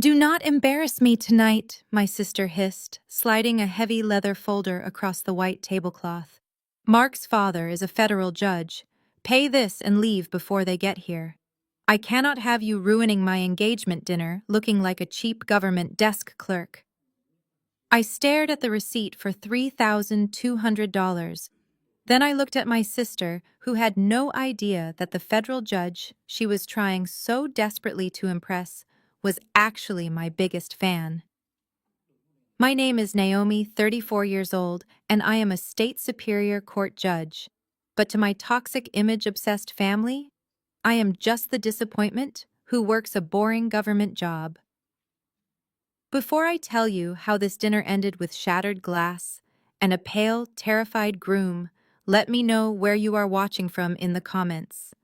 "Do not embarrass me tonight," my sister hissed, sliding a heavy leather folder across the white tablecloth. "Mark's father is a federal judge. Pay this and leave before they get here. I cannot have you ruining my engagement dinner looking like a cheap government desk clerk." I stared at the receipt for $3,200. Then I looked at my sister, who had no idea that the federal judge she was trying so desperately to impress was actually my biggest fan. "My name is Naomi, 34 years old, and I am a state superior court judge. But to my toxic image-obsessed family, I am just the disappointment who works a boring government job." Before I tell you how this dinner ended with shattered glass and a pale, terrified groom, let me know where you are watching from in the comments.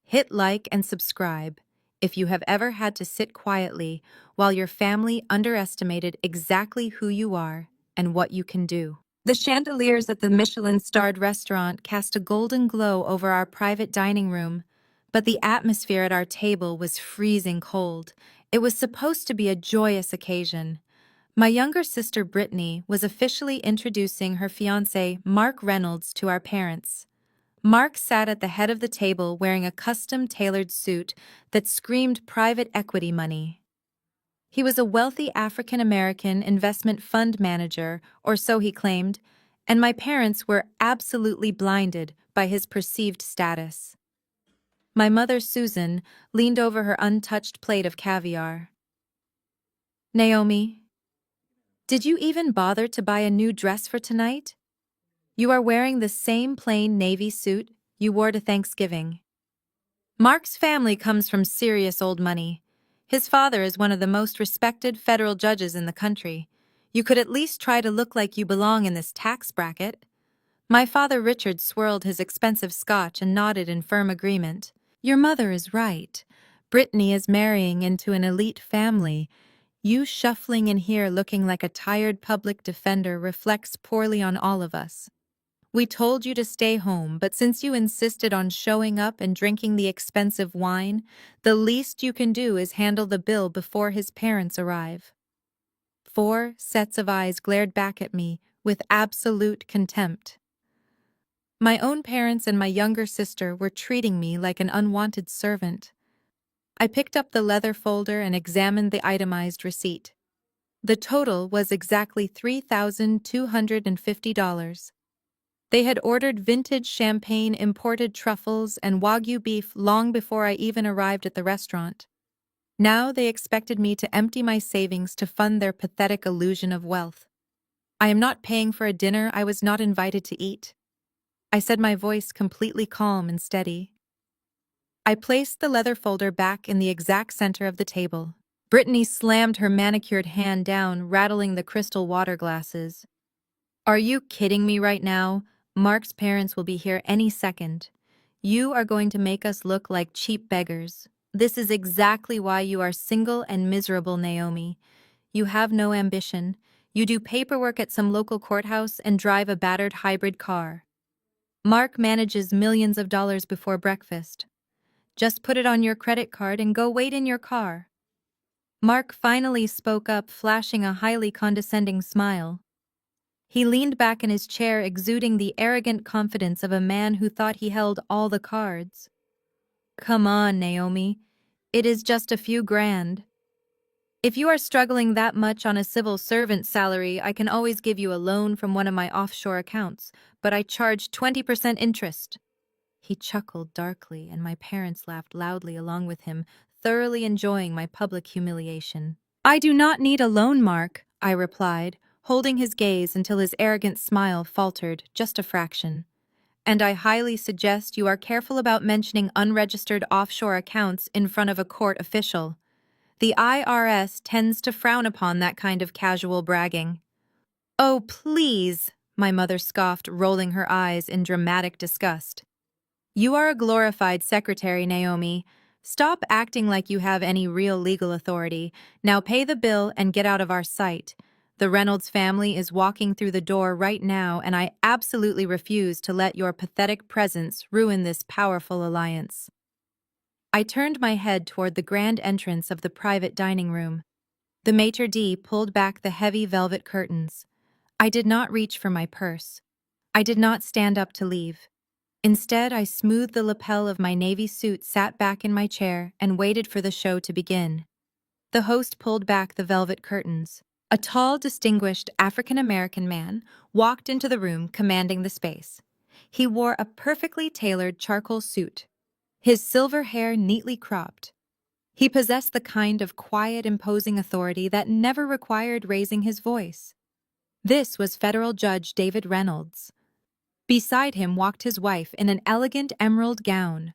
Hit like and subscribe if you have ever had to sit quietly while your family underestimated exactly who you are and what you can do. The chandeliers at the Michelin-starred restaurant cast a golden glow over our private dining room, but the atmosphere at our table was freezing cold. It was supposed to be a joyous occasion. My younger sister Brittany was officially introducing her fiancé, Mark Reynolds, to our parents. Mark sat at the head of the table wearing a custom-tailored suit that screamed private equity money. He was a wealthy African-American investment fund manager, or so he claimed, and my parents were absolutely blinded by his perceived status. My mother, Susan, leaned over her untouched plate of caviar. "Naomi, did you even bother to buy a new dress for tonight? You are wearing the same plain navy suit you wore to Thanksgiving." Mark's family comes from serious old money. His father is one of the most respected federal judges in the country. You could at least try to look like you belong in this tax bracket. My father Richard swirled his expensive scotch and nodded in firm agreement. "Your mother is right. Brittany is marrying into an elite family. You shuffling in here looking like a tired public defender reflects poorly on all of us. We told you to stay home, but since you insisted on showing up and drinking the expensive wine, the least you can do is handle the bill before his parents arrive." 4 sets of eyes glared back at me with absolute contempt. My own parents and my younger sister were treating me like an unwanted servant. I picked up the leather folder and examined the itemized receipt. The total was exactly $3,250. They had ordered vintage champagne, imported truffles, and Wagyu beef long before I even arrived at the restaurant. Now they expected me to empty my savings to fund their pathetic illusion of wealth. "I am not paying for a dinner I was not invited to eat," I said, my voice completely calm and steady. I placed the leather folder back in the exact center of the table. Brittany slammed her manicured hand down, rattling the crystal water glasses. "Are you kidding me right now? Mark's parents will be here any second. You are going to make us look like cheap beggars. This is exactly why you are single and miserable, Naomi. You have no ambition. You do paperwork at some local courthouse and drive a battered hybrid car. Mark manages millions of dollars before breakfast. Just put it on your credit card and go wait in your car." Mark finally spoke up, flashing a highly condescending smile. He leaned back in his chair, exuding the arrogant confidence of a man who thought he held all the cards. "Come on, Naomi. It is just a few grand. If you are struggling that much on a civil servant salary, I can always give you a loan from one of my offshore accounts, but I charge 20% interest." He chuckled darkly, and my parents laughed loudly along with him, thoroughly enjoying my public humiliation. "I do not need a loan, Mark," I replied, holding his gaze until his arrogant smile faltered just a fraction. "And I highly suggest you are careful about mentioning unregistered offshore accounts in front of a court official. The IRS tends to frown upon that kind of casual bragging." "Oh, please," my mother scoffed, rolling her eyes in dramatic disgust. "You are a glorified secretary, Naomi. Stop acting like you have any real legal authority. Now pay the bill and get out of our sight. The Reynolds family is walking through the door right now, and I absolutely refuse to let your pathetic presence ruin this powerful alliance." I turned my head toward the grand entrance of the private dining room. The maitre d' pulled back the heavy velvet curtains. I did not reach for my purse. I did not stand up to leave. Instead, I smoothed the lapel of my navy suit, sat back in my chair, and waited for the show to begin. The host pulled back the velvet curtains. A tall, distinguished African-American man walked into the room, commanding the space. He wore a perfectly tailored charcoal suit, his silver hair neatly cropped. He possessed the kind of quiet, imposing authority that never required raising his voice. This was Federal Judge David Reynolds. Beside him walked his wife in an elegant emerald gown.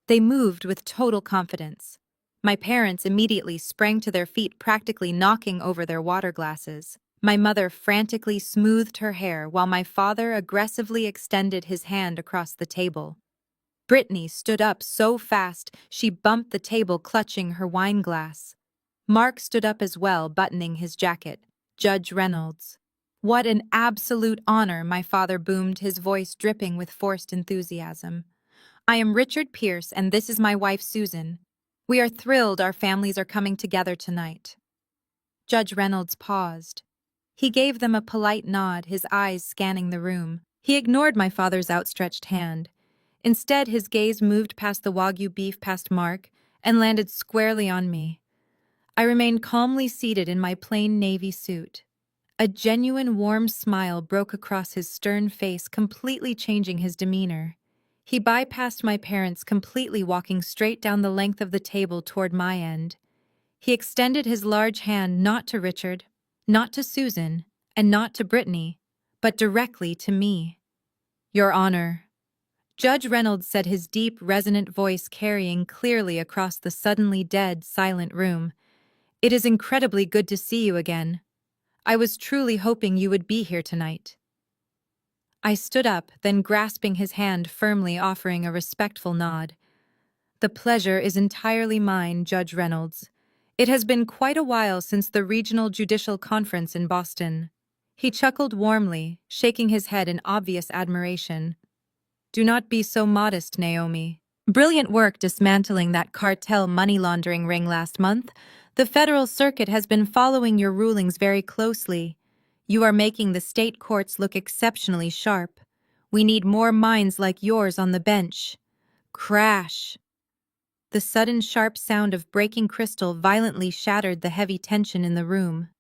They moved with total confidence. My parents immediately sprang to their feet, practically knocking over their water glasses. My mother frantically smoothed her hair while my father aggressively extended his hand across the table. Brittany stood up so fast she bumped the table, clutching her wine glass. Mark stood up as well, buttoning his jacket. Judge Reynolds. What an absolute honor, my father boomed, his voice dripping with forced enthusiasm. I am Richard Pierce, and this is my wife, Susan. We are thrilled our families are coming together tonight. Judge Reynolds paused. He gave them a polite nod, his eyes scanning the room. He ignored my father's outstretched hand. Instead, his gaze moved past the Wagyu beef, past Mark, and landed squarely on me. I remained calmly seated in my plain navy suit. A genuine warm smile broke across his stern face, completely changing his demeanor. He bypassed my parents, completely walking straight down the length of the table toward my end. He extended his large hand not to Richard, not to Susan, and not to Brittany, but directly to me. Your Honor. Judge Reynolds said, his deep, resonant voice carrying clearly across the suddenly dead, silent room. It is incredibly good to see you again. I was truly hoping you would be here tonight. I stood up, then grasping his hand firmly, offering a respectful nod. The pleasure is entirely mine, Judge Reynolds. It has been quite a while since the Regional Judicial Conference in Boston. He chuckled warmly, shaking his head in obvious admiration. Do not be so modest, Naomi. Brilliant work dismantling that cartel money laundering ring last month. The Federal Circuit has been following your rulings very closely. You are making the state courts look exceptionally sharp. We need more minds like yours on the bench. Crash! The sudden sharp sound of breaking crystal violently shattered the heavy tension in the room.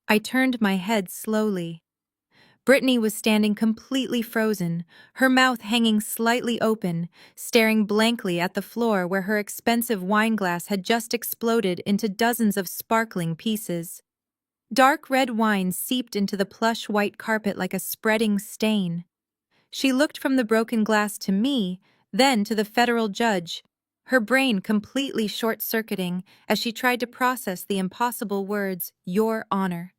I turned my head slowly. Brittany was standing completely frozen, her mouth hanging slightly open, staring blankly at the floor where her expensive wine glass had just exploded into dozens of sparkling pieces. Dark red wine seeped into the plush white carpet like a spreading stain. She looked from the broken glass to me, then to the federal judge, her brain completely short-circuiting as she tried to process the impossible words, "Your Honor."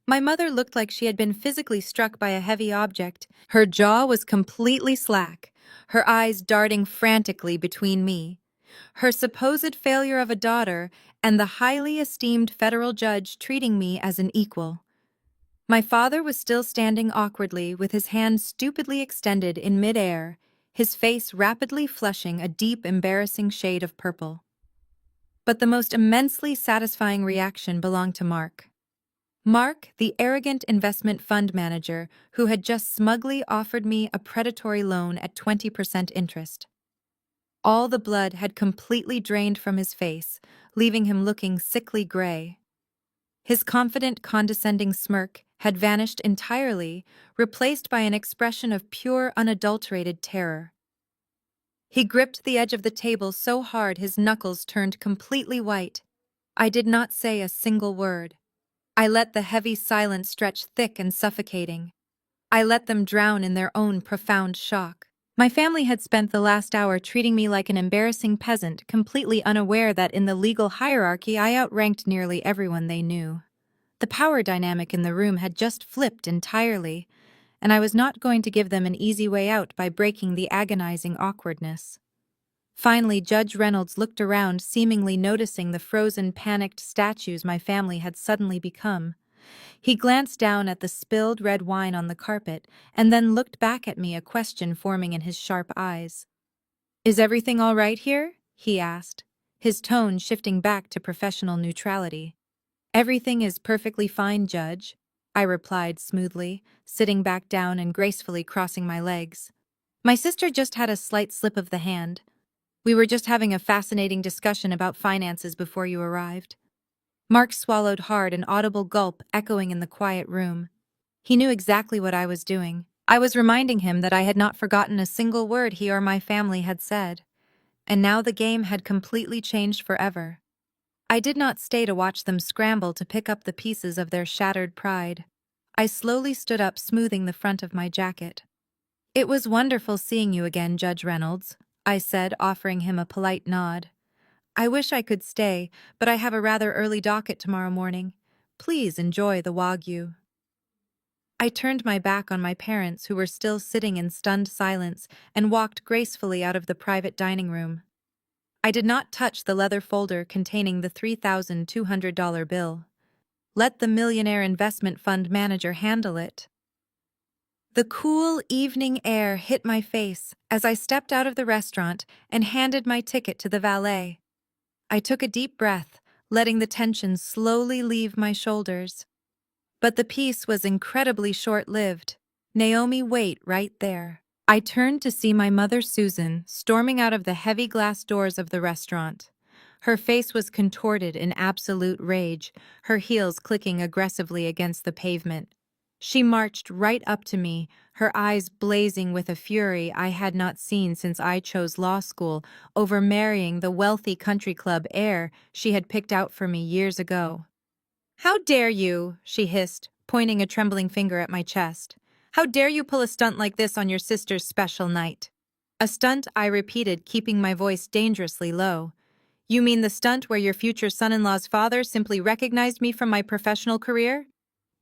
My mother looked like she had been physically struck by a heavy object. Her jaw was completely slack, her eyes darting frantically between me, her supposed failure of a daughter, and the highly esteemed federal judge treating me as an equal. My father was still standing awkwardly with his hand stupidly extended in midair, his face rapidly flushing a deep, embarrassing shade of purple. But the most immensely satisfying reaction belonged to Mark. Mark, the arrogant investment fund manager who had just smugly offered me a predatory loan at 20% interest. All the blood had completely drained from his face, leaving him looking sickly gray. His confident, condescending smirk had vanished entirely, replaced by an expression of pure, unadulterated terror. He gripped the edge of the table so hard his knuckles turned completely white. I did not say a single word. I let the heavy silence stretch thick and suffocating. I let them drown in their own profound shock. My family had spent the last hour treating me like an embarrassing peasant, completely unaware that in the legal hierarchy I outranked nearly everyone they knew. The power dynamic in the room had just flipped entirely, and I was not going to give them an easy way out by breaking the agonizing awkwardness. Finally, Judge Reynolds looked around, seemingly noticing the frozen, panicked statues my family had suddenly become. He glanced down at the spilled red wine on the carpet and then looked back at me, a question forming in his sharp eyes. "Is everything all right here?" he asked, his tone shifting back to professional neutrality. Everything is perfectly fine, Judge, I replied smoothly, sitting back down and gracefully crossing my legs. My sister just had a slight slip of the hand. We were just having a fascinating discussion about finances before you arrived. Mark swallowed hard, an audible gulp echoing in the quiet room. He knew exactly what I was doing. I was reminding him that I had not forgotten a single word he or my family had said. And now the game had completely changed forever. I did not stay to watch them scramble to pick up the pieces of their shattered pride. I slowly stood up, smoothing the front of my jacket. "It was wonderful seeing you again, Judge Reynolds," I said, offering him a polite nod. "I wish I could stay, but I have a rather early docket tomorrow morning. Please enjoy the Wagyu." I turned my back on my parents, who were still sitting in stunned silence, and walked gracefully out of the private dining room. I did not touch the leather folder containing the $3,200 bill. Let the millionaire investment fund manager handle it. The cool evening air hit my face as I stepped out of the restaurant and handed my ticket to the valet. I took a deep breath, letting the tension slowly leave my shoulders. But the peace was incredibly short-lived. "Naomi, wait right there." I turned to see my mother Susan storming out of the heavy glass doors of the restaurant. Her face was contorted in absolute rage, her heels clicking aggressively against the pavement. She marched right up to me, her eyes blazing with a fury I had not seen since I chose law school, over marrying the wealthy country club heir she had picked out for me years ago. "How dare you?" she hissed, pointing a trembling finger at my chest. "How dare you pull a stunt like this on your sister's special night?" "A stunt," I repeated, keeping my voice dangerously low. "You mean the stunt where your future son-in-law's father simply recognized me from my professional career?"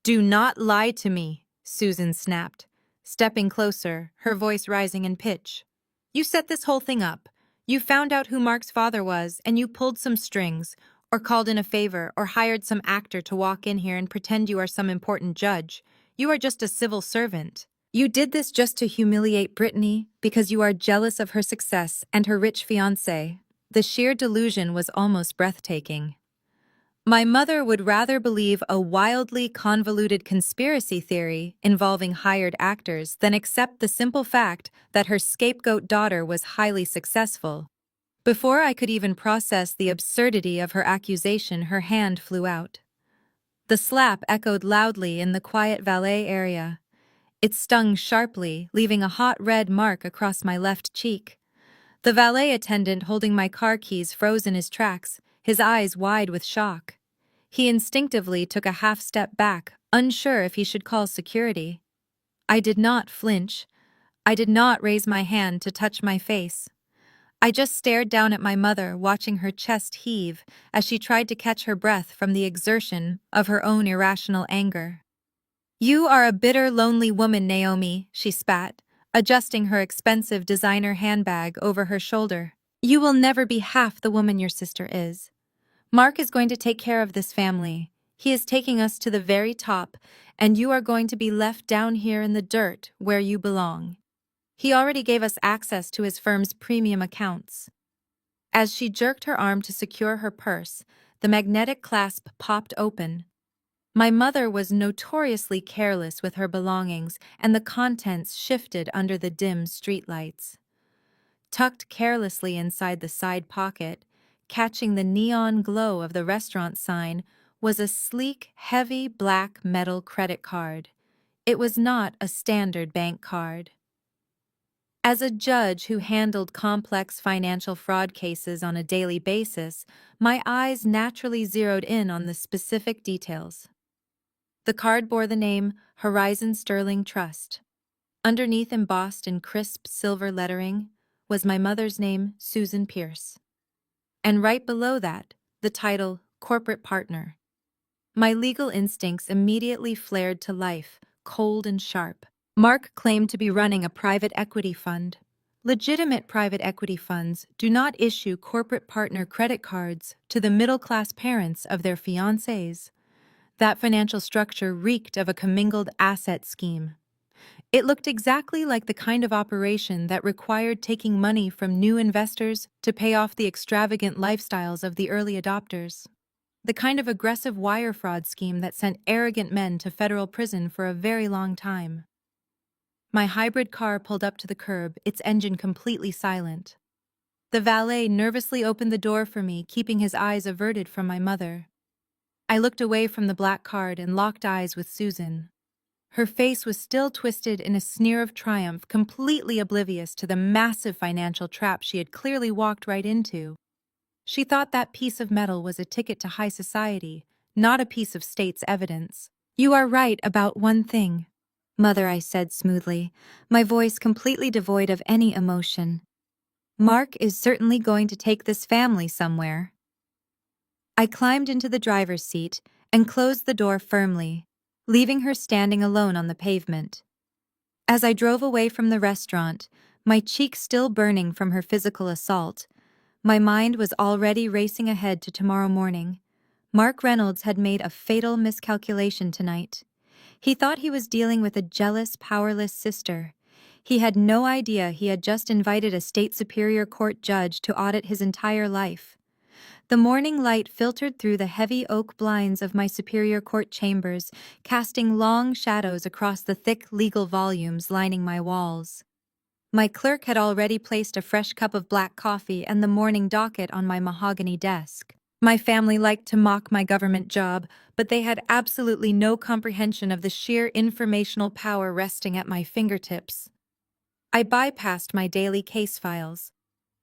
"Do not lie to me," Susan snapped, stepping closer, her voice rising in pitch. "You set this whole thing up. You found out who Mark's father was, and you pulled some strings, or called in a favor, or hired some actor to walk in here and pretend you are some important judge. You are just a civil servant. You did this just to humiliate Brittany because you are jealous of her success and her rich fiancé." The sheer delusion was almost breathtaking. My mother would rather believe a wildly convoluted conspiracy theory involving hired actors than accept the simple fact that her scapegoat daughter was highly successful. Before I could even process the absurdity of her accusation, her hand flew out. The slap echoed loudly in the quiet valet area. It stung sharply, leaving a hot red mark across my left cheek. The valet attendant holding my car keys froze in his tracks, his eyes wide with shock. He instinctively took a half step back, unsure if he should call security. I did not flinch. I did not raise my hand to touch my face. I just stared down at my mother, watching her chest heave as she tried to catch her breath from the exertion of her own irrational anger. "You are a bitter, lonely woman, Naomi," she spat, adjusting her expensive designer handbag over her shoulder. "You will never be half the woman your sister is. Mark is going to take care of this family. He is taking us to the very top, and you are going to be left down here in the dirt where you belong. He already gave us access to his firm's premium accounts." As she jerked her arm to secure her purse, the magnetic clasp popped open. My mother was notoriously careless with her belongings, and the contents shifted under the dim streetlights. Tucked carelessly inside the side pocket, catching the neon glow of the restaurant sign, was a sleek, heavy black metal credit card. It was not a standard bank card. As a judge who handled complex financial fraud cases on a daily basis, my eyes naturally zeroed in on the specific details. The card bore the name Horizon Sterling Trust. Underneath, embossed in crisp silver lettering, was my mother's name, Susan Pierce. And right below that, the title Corporate Partner. My legal instincts immediately flared to life, cold and sharp. Mark claimed to be running a private equity fund. Legitimate private equity funds do not issue corporate partner credit cards to the middle-class parents of their fiancés. That financial structure reeked of a commingled asset scheme. It looked exactly like the kind of operation that required taking money from new investors to pay off the extravagant lifestyles of the early adopters. The kind of aggressive wire fraud scheme that sent arrogant men to federal prison for a very long time. My hybrid car pulled up to the curb, its engine completely silent. The valet nervously opened the door for me, keeping his eyes averted from my mother. I looked away from the black card and locked eyes with Susan. Her face was still twisted in a sneer of triumph, completely oblivious to the massive financial trap she had clearly walked right into. She thought that piece of metal was a ticket to high society, not a piece of state's evidence. "You are right about one thing, Mother," I said smoothly, my voice completely devoid of any emotion. "Mark is certainly going to take this family somewhere." I climbed into the driver's seat and closed the door firmly, leaving her standing alone on the pavement. As I drove away from the restaurant, my cheek still burning from her physical assault, my mind was already racing ahead to tomorrow morning. Mark Reynolds had made a fatal miscalculation tonight. He thought he was dealing with a jealous, powerless sister. He had no idea he had just invited a state superior court judge to audit his entire life. The morning light filtered through the heavy oak blinds of my superior court chambers, casting long shadows across the thick legal volumes lining my walls. My clerk had already placed a fresh cup of black coffee and the morning docket on my mahogany desk. My family liked to mock my government job, but they had absolutely no comprehension of the sheer informational power resting at my fingertips. I bypassed my daily case files.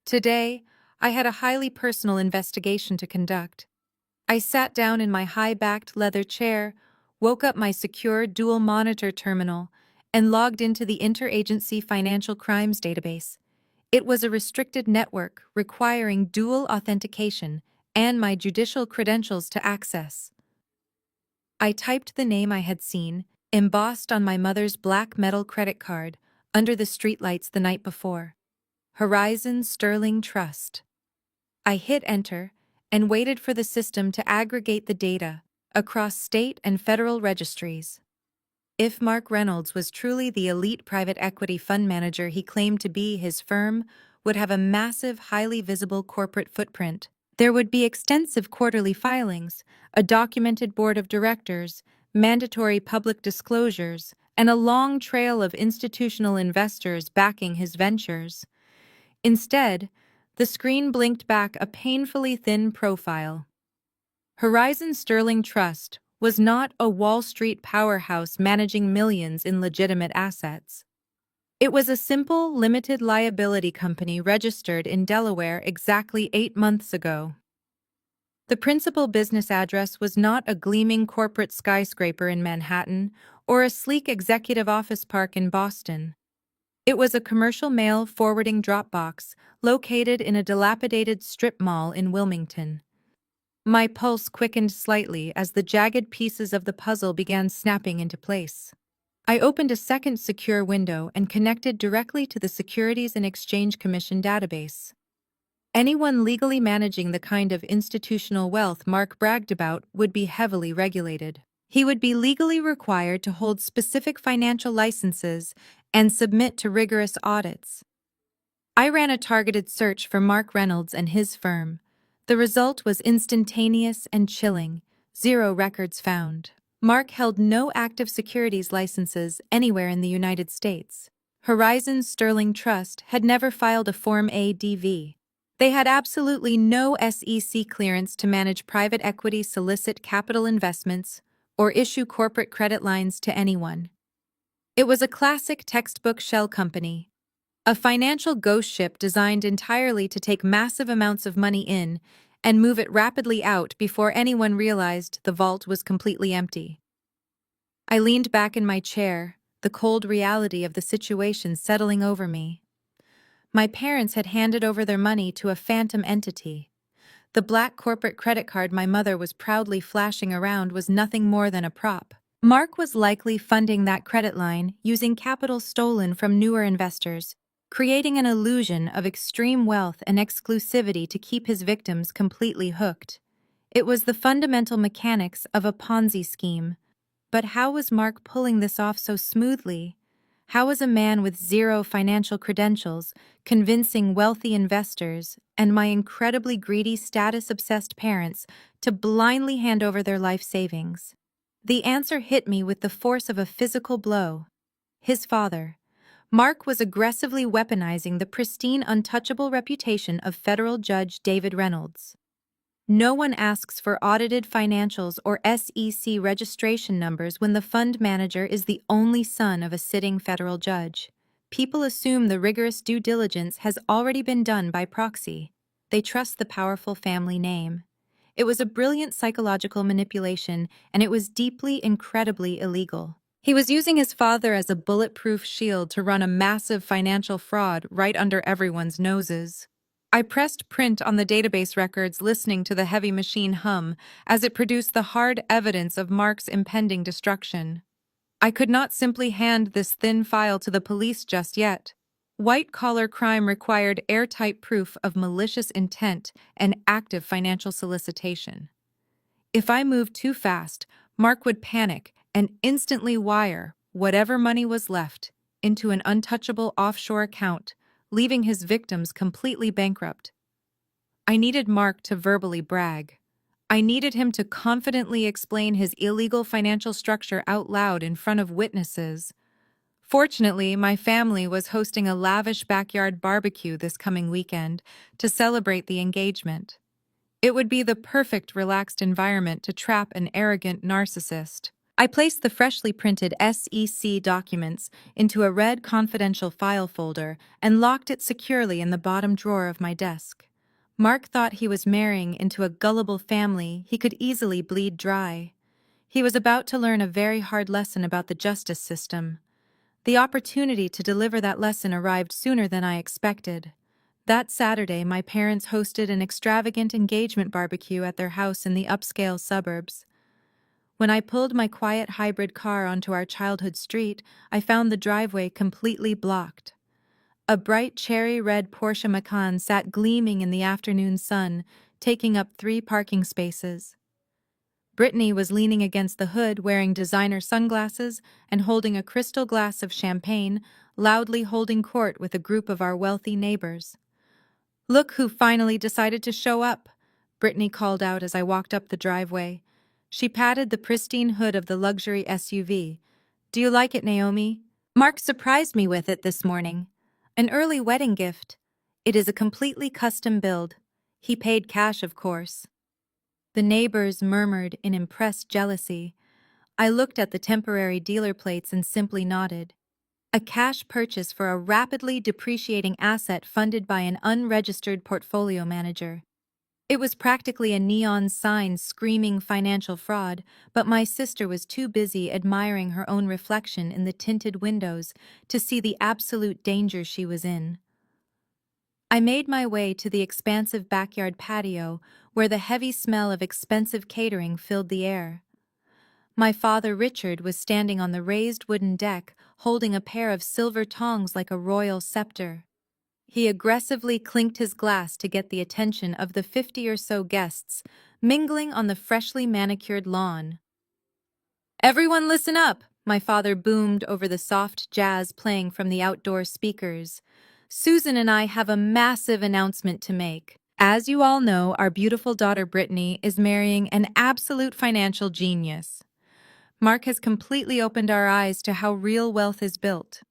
Today, I had a highly personal investigation to conduct. I sat down in my high-backed leather chair, woke up my secure dual-monitor terminal, and logged into the Interagency Financial Crimes database. It was a restricted network requiring dual authentication and my judicial credentials to access. I typed the name I had seen, embossed on my mother's black metal credit card, under the streetlights the night before. Horizon Sterling Trust. I hit enter and waited for the system to aggregate the data across state and federal registries. If Mark Reynolds was truly the elite private equity fund manager he claimed to be, his firm would have a massive, highly visible corporate footprint. There would be extensive quarterly filings, a documented board of directors, mandatory public disclosures, and a long trail of institutional investors backing his ventures. Instead, the screen blinked back a painfully thin profile. Horizon Sterling Trust was not a Wall Street powerhouse managing millions in legitimate assets. It was a simple, limited liability company registered in Delaware exactly 8 months ago. The principal business address was not a gleaming corporate skyscraper in Manhattan or a sleek executive office park in Boston. It was a commercial mail forwarding drop box located in a dilapidated strip mall in Wilmington. My pulse quickened slightly as the jagged pieces of the puzzle began snapping into place. I opened a second secure window and connected directly to the Securities and Exchange Commission database. Anyone legally managing the kind of institutional wealth Mark bragged about would be heavily regulated. He would be legally required to hold specific financial licenses and submit to rigorous audits. I ran a targeted search for Mark Reynolds and his firm. The result was instantaneous and chilling. 0 records found. Mark held no active securities licenses anywhere in the United States. Horizon Sterling Trust had never filed a Form ADV. They had absolutely no SEC clearance to manage private equity, solicit capital investments, or issue corporate credit lines to anyone. It was a classic textbook shell company, a financial ghost ship designed entirely to take massive amounts of money in and move it rapidly out before anyone realized the vault was completely empty. I leaned back in my chair, the cold reality of the situation settling over me. My parents had handed over their money to a phantom entity. The black corporate credit card my mother was proudly flashing around was nothing more than a prop. Mark was likely funding that credit line using capital stolen from newer investors, creating an illusion of extreme wealth and exclusivity to keep his victims completely hooked. It was the fundamental mechanics of a Ponzi scheme. But how was Mark pulling this off so smoothly? How was a man with 0 financial credentials convincing wealthy investors and my incredibly greedy, status-obsessed parents to blindly hand over their life savings? The answer hit me with the force of a physical blow. His father. Mark was aggressively weaponizing the pristine, untouchable reputation of federal judge David Reynolds. No one asks for audited financials or SEC registration numbers when the fund manager is the only son of a sitting federal judge. People assume the rigorous due diligence has already been done by proxy. They trust the powerful family name. It was a brilliant psychological manipulation, and it was deeply, incredibly illegal. He was using his father as a bulletproof shield to run a massive financial fraud right under everyone's noses. I pressed print on the database records, listening to the heavy machine hum as it produced the hard evidence of Mark's impending destruction. I could not simply hand this thin file to the police just yet. White-collar crime required airtight proof of malicious intent and active financial solicitation. If I moved too fast, Mark would panic and instantly wire whatever money was left into an untouchable offshore account, leaving his victims completely bankrupt. I needed Mark to verbally brag. I needed him to confidently explain his illegal financial structure out loud in front of witnesses. Fortunately, my family was hosting a lavish backyard barbecue this coming weekend to celebrate the engagement. It would be the perfect relaxed environment to trap an arrogant narcissist. I placed the freshly printed SEC documents into a red confidential file folder and locked it securely in the bottom drawer of my desk. Mark thought he was marrying into a gullible family he could easily bleed dry. He was about to learn a very hard lesson about the justice system. The opportunity to deliver that lesson arrived sooner than I expected. That Saturday, my parents hosted an extravagant engagement barbecue at their house in the upscale suburbs. When I pulled my quiet hybrid car onto our childhood street, I found the driveway completely blocked. A bright cherry red Porsche Macan sat gleaming in the afternoon sun, taking up 3 parking spaces. Brittany was leaning against the hood, wearing designer sunglasses and holding a crystal glass of champagne, loudly holding court with a group of our wealthy neighbors. "Look who finally decided to show up," Brittany called out as I walked up the driveway. She patted the pristine hood of the luxury SUV. "Do you like it, Naomi? Mark surprised me with it this morning. An early wedding gift. It is a completely custom build. He paid cash, of course." The neighbors murmured in impressed jealousy. I looked at the temporary dealer plates and simply nodded. A cash purchase for a rapidly depreciating asset funded by an unregistered portfolio manager. It was practically a neon sign screaming financial fraud, but my sister was too busy admiring her own reflection in the tinted windows to see the absolute danger she was in. I made my way to the expansive backyard patio, where the heavy smell of expensive catering filled the air. My father Richard was standing on the raised wooden deck, holding a pair of silver tongs like a royal scepter. He aggressively clinked his glass to get the attention of the 50 or so guests, mingling on the freshly manicured lawn. "Everyone listen up," my father boomed over the soft jazz playing from the outdoor speakers. "Susan and I have a massive announcement to make. As you all know, our beautiful daughter Brittany is marrying an absolute financial genius. Mark has completely opened our eyes to how real wealth is built.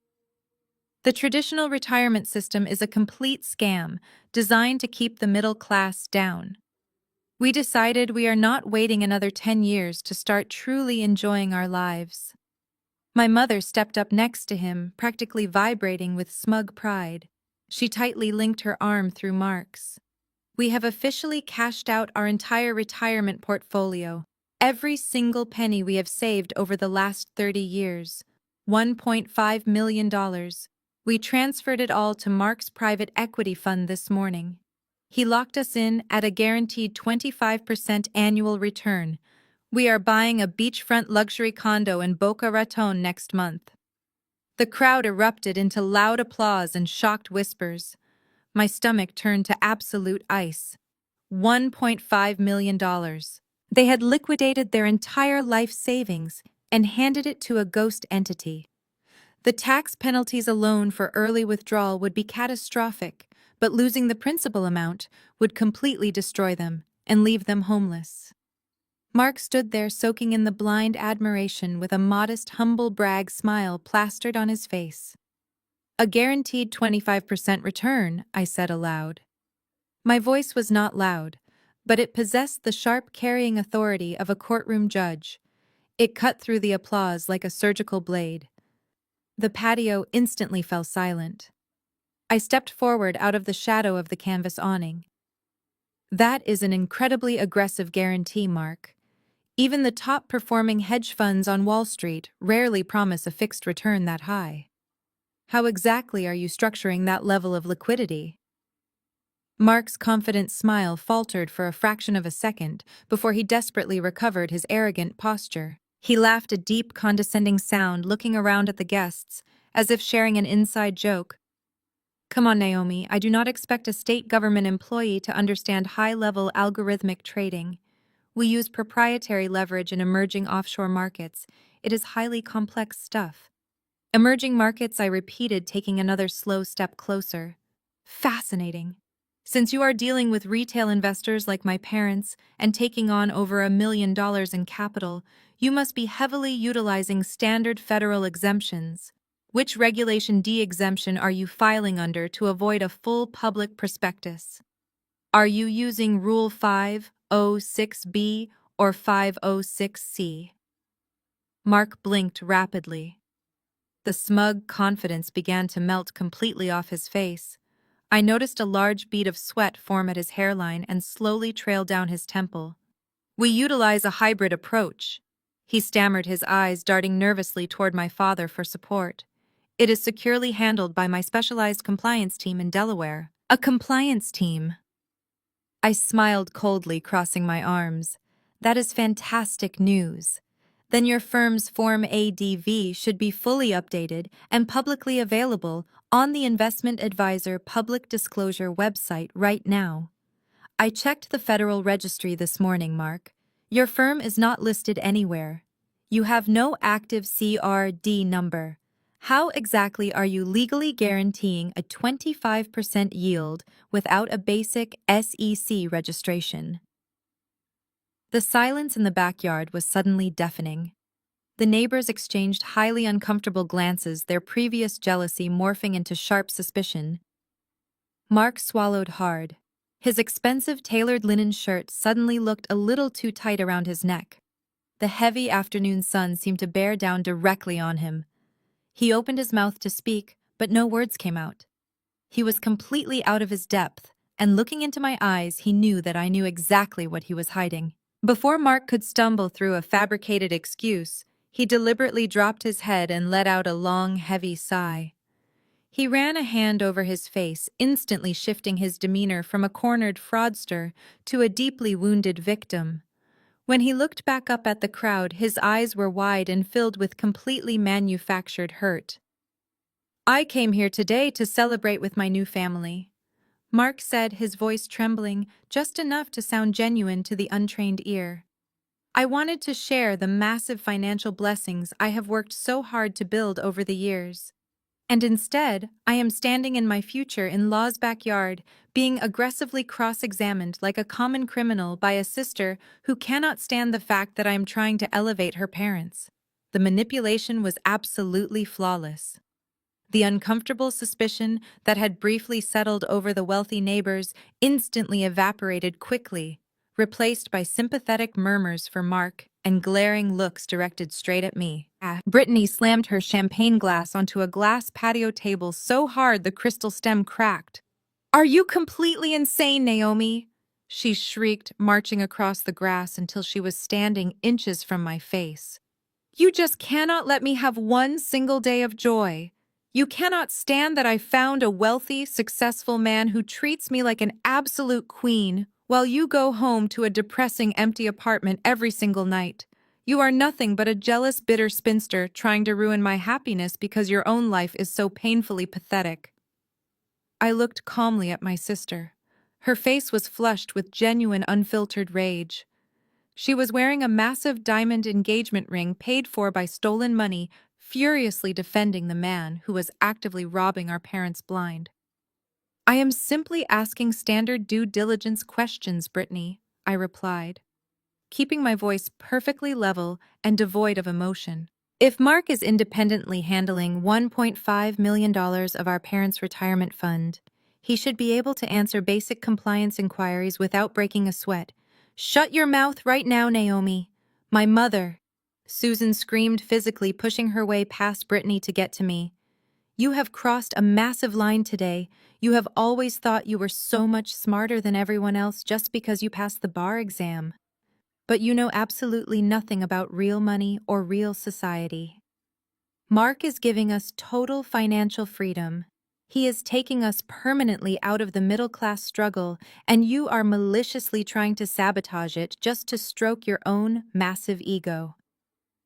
The traditional retirement system is a complete scam, designed to keep the middle class down. We decided we are not waiting another 10 years to start truly enjoying our lives." My mother stepped up next to him, practically vibrating with smug pride. She tightly linked her arm through Mark's. "We have officially cashed out our entire retirement portfolio. Every single penny we have saved over the last 30 years. $1.5 million. We transferred it all to Mark's private equity fund this morning. He locked us in at a guaranteed 25% annual return. We are buying a beachfront luxury condo in Boca Raton next month." The crowd erupted into loud applause and shocked whispers. My stomach turned to absolute ice. $1.5 million. They had liquidated their entire life savings and handed it to a ghost entity. The tax penalties alone for early withdrawal would be catastrophic, but losing the principal amount would completely destroy them and leave them homeless. Mark stood there soaking in the blind admiration with a modest, humble brag smile plastered on his face. A guaranteed 25% return, I said aloud. My voice was not loud, but it possessed the sharp carrying authority of a courtroom judge. It cut through the applause like a surgical blade. The patio instantly fell silent. I stepped forward out of the shadow of the canvas awning. That is an incredibly aggressive guarantee, Mark. Even the top-performing hedge funds on Wall Street rarely promise a fixed return that high. How exactly are you structuring that level of liquidity? Mark's confident smile faltered for a fraction of a second before he desperately recovered his arrogant posture. He laughed a deep, condescending sound, looking around at the guests, as if sharing an inside joke. Come on, Naomi, I do not expect a state government employee to understand high-level algorithmic trading. We use proprietary leverage in emerging offshore markets. It is highly complex stuff. Emerging markets, I repeated, taking another slow step closer. Fascinating. Since you are dealing with retail investors like my parents and taking on over $1 million in capital, you must be heavily utilizing standard federal exemptions. Which Regulation D exemption are you filing under to avoid a full public prospectus? Are you using Rule 506B or 506C? Mark blinked rapidly. The smug confidence began to melt completely off his face. I noticed a large bead of sweat form at his hairline and slowly trail down his temple. We utilize a hybrid approach. He stammered, his eyes darting nervously toward my father for support. It is securely handled by my specialized compliance team in Delaware. A compliance team? I smiled coldly, crossing my arms. That is fantastic news. Then your firm's Form ADV should be fully updated and publicly available on the Investment Advisor public disclosure website right now. I checked the Federal Registry this morning, Mark. Your firm is not listed anywhere. You have no active CRD number. How exactly are you legally guaranteeing a 25% yield without a basic SEC registration? The silence in the backyard was suddenly deafening. The neighbors exchanged highly uncomfortable glances, their previous jealousy morphing into sharp suspicion. Mark swallowed hard. His expensive tailored linen shirt suddenly looked a little too tight around his neck. The heavy afternoon sun seemed to bear down directly on him. He opened his mouth to speak, but no words came out. He was completely out of his depth, and looking into my eyes, he knew that I knew exactly what he was hiding. Before Mark could stumble through a fabricated excuse, he deliberately dropped his head and let out a long, heavy sigh. He ran a hand over his face, instantly shifting his demeanor from a cornered fraudster to a deeply wounded victim. When he looked back up at the crowd, his eyes were wide and filled with completely manufactured hurt. I came here today to celebrate with my new family, Mark said, his voice trembling just enough to sound genuine to the untrained ear. I wanted to share the massive financial blessings I have worked so hard to build over the years. And instead, I am standing in my future in law's backyard, being aggressively cross-examined like a common criminal by a sister who cannot stand the fact that I am trying to elevate her parents. The manipulation was absolutely flawless. The uncomfortable suspicion that had briefly settled over the wealthy neighbors instantly evaporated quickly, replaced by sympathetic murmurs for Mark and glaring looks directed straight at me. Brittany slammed her champagne glass onto a glass patio table so hard the crystal stem cracked. "Are you completely insane, Naomi?" she shrieked, marching across the grass until she was standing inches from my face. "You just cannot let me have one single day of joy. You cannot stand that I found a wealthy, successful man who treats me like an absolute queen, while you go home to a depressing, empty apartment every single night. You are nothing but a jealous, bitter spinster trying to ruin my happiness because your own life is so painfully pathetic." I looked calmly at my sister. Her face was flushed with genuine, unfiltered rage. She was wearing a massive diamond engagement ring paid for by stolen money, furiously defending the man who was actively robbing our parents blind. "I am simply asking standard due diligence questions, Brittany," I replied. keeping my voice perfectly level and devoid of emotion. If Mark is independently handling $1.5 million of our parents' retirement fund, he should be able to answer basic compliance inquiries without breaking a sweat. Shut your mouth right now, Naomi. My mother. Susan screamed, physically pushing her way past Brittany to get to me. You have crossed a massive line today. You have always thought you were so much smarter than everyone else just because you passed the bar exam. But you know absolutely nothing about real money or real society. Mark is giving us total financial freedom. He is taking us permanently out of the middle-class struggle, and you are maliciously trying to sabotage it just to stroke your own massive ego.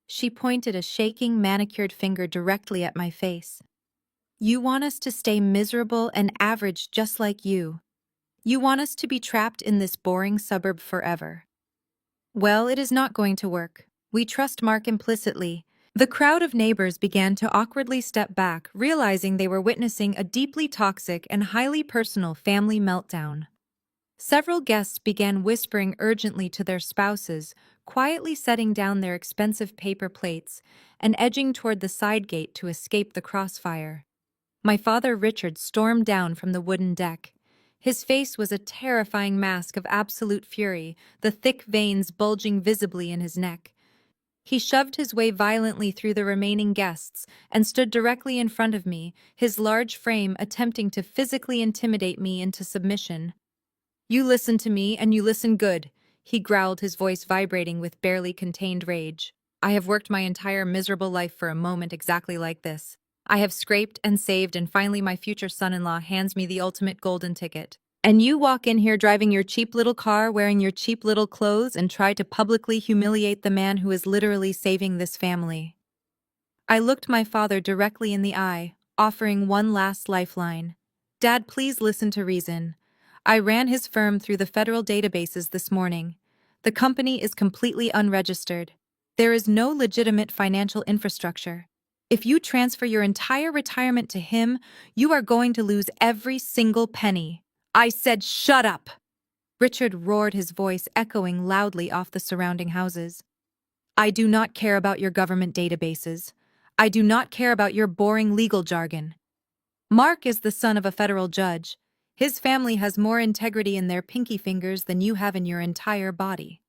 She pointed a shaking, manicured finger directly at my face. You want us to stay miserable and average just like you. You want us to be trapped in this boring suburb forever. Well, it is not going to work. We trust Mark implicitly. The crowd of neighbors began to awkwardly step back, realizing they were witnessing a deeply toxic and highly personal family meltdown. Several guests began whispering urgently to their spouses, quietly setting down their expensive paper plates and edging toward the side gate to escape the crossfire. My father Richard stormed down from the wooden deck. His face was a terrifying mask of absolute fury, the thick veins bulging visibly in his neck. He shoved his way violently through the remaining guests and stood directly in front of me, his large frame attempting to physically intimidate me into submission. You listen to me, and you listen good, he growled, his voice vibrating with barely contained rage. I have worked my entire miserable life for a moment exactly like this. I have scraped and saved, and finally my future son-in-law hands me the ultimate golden ticket. And you walk in here driving your cheap little car, wearing your cheap little clothes, and try to publicly humiliate the man who is literally saving this family. I looked my father directly in the eye, offering one last lifeline. Dad, please listen to reason. I ran his firm through the federal databases this morning. The company is completely unregistered. There is no legitimate financial infrastructure. If you transfer your entire retirement to him, you are going to lose every single penny. I said, shut up! Richard roared, his voice echoing loudly off the surrounding houses. I do not care about your government databases. I do not care about your boring legal jargon. Mark is the son of a federal judge. His family has more integrity in their pinky fingers than you have in your entire body.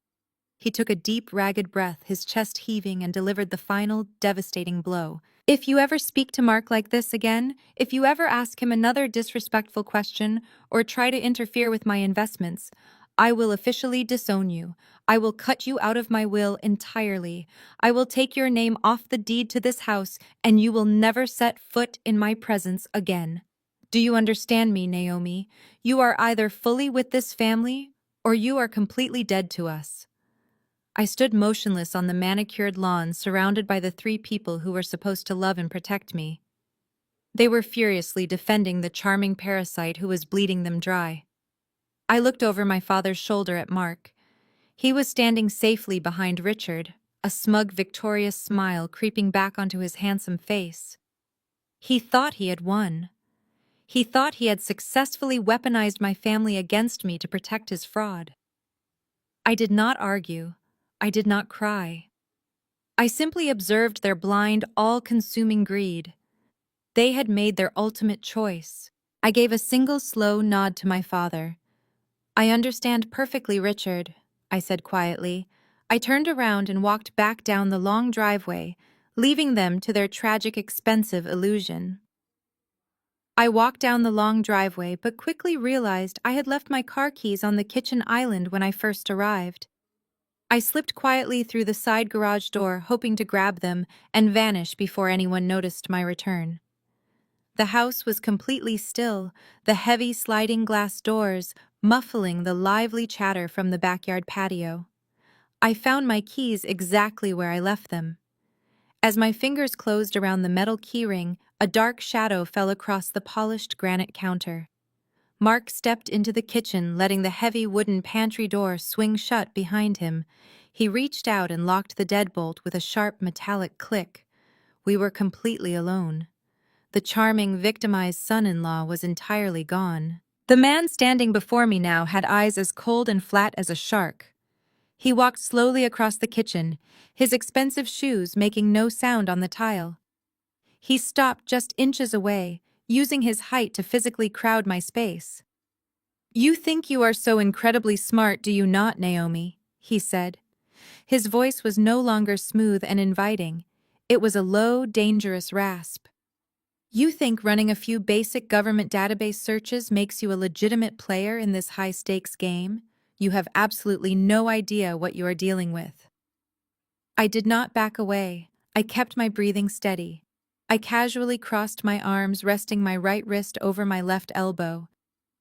He took a deep, ragged breath, his chest heaving, and delivered the final, devastating blow. If you ever speak to Mark like this again, if you ever ask him another disrespectful question or try to interfere with my investments, I will officially disown you. I will cut you out of my will entirely. I will take your name off the deed to this house, and you will never set foot in my presence again. Do you understand me, Naomi? You are either fully with this family, or you are completely dead to us. I stood motionless on the manicured lawn, surrounded by the three people who were supposed to love and protect me. They were furiously defending the charming parasite who was bleeding them dry. I looked over my father's shoulder at Mark. He was standing safely behind Richard, a smug, victorious smile creeping back onto his handsome face. He thought he had won. He thought he had successfully weaponized my family against me to protect his fraud. I did not argue. I did not cry. I simply observed their blind, all-consuming greed. They had made their ultimate choice. I gave a single slow nod to my father. I understand perfectly, Richard, I said quietly. I turned around and walked back down the long driveway, leaving them to their tragic, expensive illusion. I walked down the long driveway, but quickly realized I had left my car keys on the kitchen island when I first arrived. I slipped quietly through the side garage door, hoping to grab them and vanish before anyone noticed my return. The house was completely still, the heavy sliding glass doors muffling the lively chatter from the backyard patio. I found my keys exactly where I left them. As my fingers closed around the metal keyring, a dark shadow fell across the polished granite counter. Mark stepped into the kitchen, letting the heavy wooden pantry door swing shut behind him. He reached out and locked the deadbolt with a sharp metallic click. We were completely alone. The charming, victimized son-in-law was entirely gone. The man standing before me now had eyes as cold and flat as a shark. He walked slowly across the kitchen, his expensive shoes making no sound on the tile. He stopped just inches away, using his height to physically crowd my space. "You think you are so incredibly smart, do you not, Naomi?" he said. His voice was no longer smooth and inviting. It was a low, dangerous rasp. "You think running a few basic government database searches makes you a legitimate player in this high-stakes game? You have absolutely no idea what you are dealing with." I did not back away. I kept my breathing steady. I casually crossed my arms, resting my right wrist over my left elbow.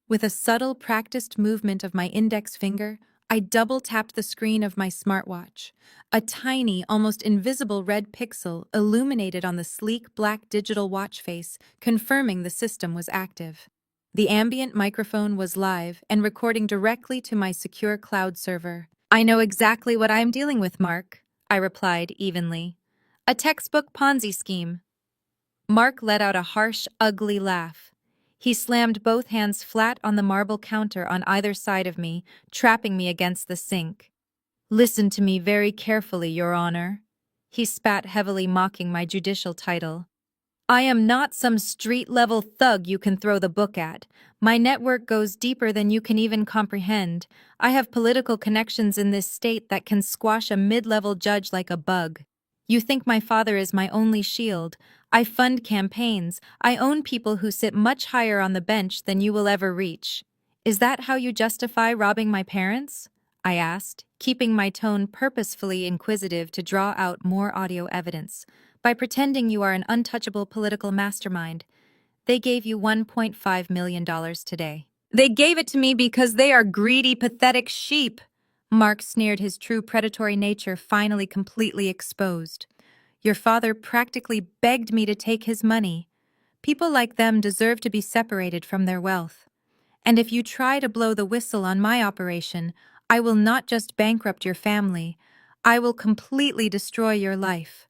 With a subtle, practiced movement of my index finger, I double-tapped the screen of my smartwatch. A tiny, almost invisible red pixel illuminated on the sleek black digital watch face, confirming the system was active. The ambient microphone was live and recording directly to my secure cloud server. "I know exactly what I am dealing with, Mark," I replied evenly. "A textbook Ponzi scheme." Mark let out a harsh, ugly laugh. He slammed both hands flat on the marble counter on either side of me, trapping me against the sink. "Listen to me very carefully, Your Honor." He spat heavily, mocking my judicial title. "I am not some street-level thug you can throw the book at. My network goes deeper than you can even comprehend. I have political connections in this state that can squash a mid-level judge like a bug. You think my father is my only shield. I fund campaigns. I own people who sit much higher on the bench than you will ever reach. Is that how you justify robbing my parents?" I asked, keeping my tone purposefully inquisitive to draw out more audio evidence. "By pretending you are an untouchable political mastermind. They gave you $1.5 million today." "They gave it to me because they are greedy, pathetic sheep." Mark sneered, his true predatory nature finally completely exposed. "Your father practically begged me to take his money. People like them deserve to be separated from their wealth. And if you try to blow the whistle on my operation, I will not just bankrupt your family, I will completely destroy your life.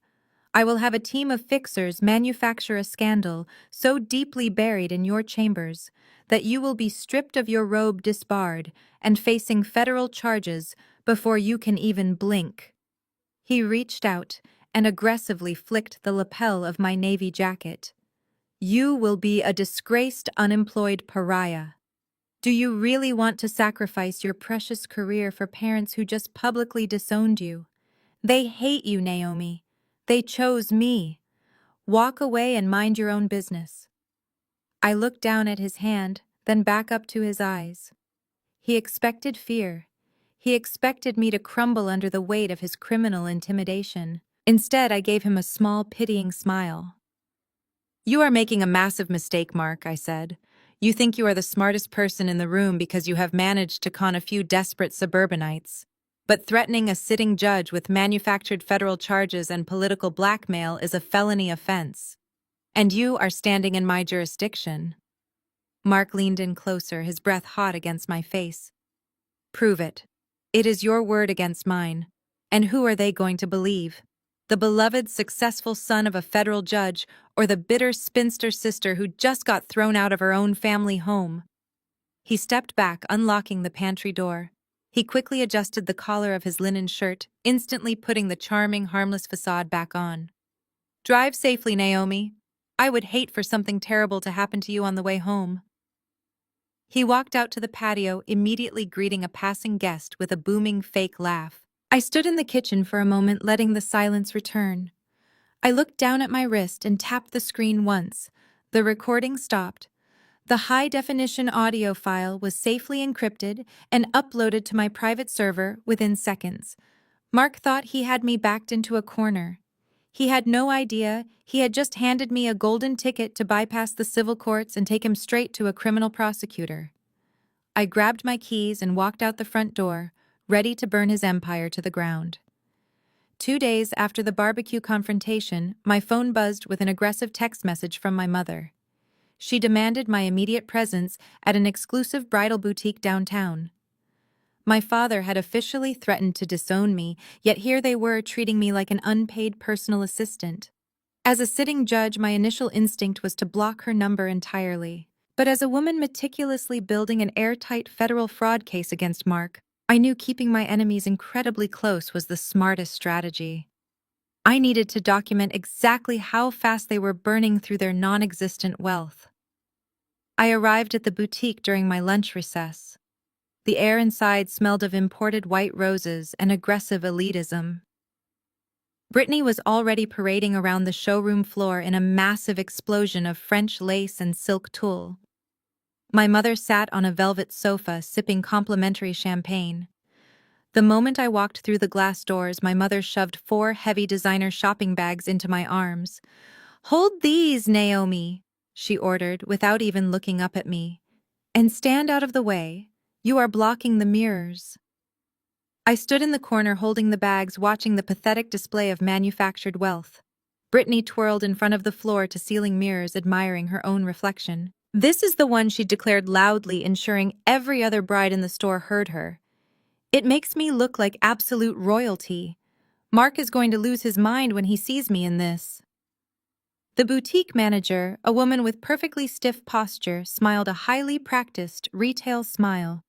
I will have a team of fixers manufacture a scandal so deeply buried in your chambers that you will be stripped of your robe, disbarred, and facing federal charges before you can even blink." He reached out and aggressively flicked the lapel of my navy jacket. "You will be a disgraced, unemployed pariah. Do you really want to sacrifice your precious career for parents who just publicly disowned you? They hate you, Naomi. They chose me. Walk away and mind your own business." I looked down at his hand, then back up to his eyes. He expected fear. He expected me to crumble under the weight of his criminal intimidation. Instead, I gave him a small, pitying smile. "You are making a massive mistake, Mark," I said. "You think you are the smartest person in the room because you have managed to con a few desperate suburbanites. But threatening a sitting judge with manufactured federal charges and political blackmail is a felony offense. And you are standing in my jurisdiction." Mark leaned in closer, his breath hot against my face. "Prove it. It is your word against mine. And who are they going to believe? The beloved, successful son of a federal judge, or the bitter spinster sister who just got thrown out of her own family home?" He stepped back, unlocking the pantry door. He quickly adjusted the collar of his linen shirt, instantly putting the charming, harmless facade back on. "Drive safely, Naomi. I would hate for something terrible to happen to you on the way home." He walked out to the patio, immediately greeting a passing guest with a booming fake laugh. I stood in the kitchen for a moment, letting the silence return. I looked down at my wrist and tapped the screen once. The recording stopped. The high-definition audio file was safely encrypted and uploaded to my private server within seconds. Mark thought he had me backed into a corner. He had no idea he had just handed me a golden ticket to bypass the civil courts and take him straight to a criminal prosecutor. I grabbed my keys and walked out the front door, ready to burn his empire to the ground. 2 days after the barbecue confrontation, my phone buzzed with an aggressive text message from my mother. She demanded my immediate presence at an exclusive bridal boutique downtown. My father had officially threatened to disown me, yet here they were treating me like an unpaid personal assistant. As a sitting judge, my initial instinct was to block her number entirely. But as a woman meticulously building an airtight federal fraud case against Mark, I knew keeping my enemies incredibly close was the smartest strategy. I needed to document exactly how fast they were burning through their non-existent wealth. I arrived at the boutique during my lunch recess. The air inside smelled of imported white roses and aggressive elitism. Brittany was already parading around the showroom floor in a massive explosion of French lace and silk tulle. My mother sat on a velvet sofa sipping complimentary champagne. The moment I walked through the glass doors, my mother shoved 4 heavy designer shopping bags into my arms. "Hold these, Naomi," she ordered without even looking up at me. "And stand out of the way. You are blocking the mirrors." I stood in the corner holding the bags, watching the pathetic display of manufactured wealth. Brittany twirled in front of the floor-to-ceiling mirrors, admiring her own reflection. "This is the one," she declared loudly, ensuring every other bride in the store heard her. "It makes me look like absolute royalty. Mark is going to lose his mind when he sees me in this." The boutique manager, a woman with perfectly stiff posture, smiled a highly practiced retail smile.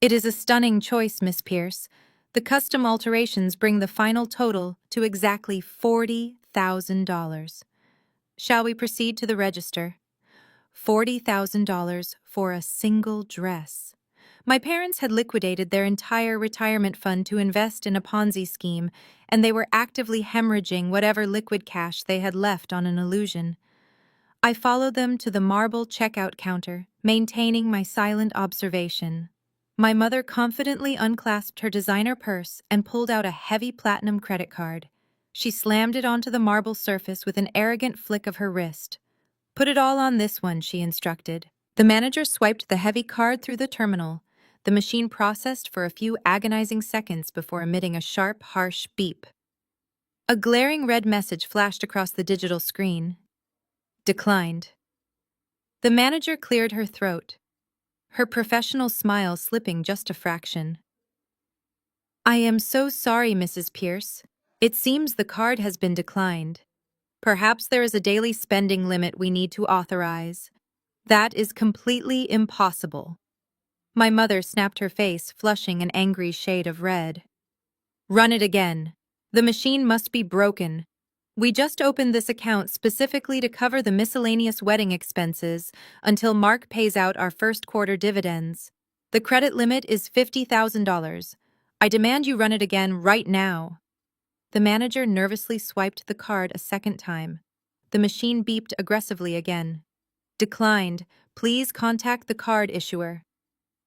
"It is a stunning choice, Miss Pierce. The custom alterations bring the final total to exactly $40,000. Shall we proceed to the register?" $40,000 for a single dress. My parents had liquidated their entire retirement fund to invest in a Ponzi scheme, and they were actively hemorrhaging whatever liquid cash they had left on an illusion. I followed them to the marble checkout counter, maintaining my silent observation. My mother confidently unclasped her designer purse and pulled out a heavy platinum credit card. She slammed it onto the marble surface with an arrogant flick of her wrist. "Put it all on this one," she instructed. The manager swiped the heavy card through the terminal. The machine processed for a few agonizing seconds before emitting a sharp, harsh beep. A glaring red message flashed across the digital screen. "Declined." The manager cleared her throat, her professional smile slipping just a fraction. "I am so sorry, Mrs. Pierce. It seems the card has been declined. Perhaps there is a daily spending limit we need to authorize." "That is completely impossible." My mother snapped her face, flushing an angry shade of red. "Run it again. The machine must be broken. We just opened this account specifically to cover the miscellaneous wedding expenses until Mark pays out our first quarter dividends. The credit limit is $50,000. I demand you run it again right now." The manager nervously swiped the card a second time. The machine beeped aggressively again. "Declined. Please contact the card issuer."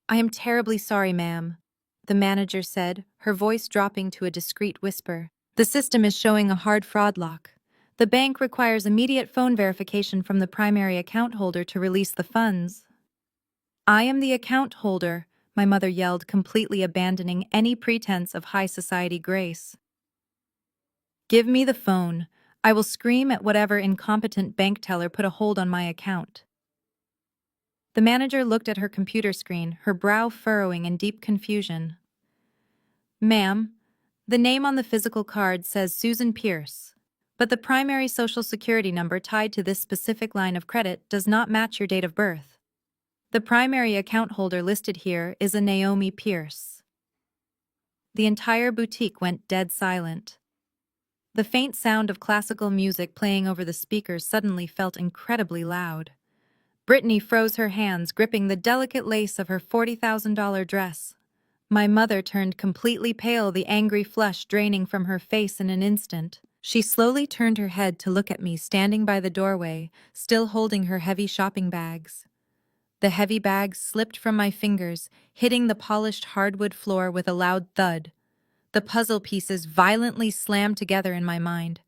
"I am terribly sorry, ma'am," the manager said, her voice dropping to a discreet whisper. "The system is showing a hard fraud lock. The bank requires immediate phone verification from the primary account holder to release the funds." "I am the account holder," my mother yelled, completely abandoning any pretense of high society grace. "Give me the phone. I will scream at whatever incompetent bank teller put a hold on my account." The manager looked at her computer screen, her brow furrowing in deep confusion. "Ma'am, the name on the physical card says Susan Pierce, but the primary social security number tied to this specific line of credit does not match your date of birth. The primary account holder listed here is a Naomi Pierce." The entire boutique went dead silent. The faint sound of classical music playing over the speakers suddenly felt incredibly loud. Brittany froze her hands, gripping the delicate lace of her $40,000 dress. My mother turned completely pale, the angry flush draining from her face in an instant. She slowly turned her head to look at me standing by the doorway, still holding her heavy shopping bags. The heavy bags slipped from my fingers, hitting the polished hardwood floor with a loud thud. The puzzle pieces violently slammed together in my mind.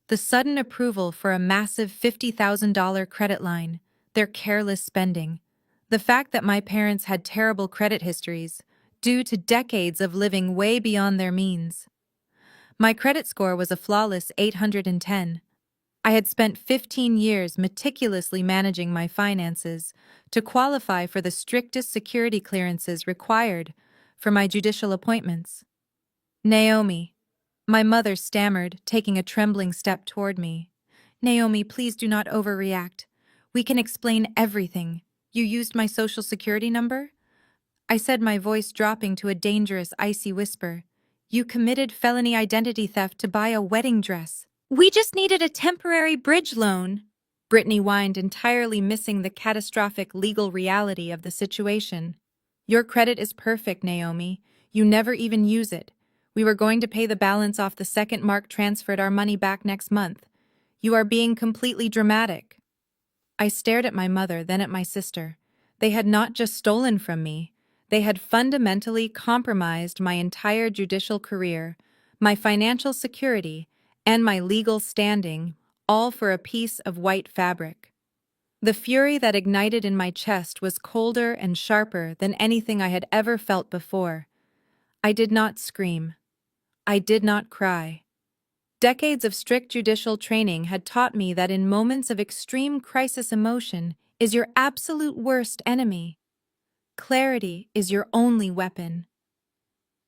The sudden approval for a massive $50,000 credit line, their careless spending, the fact that my parents had terrible credit histories, due to decades of living way beyond their means. My credit score was a flawless 810. I had spent 15 years meticulously managing my finances to qualify for the strictest security clearances required for my judicial appointments. "Naomi," my mother stammered, taking a trembling step toward me. "Naomi, please do not overreact. We can explain everything. You used my social security number?" I said, my voice dropping to a dangerous, icy whisper. You committed felony identity theft to buy a wedding dress. We just needed a temporary bridge loan. Brittany whined, entirely missing the catastrophic legal reality of the situation. Your credit is perfect, Naomi. You never even use it. We were going to pay the balance off the second Mark transferred our money back next month. You are being completely dramatic. I stared at my mother, then at my sister. They had not just stolen from me. They had fundamentally compromised my entire judicial career, my financial security, and my legal standing, all for a piece of white fabric. The fury that ignited in my chest was colder and sharper than anything I had ever felt before. I did not scream. I did not cry. Decades of strict judicial training had taught me that in moments of extreme crisis, emotion is your absolute worst enemy. Clarity is your only weapon.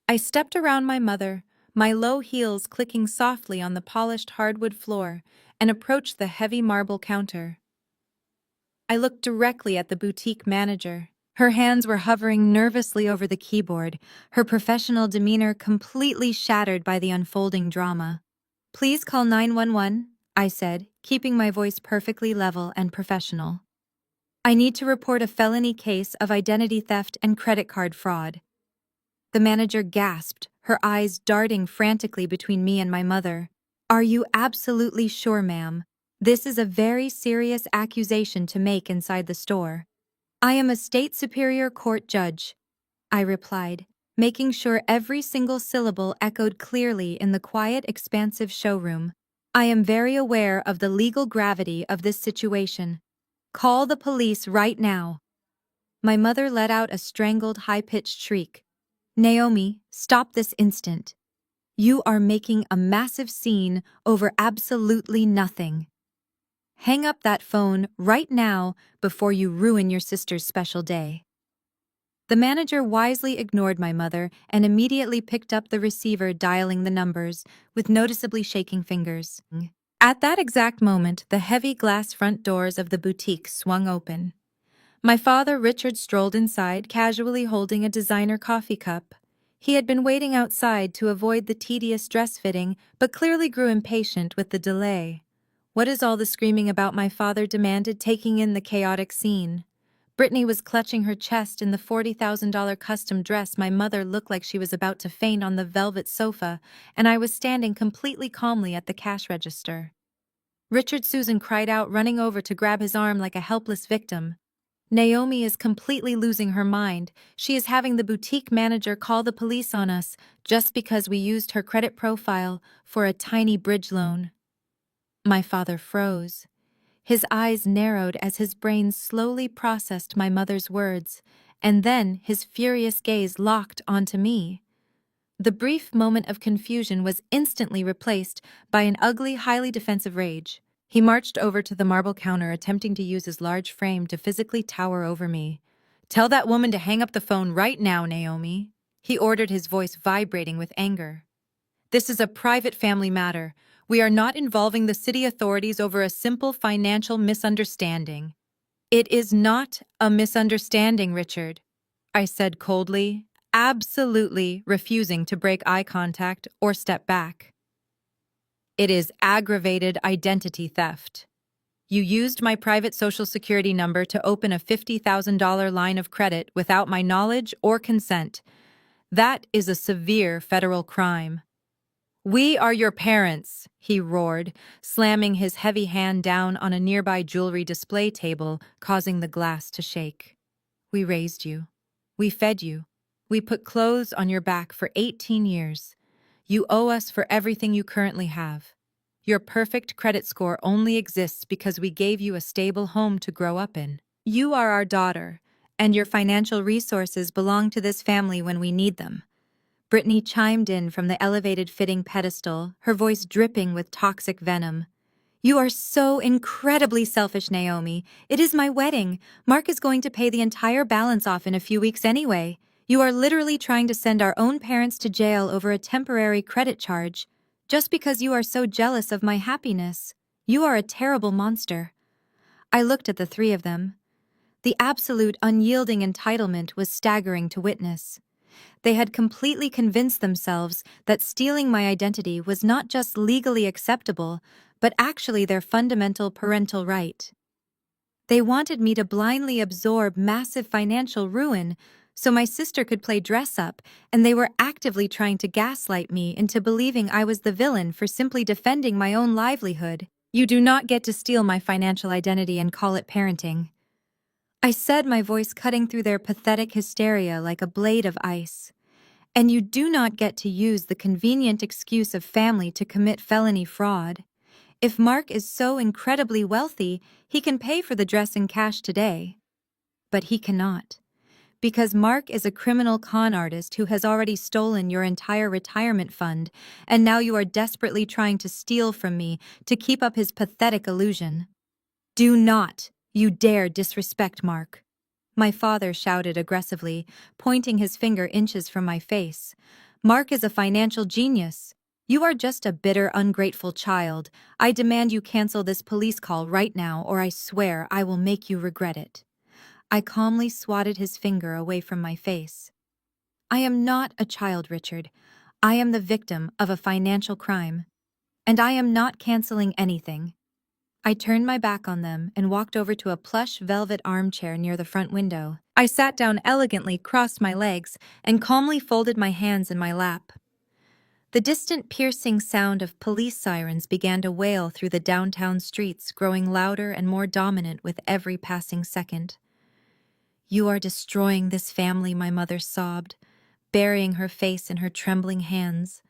I stepped around my mother, my low heels clicking softly on the polished hardwood floor, and approached the heavy marble counter. I looked directly at the boutique manager. Her hands were hovering nervously over the keyboard, her professional demeanor completely shattered by the unfolding drama. Please call 911, I said, keeping my voice perfectly level and professional. I need to report a felony case of identity theft and credit card fraud. The manager gasped, her eyes darting frantically between me and my mother. Are you absolutely sure, ma'am? This is a very serious accusation to make inside the store. I am a state superior court judge, I replied, making sure every single syllable echoed clearly in the quiet, expansive showroom. I am very aware of the legal gravity of this situation. Call the police right now. My mother let out a strangled, high-pitched shriek. Naomi, stop this instant. You are making a massive scene over absolutely nothing. Hang up that phone right now before you ruin your sister's special day. The manager wisely ignored my mother and immediately picked up the receiver, dialing the numbers with noticeably shaking fingers. At that exact moment, the heavy glass front doors of the boutique swung open. My father, Richard, strolled inside, casually holding a designer coffee cup. He had been waiting outside to avoid the tedious dress fitting, but clearly grew impatient with the delay. What is all the screaming about? My father demanded, taking in the chaotic scene. Brittany was clutching her chest in the $40,000 custom dress. My mother looked like she was about to faint on the velvet sofa, and I was standing completely calmly at the cash register. Richard, Susan cried out, running over to grab his arm like a helpless victim. Naomi is completely losing her mind. She is having the boutique manager call the police on us just because we used her credit profile for a tiny bridge loan. My father froze. His eyes narrowed as his brain slowly processed my mother's words, and then his furious gaze locked onto me. The brief moment of confusion was instantly replaced by an ugly, highly defensive rage. He marched over to the marble counter, attempting to use his large frame to physically tower over me. Tell that woman to hang up the phone right now, Naomi, he ordered, his voice vibrating with anger. This is a private family matter. We are not involving the city authorities over a simple financial misunderstanding. It is not a misunderstanding, Richard, I said coldly, absolutely refusing to break eye contact or step back. It is aggravated identity theft. You used my private social security number to open a $50,000 line of credit without my knowledge or consent. That is a severe federal crime. We are your parents, he roared, slamming his heavy hand down on a nearby jewelry display table, causing the glass to shake. We raised you. We fed you. We put clothes on your back for 18 years. You owe us for everything you currently have. Your perfect credit score only exists because we gave you a stable home to grow up in. You are our daughter, and your financial resources belong to this family when we need them. Brittany chimed in from the elevated fitting pedestal, her voice dripping with toxic venom. You are so incredibly selfish, Naomi. It is my wedding. Mark is going to pay the entire balance off in a few weeks anyway. You are literally trying to send our own parents to jail over a temporary credit charge, just because you are so jealous of my happiness. You are a terrible monster. I looked at the three of them. The absolute unyielding entitlement was staggering to witness. They had completely convinced themselves that stealing my identity was not just legally acceptable, but actually their fundamental parental right. They wanted me to blindly absorb massive financial ruin so my sister could play dress-up, and they were actively trying to gaslight me into believing I was the villain for simply defending my own livelihood. You do not get to steal my financial identity and call it parenting, I said, my voice cutting through their pathetic hysteria like a blade of ice. And you do not get to use the convenient excuse of family to commit felony fraud. If Mark is so incredibly wealthy, he can pay for the dress in cash today. But he cannot. Because Mark is a criminal con artist who has already stolen your entire retirement fund, and now you are desperately trying to steal from me to keep up his pathetic illusion. Do not, you dare disrespect Mark. My father shouted aggressively, pointing his finger inches from my face. Mark is a financial genius. You are just a bitter, ungrateful child. I demand you cancel this police call right now, or I swear I will make you regret it. I calmly swatted his finger away from my face. I am not a child, Richard. I am the victim of a financial crime. And I am not canceling anything. I turned my back on them and walked over to a plush velvet armchair near the front window. I sat down elegantly, crossed my legs, and calmly folded my hands in my lap. The distant piercing sound of police sirens began to wail through the downtown streets, growing louder and more dominant with every passing second. You are destroying this family, my mother sobbed, burying her face in her trembling hands.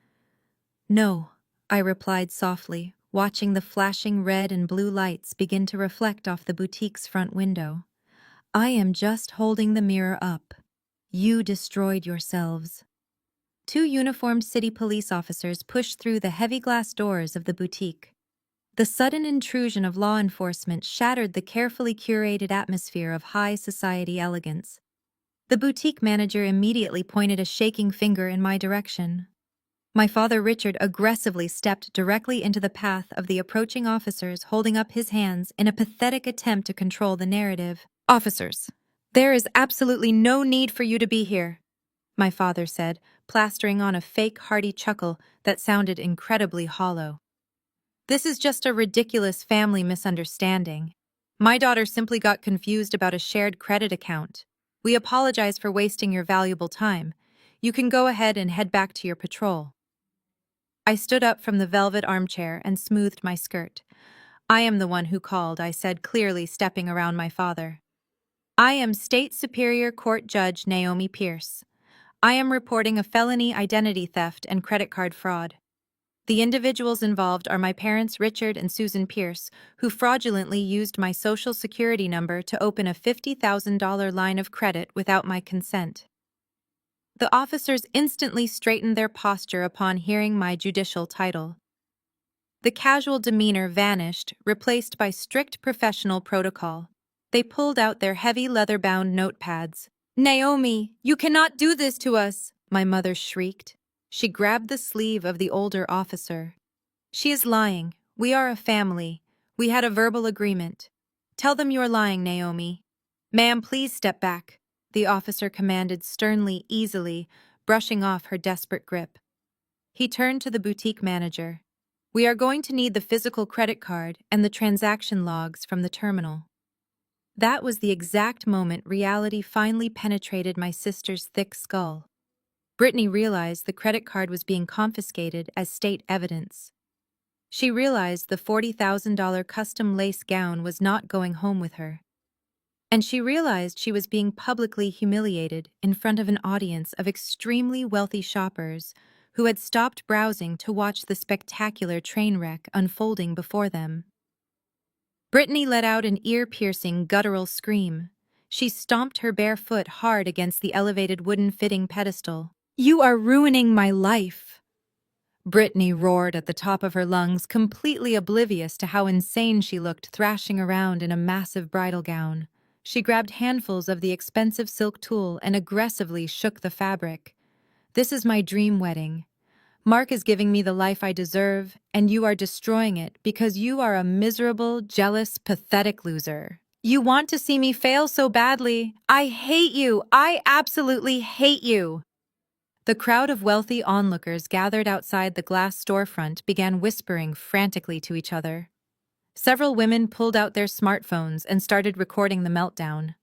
No, I replied softly, watching the flashing red and blue lights begin to reflect off the boutique's front window. I am just holding the mirror up. You destroyed yourselves. Two uniformed city police officers pushed through the heavy glass doors of the boutique. The sudden intrusion of law enforcement shattered the carefully curated atmosphere of high society elegance. The boutique manager immediately pointed a shaking finger in my direction. My father Richard aggressively stepped directly into the path of the approaching officers, holding up his hands in a pathetic attempt to control the narrative. Officers, there is absolutely no need for you to be here, my father said, plastering on a fake hearty chuckle that sounded incredibly hollow. This is just a ridiculous family misunderstanding. My daughter simply got confused about a shared credit account. We apologize for wasting your valuable time. You can go ahead and head back to your patrol. I stood up from the velvet armchair and smoothed my skirt. I am the one who called, I said clearly, stepping around my father. I am State Superior Court Judge Naomi Pierce. I am reporting a felony identity theft and credit card fraud. The individuals involved are my parents Richard and Susan Pierce, who fraudulently used my social security number to open a $50,000 line of credit without my consent. The officers instantly straightened their posture upon hearing my judicial title. The casual demeanor vanished, replaced by strict professional protocol. They pulled out their heavy leather-bound notepads. Naomi, you cannot do this to us, my mother shrieked. She grabbed the sleeve of the older officer. She is lying. We are a family. We had a verbal agreement. Tell them you're lying, Naomi. Ma'am, please step back, the officer commanded sternly, easily, brushing off her desperate grip. He turned to the boutique manager. We are going to need the physical credit card and the transaction logs from the terminal. That was the exact moment reality finally penetrated my sister's thick skull. Brittany realized the credit card was being confiscated as state evidence. She realized the $40,000 custom lace gown was not going home with her. And she realized she was being publicly humiliated in front of an audience of extremely wealthy shoppers who had stopped browsing to watch the spectacular train wreck unfolding before them. Brittany let out an ear-piercing, guttural scream. She stomped her bare foot hard against the elevated wooden fitting pedestal. "You are ruining my life!" Brittany roared at the top of her lungs, completely oblivious to how insane she looked thrashing around in a massive bridal gown. She grabbed handfuls of the expensive silk tulle and aggressively shook the fabric. "This is my dream wedding. Mark is giving me the life I deserve, and you are destroying it because you are a miserable, jealous, pathetic loser. You want to see me fail so badly. I hate you. I absolutely hate you. The crowd of wealthy onlookers gathered outside the glass storefront began whispering frantically to each other. Several women pulled out their smartphones and started recording the meltdown.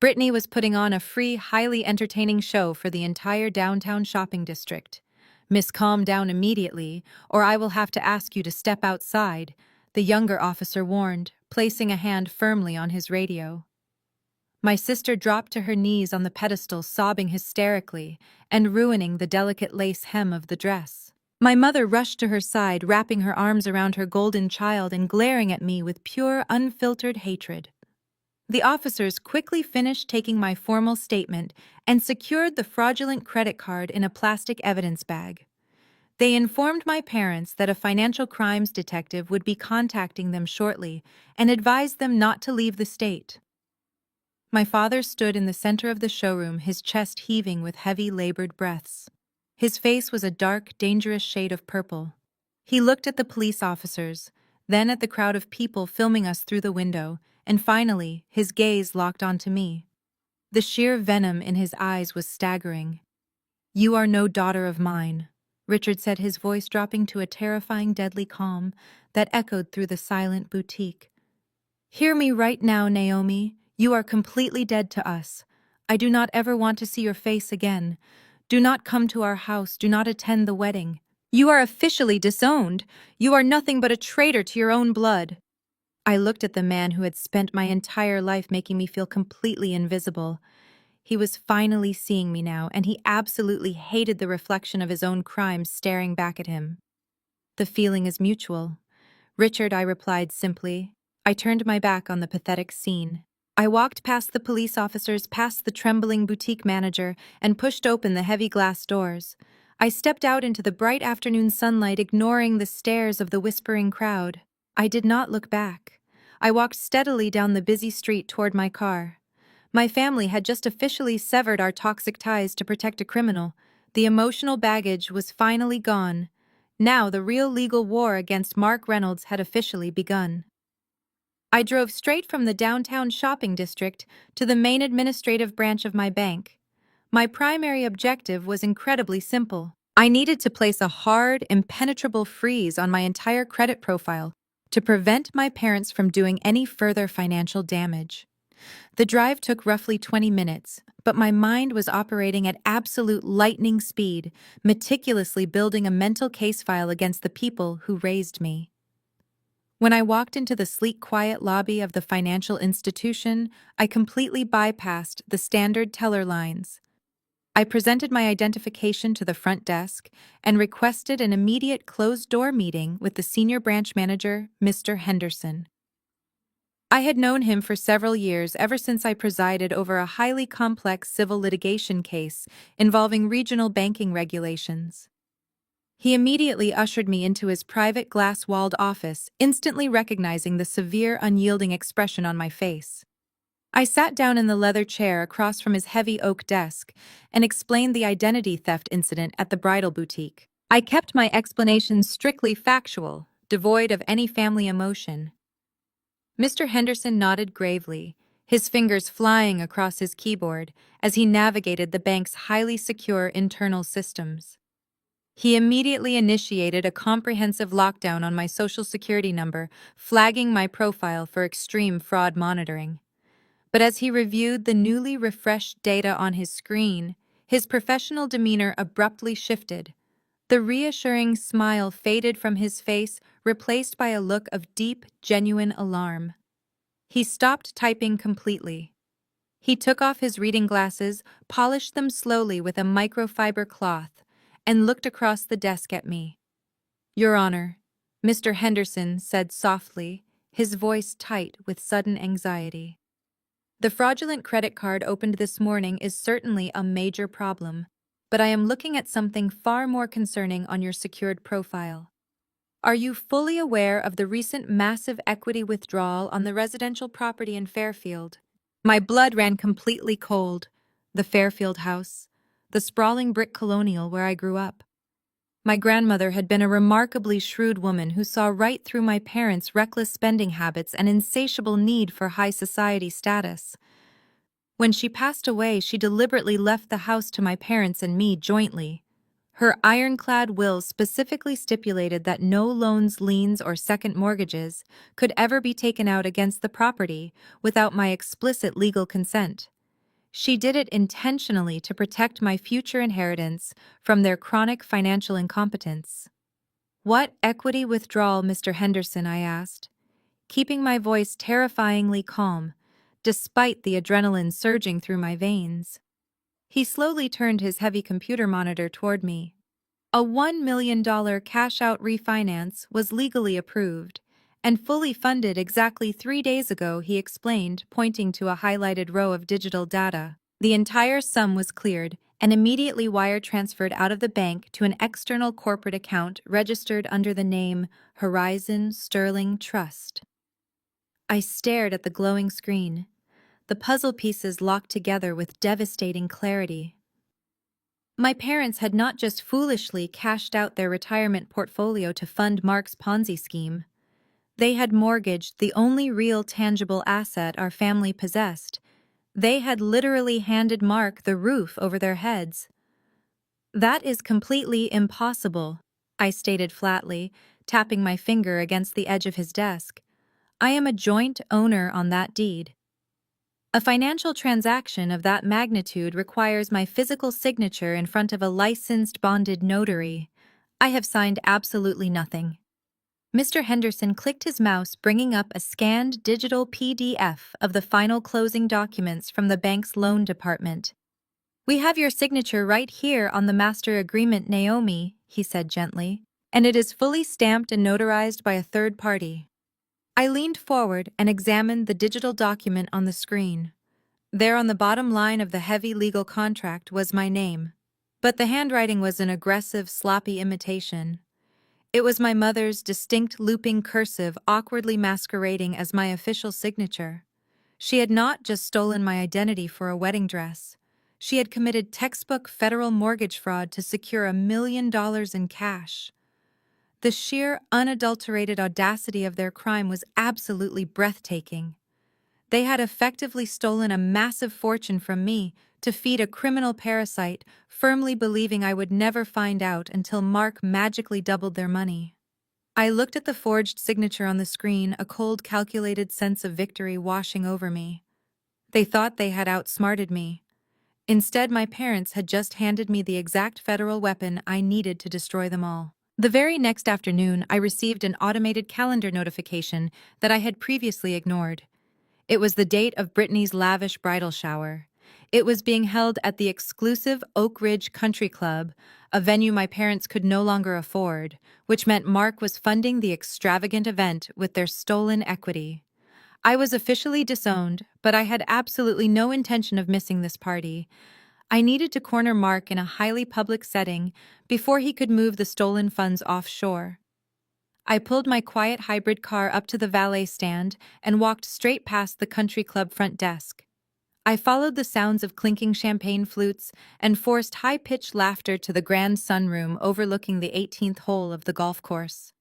Brittany was putting on a free, highly entertaining show for the entire downtown shopping district. Miss, calm down immediately, or I will have to ask you to step outside, the younger officer warned, placing a hand firmly on his radio. My sister dropped to her knees on the pedestal, sobbing hysterically and ruining the delicate lace hem of the dress. My mother rushed to her side, wrapping her arms around her golden child and glaring at me with pure, unfiltered hatred. The officers quickly finished taking my formal statement and secured the fraudulent credit card in a plastic evidence bag. They informed my parents that a financial crimes detective would be contacting them shortly and advised them not to leave the state. My father stood in the center of the showroom, his chest heaving with heavy, labored breaths. His face was a dark, dangerous shade of purple. He looked at the police officers, then at the crowd of people filming us through the window, and finally, his gaze locked onto me. The sheer venom in his eyes was staggering. "You are no daughter of mine," Richard said, his voice dropping to a terrifying, deadly calm that echoed through the silent boutique. "Hear me right now, Naomi. You are completely dead to us. I do not ever want to see your face again. Do not come to our house. Do not attend the wedding. You are officially disowned. You are nothing but a traitor to your own blood." I looked at the man who had spent my entire life making me feel completely invisible. He was finally seeing me now, and he absolutely hated the reflection of his own crimes staring back at him. "The feeling is mutual." "Richard," I replied simply. I turned my back on the pathetic scene. I walked past the police officers, past the trembling boutique manager, and pushed open the heavy glass doors. I stepped out into the bright afternoon sunlight, ignoring the stares of the whispering crowd. I did not look back. I walked steadily down the busy street toward my car. My family had just officially severed our toxic ties to protect a criminal. The emotional baggage was finally gone. Now the real legal war against Mark Reynolds had officially begun. I drove straight from the downtown shopping district to the main administrative branch of my bank. My primary objective was incredibly simple. I needed to place a hard, impenetrable freeze on my entire credit profile to prevent my parents from doing any further financial damage. The drive took roughly 20 minutes, but my mind was operating at absolute lightning speed, meticulously building a mental case file against the people who raised me. When I walked into the sleek, quiet lobby of the financial institution, I completely bypassed the standard teller lines. I presented my identification to the front desk and requested an immediate closed-door meeting with the senior branch manager, Mr. Henderson. I had known him for several years, ever since I presided over a highly complex civil litigation case involving regional banking regulations. He immediately ushered me into his private glass-walled office, instantly recognizing the severe, unyielding expression on my face. I sat down in the leather chair across from his heavy oak desk and explained the identity theft incident at the bridal boutique. I kept my explanations strictly factual, devoid of any family emotion. Mr. Henderson nodded gravely, his fingers flying across his keyboard as he navigated the bank's highly secure internal systems. He immediately initiated a comprehensive lockdown on my social security number, flagging my profile for extreme fraud monitoring. But as he reviewed the newly refreshed data on his screen, his professional demeanor abruptly shifted. The reassuring smile faded from his face, replaced by a look of deep, genuine alarm. He stopped typing completely. He took off his reading glasses, polished them slowly with a microfiber cloth, and looked across the desk at me. "Your Honor," Mr. Henderson said softly, his voice tight with sudden anxiety. "The fraudulent credit card opened this morning is certainly a major problem, but I am looking at something far more concerning on your secured profile. Are you fully aware of the recent massive equity withdrawal on the residential property in Fairfield?" My blood ran completely cold. The Fairfield house, the sprawling brick colonial where I grew up. My grandmother had been a remarkably shrewd woman who saw right through my parents' reckless spending habits and insatiable need for high society status. When she passed away, she deliberately left the house to my parents and me jointly. Her ironclad will specifically stipulated that no loans, liens, or second mortgages could ever be taken out against the property without my explicit legal consent. She did it intentionally to protect my future inheritance from their chronic financial incompetence. What equity withdrawal, Mr. Henderson? I asked, keeping my voice terrifyingly calm, despite the adrenaline surging through my veins. He slowly turned his heavy computer monitor toward me. A $1 million cash-out refinance was legally approved and fully funded exactly 3 days ago, he explained, pointing to a highlighted row of digital data. The entire sum was cleared and immediately wire transferred out of the bank to an external corporate account registered under the name Horizon Sterling Trust. I stared at the glowing screen, the puzzle pieces locked together with devastating clarity. My parents had not just foolishly cashed out their retirement portfolio to fund Mark's Ponzi scheme. They had mortgaged the only real tangible asset our family possessed. They had literally handed Mark the roof over their heads. "That is completely impossible," I stated flatly, tapping my finger against the edge of his desk. "I am a joint owner on that deed. A financial transaction of that magnitude requires my physical signature in front of a licensed bonded notary. I have signed absolutely nothing." Mr. Henderson clicked his mouse, bringing up a scanned digital PDF of the final closing documents from the bank's loan department. "We have your signature right here on the master agreement, Naomi," he said gently, "and it is fully stamped and notarized by a third party." I leaned forward and examined the digital document on the screen. There on the bottom line of the heavy legal contract was my name. But the handwriting was an aggressive, sloppy imitation. It was my mother's distinct looping cursive awkwardly masquerading as my official signature. She had not just stolen my identity for a wedding dress. She had committed textbook federal mortgage fraud to secure $1 million in cash. The sheer, unadulterated audacity of their crime was absolutely breathtaking. They had effectively stolen a massive fortune from me to feed a criminal parasite, firmly believing I would never find out until Mark magically doubled their money. I looked at the forged signature on the screen, a cold, calculated sense of victory washing over me. They thought they had outsmarted me. Instead, my parents had just handed me the exact federal weapon I needed to destroy them all. The very next afternoon, I received an automated calendar notification that I had previously ignored. It was the date of Brittany's lavish bridal shower. It was being held at the exclusive Oak Ridge Country Club, a venue my parents could no longer afford, which meant Mark was funding the extravagant event with their stolen equity. I was officially disowned, but I had absolutely no intention of missing this party. I needed to corner Mark in a highly public setting before he could move the stolen funds offshore. I pulled my quiet hybrid car up to the valet stand and walked straight past the country club front desk. I followed the sounds of clinking champagne flutes and forced high-pitched laughter to the grand sunroom overlooking the 18th hole of the golf course.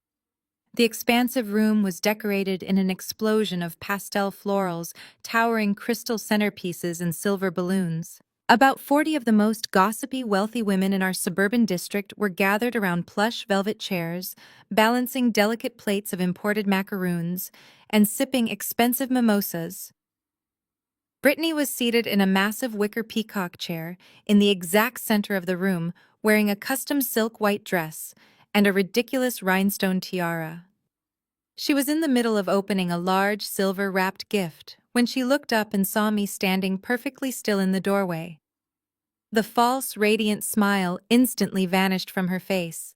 The expansive room was decorated in an explosion of pastel florals, towering crystal centerpieces, and silver balloons. About 40 of the most gossipy, wealthy women in our suburban district were gathered around plush velvet chairs, balancing delicate plates of imported macaroons and sipping expensive mimosas. Brittany was seated in a massive wicker peacock chair in the exact center of the room, wearing a custom silk white dress and a ridiculous rhinestone tiara. She was in the middle of opening a large silver-wrapped gift when she looked up and saw me standing perfectly still in the doorway. The false, radiant smile instantly vanished from her face.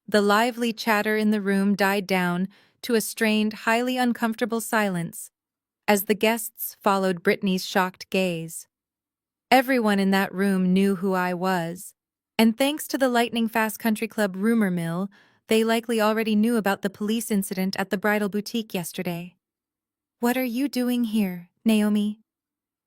The lively chatter in the room died down to a strained, highly uncomfortable silence as the guests followed Brittany's shocked gaze. Everyone in that room knew who I was, and thanks to the lightning-fast country club rumor mill, they likely already knew about the police incident at the bridal boutique yesterday. "What are you doing here, Naomi?"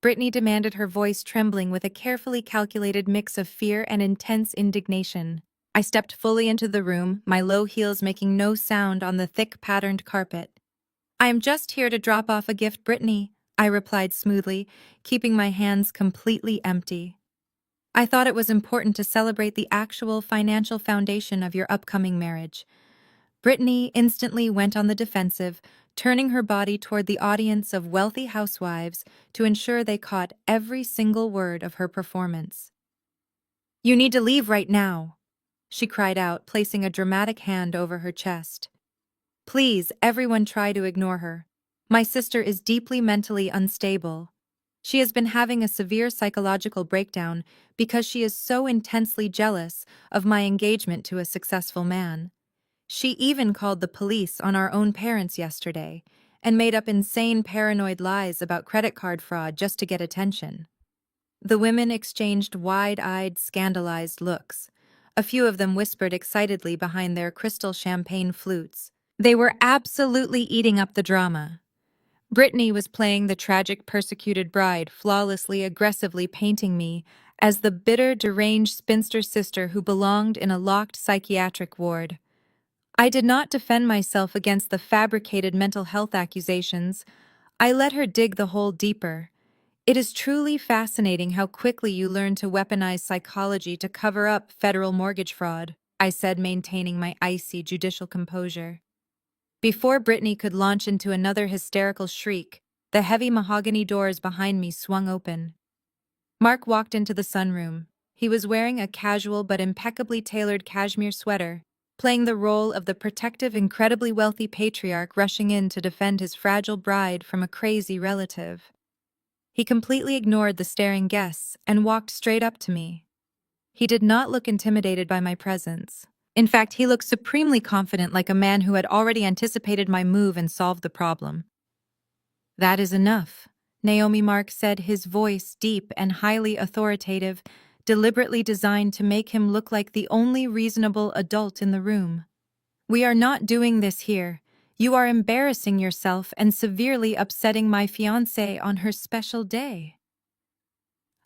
Brittany demanded, her voice trembling with a carefully calculated mix of fear and intense indignation. I stepped fully into the room, my low heels making no sound on the thick patterned carpet. "I am just here to drop off a gift, Brittany," I replied smoothly, keeping my hands completely empty. "I thought it was important to celebrate the actual financial foundation of your upcoming marriage." Brittany instantly went on the defensive, turning her body toward the audience of wealthy housewives to ensure they caught every single word of her performance. "You need to leave right now," she cried out, placing a dramatic hand over her chest. "Please, everyone try to ignore her. My sister is deeply mentally unstable. She has been having a severe psychological breakdown because she is so intensely jealous of my engagement to a successful man. She even called the police on our own parents yesterday and made up insane paranoid lies about credit card fraud just to get attention." The women exchanged wide-eyed, scandalized looks. A few of them whispered excitedly behind their crystal champagne flutes. They were absolutely eating up the drama. Brittany was playing the tragic persecuted bride, flawlessly aggressively painting me as the bitter, deranged spinster sister who belonged in a locked psychiatric ward. I did not defend myself against the fabricated mental health accusations. I let her dig the hole deeper. "It is truly fascinating how quickly you learn to weaponize psychology to cover up federal mortgage fraud," I said, maintaining my icy, judicial composure. Before Brittany could launch into another hysterical shriek, the heavy mahogany doors behind me swung open. Mark walked into the sunroom. He was wearing a casual but impeccably tailored cashmere sweater, playing the role of the protective, incredibly wealthy patriarch rushing in to defend his fragile bride from a crazy relative. He completely ignored the staring guests and walked straight up to me. He did not look intimidated by my presence. In fact, he looked supremely confident, like a man who had already anticipated my move and solved the problem. "That is enough," Naomi Mark said, his voice deep and highly authoritative, deliberately designed to make him look like the only reasonable adult in the room. "We are not doing this here. You are embarrassing yourself and severely upsetting my fiancée on her special day."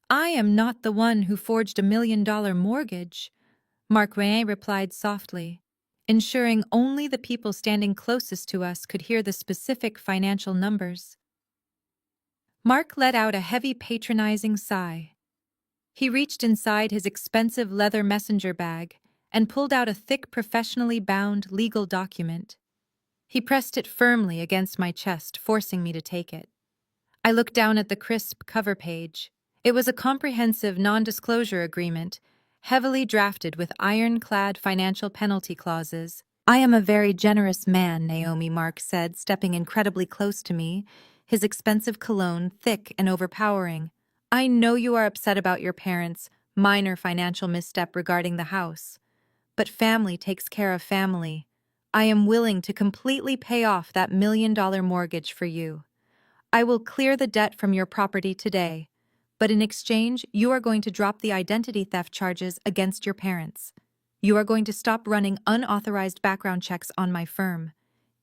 "I am not the one who forged $1 million mortgage," Mark Rene replied softly, ensuring only the people standing closest to us could hear the specific financial numbers. Mark let out a heavy, patronizing sigh. He reached inside his expensive leather messenger bag and pulled out a thick, professionally bound legal document. He pressed it firmly against my chest, forcing me to take it. I looked down at the crisp cover page. It was a comprehensive non-disclosure agreement, heavily drafted with ironclad financial penalty clauses. "I am a very generous man," Naomi Mark said, stepping incredibly close to me, his expensive cologne thick and overpowering. "I know you are upset about your parents' minor financial misstep regarding the house. But family takes care of family. I am willing to completely pay off that $1 million mortgage for you. I will clear the debt from your property today, but in exchange, you are going to drop the identity theft charges against your parents. You are going to stop running unauthorized background checks on my firm,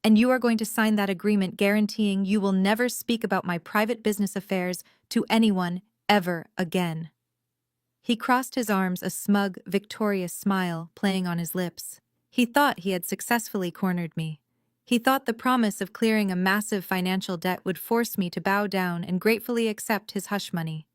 and you are going to sign that agreement guaranteeing you will never speak about my private business affairs to anyone ever again." He crossed his arms, a smug, victorious smile playing on his lips. He thought he had successfully cornered me. He thought the promise of clearing a massive financial debt would force me to bow down and gratefully accept his hush money.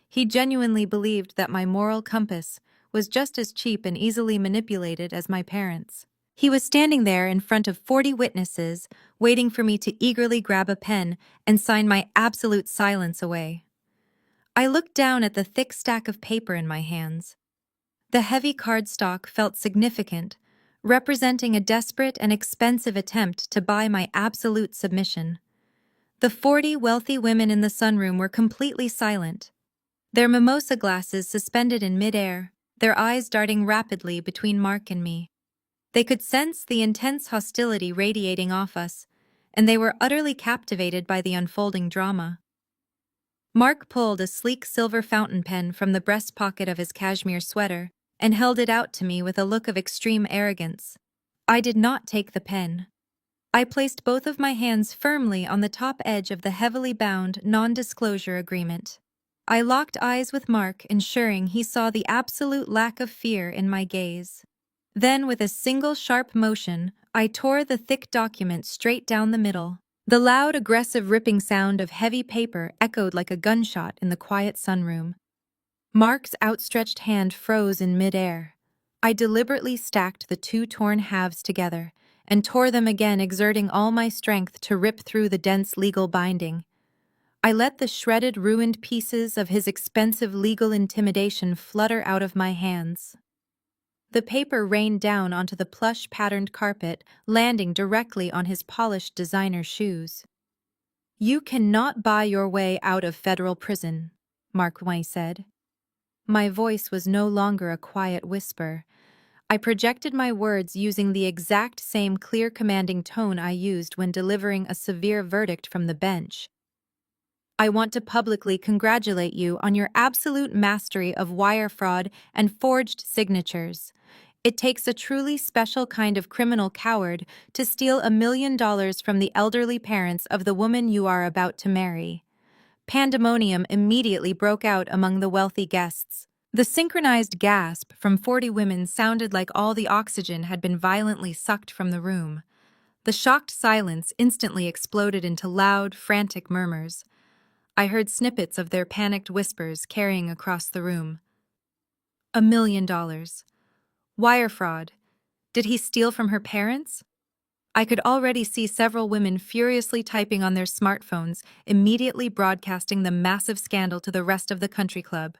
He genuinely believed that my moral compass was just as cheap and easily manipulated as my parents'. He was standing there in front of 40 witnesses, waiting for me to eagerly grab a pen and sign my absolute silence away. I looked down at the thick stack of paper in my hands. The heavy cardstock felt significant, representing a desperate and expensive attempt to buy my absolute submission. The 40 wealthy women in the sunroom were completely silent, their mimosa glasses suspended in midair, their eyes darting rapidly between Mark and me. They could sense the intense hostility radiating off us, and they were utterly captivated by the unfolding drama. Mark pulled a sleek silver fountain pen from the breast pocket of his cashmere sweater and held it out to me with a look of extreme arrogance. I did not take the pen. I placed both of my hands firmly on the top edge of the heavily bound non-disclosure agreement. I locked eyes with Mark, ensuring he saw the absolute lack of fear in my gaze. Then, with a single sharp motion, I tore the thick document straight down the middle. The loud, aggressive ripping sound of heavy paper echoed like a gunshot in the quiet sunroom. Mark's outstretched hand froze in midair. I deliberately stacked the two torn halves together and tore them again, exerting all my strength to rip through the dense legal binding. I let the shredded, ruined pieces of his expensive legal intimidation flutter out of my hands. The paper rained down onto the plush-patterned carpet, landing directly on his polished designer shoes. "You cannot buy your way out of federal prison," Mark White said. My voice was no longer a quiet whisper. I projected my words using the exact same clear, commanding tone I used when delivering a severe verdict from the bench. "I want to publicly congratulate you on your absolute mastery of wire fraud and forged signatures. It takes a truly special kind of criminal coward to steal $1 million from the elderly parents of the woman you are about to marry." Pandemonium immediately broke out among the wealthy guests. The synchronized gasp from 40 women sounded like all the oxygen had been violently sucked from the room. The shocked silence instantly exploded into loud, frantic murmurs. I heard snippets of their panicked whispers carrying across the room. $1 million. Wire fraud. Did he steal from her parents? I could already see several women furiously typing on their smartphones, immediately broadcasting the massive scandal to the rest of the country club.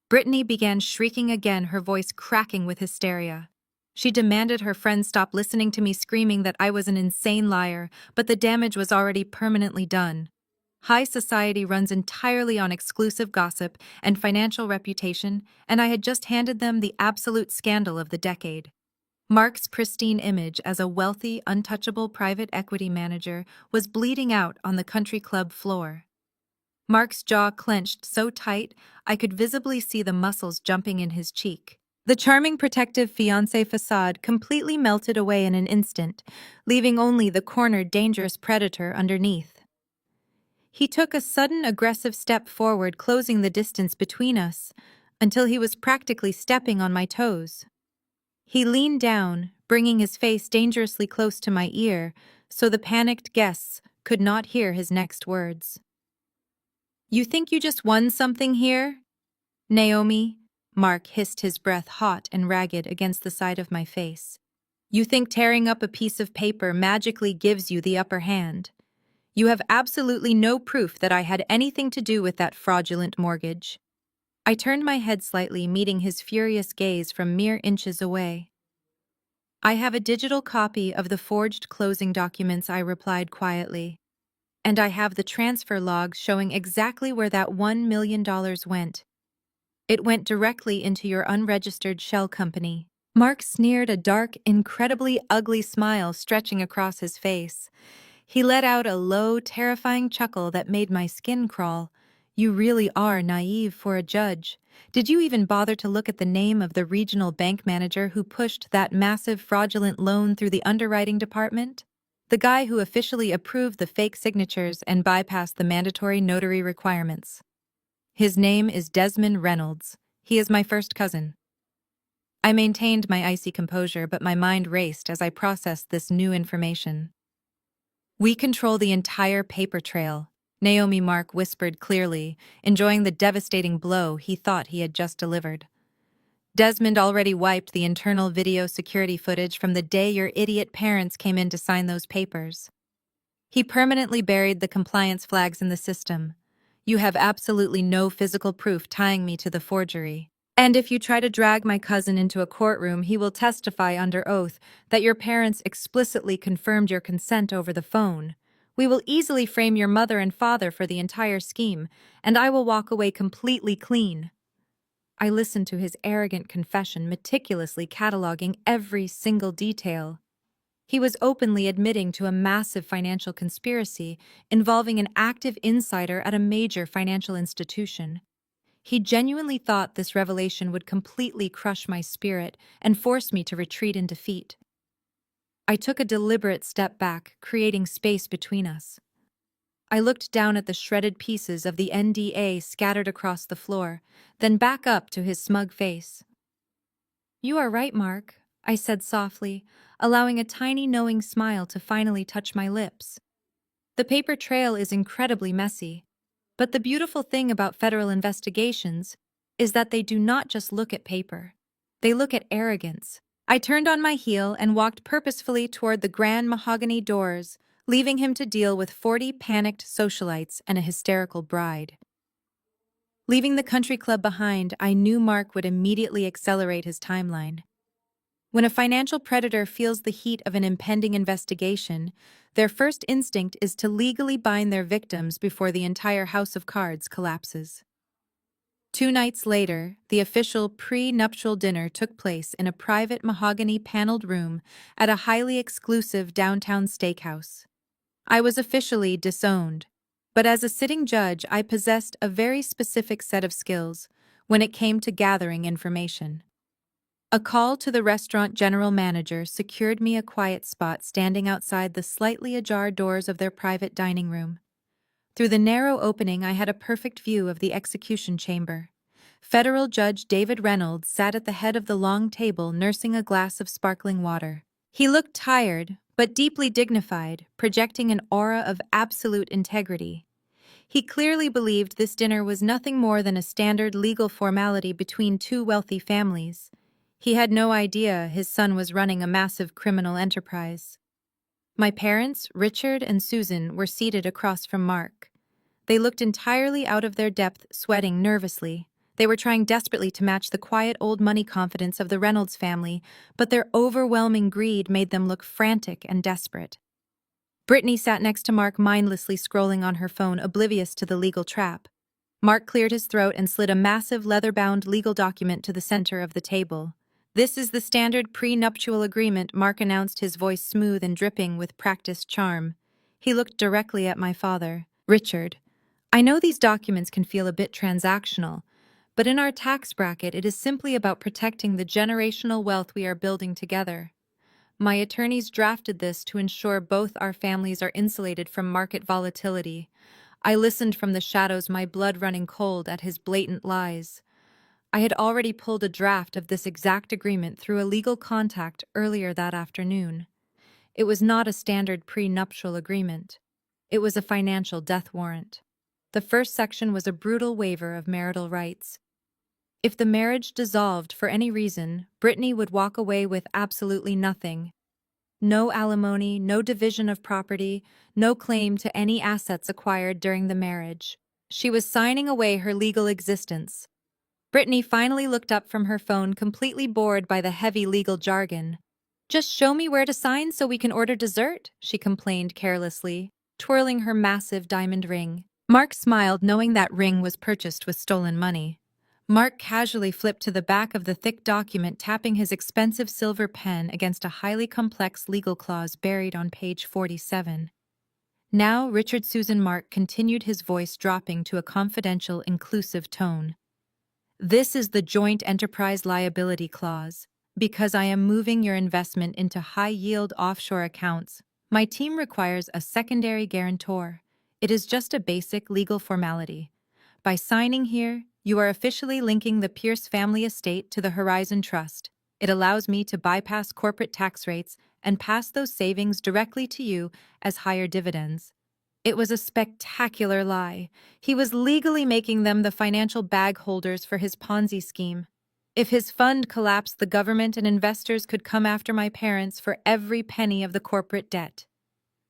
Brittany began shrieking again, her voice cracking with hysteria. She demanded her friends stop listening to me screaming that I was an insane liar, but the damage was already permanently done. High society runs entirely on exclusive gossip and financial reputation, and I had just handed them the absolute scandal of the decade. Mark's pristine image as a wealthy, untouchable private equity manager was bleeding out on the country club floor. Mark's jaw clenched so tight I could visibly see the muscles jumping in his cheek. The charming protective fiancé facade completely melted away in an instant, leaving only the cornered, dangerous predator underneath. He took a sudden, aggressive step forward, closing the distance between us, until he was practically stepping on my toes. He leaned down, bringing his face dangerously close to my ear, so the panicked guests could not hear his next words. "You think you just won something here, Naomi?" Mark hissed, his breath hot and ragged against the side of my face. "You think tearing up a piece of paper magically gives you the upper hand? You have absolutely no proof that I had anything to do with that fraudulent mortgage." I turned my head slightly, meeting his furious gaze from mere inches away. "I have a digital copy of the forged closing documents," I replied quietly. "And I have the transfer logs showing exactly where that $1 million went. It went directly into your unregistered shell company." Mark sneered, a dark, incredibly ugly smile stretching across his face. He let out a low, terrifying chuckle that made my skin crawl. "You really are naive for a judge. Did you even bother to look at the name of the regional bank manager who pushed that massive fraudulent loan through the underwriting department? The guy who officially approved the fake signatures and bypassed the mandatory notary requirements. His name is Desmond Reynolds. He is my first cousin." I maintained my icy composure, but my mind raced as I processed this new information. "We control the entire paper trail," Naomi, Mark whispered clearly, enjoying the devastating blow he thought he had just delivered. "Desmond already wiped the internal video security footage from the day your idiot parents came in to sign those papers. He permanently buried the compliance flags in the system. You have absolutely no physical proof tying me to the forgery. And if you try to drag my cousin into a courtroom, he will testify under oath that your parents explicitly confirmed your consent over the phone. We will easily frame your mother and father for the entire scheme, and I will walk away completely clean." I listened to his arrogant confession, meticulously cataloging every single detail. He was openly admitting to a massive financial conspiracy involving an active insider at a major financial institution. He genuinely thought this revelation would completely crush my spirit and force me to retreat in defeat. I took a deliberate step back, creating space between us. I looked down at the shredded pieces of the NDA scattered across the floor, then back up to his smug face. "You are right, Mark. I said softly, allowing a tiny knowing smile to finally touch my lips. The paper trail is incredibly messy, but the beautiful thing about federal investigations is that they do not just look at paper. They look at arrogance. I turned on my heel and walked purposefully toward the grand mahogany doors, leaving him to deal with 40 panicked socialites and a hysterical bride. Leaving the country club behind, I knew Mark would immediately accelerate his timeline. When a financial predator feels the heat of an impending investigation, their first instinct is to legally bind their victims before the entire house of cards collapses. 2 nights later, the official pre-nuptial dinner took place in a private mahogany-paneled room at a highly exclusive downtown steakhouse. I was officially disowned, but as a sitting judge, I possessed a very specific set of skills when it came to gathering information. A call to the restaurant general manager secured me a quiet spot standing outside the slightly ajar doors of their private dining room. Through the narrow opening, I had a perfect view of the execution chamber. Federal Judge David Reynolds sat at the head of the long table nursing a glass of sparkling water. He looked tired, but deeply dignified, projecting an aura of absolute integrity. He clearly believed this dinner was nothing more than a standard legal formality between two wealthy families. He had no idea his son was running a massive criminal enterprise. My parents, Richard and Susan, were seated across from Mark. They looked entirely out of their depth, sweating nervously. They were trying desperately to match the quiet old money confidence of the Reynolds family, but their overwhelming greed made them look frantic and desperate. Brittany sat next to Mark, mindlessly scrolling on her phone, oblivious to the legal trap. Mark cleared his throat and slid a massive leather-bound legal document to the center of the table. "This is the standard prenuptial agreement," Mark announced, his voice smooth and dripping with practiced charm. He looked directly at my father. "Richard, I know these documents can feel a bit transactional, but in our tax bracket it is simply about protecting the generational wealth we are building together. My attorneys drafted this to ensure both our families are insulated from market volatility." I listened from the shadows, my blood running cold at his blatant lies. I had already pulled a draft of this exact agreement through a legal contact earlier that afternoon. It was not a standard prenuptial agreement. It was a financial death warrant. The first section was a brutal waiver of marital rights. If the marriage dissolved for any reason, Brittany would walk away with absolutely nothing. No alimony, no division of property, no claim to any assets acquired during the marriage. She was signing away her legal existence. Brittany finally looked up from her phone, completely bored by the heavy legal jargon. "Just show me where to sign so we can order dessert," she complained carelessly, twirling her massive diamond ring. Mark smiled, knowing that ring was purchased with stolen money. Mark casually flipped to the back of the thick document, tapping his expensive silver pen against a highly complex legal clause buried on page 47. "Now, Richard Susan," Mark continued, his voice dropping to a confidential, inclusive tone. "This is the joint enterprise liability clause. Because I am moving your investment into high-yield offshore accounts, my team requires a secondary guarantor. It is just a basic legal formality. By signing here, you are officially linking the Pierce family estate to the Horizon Trust. It allows me to bypass corporate tax rates and pass those savings directly to you as higher dividends." It was a spectacular lie. He was legally making them the financial bag holders for his Ponzi scheme. If his fund collapsed, the government and investors could come after my parents for every penny of the corporate debt.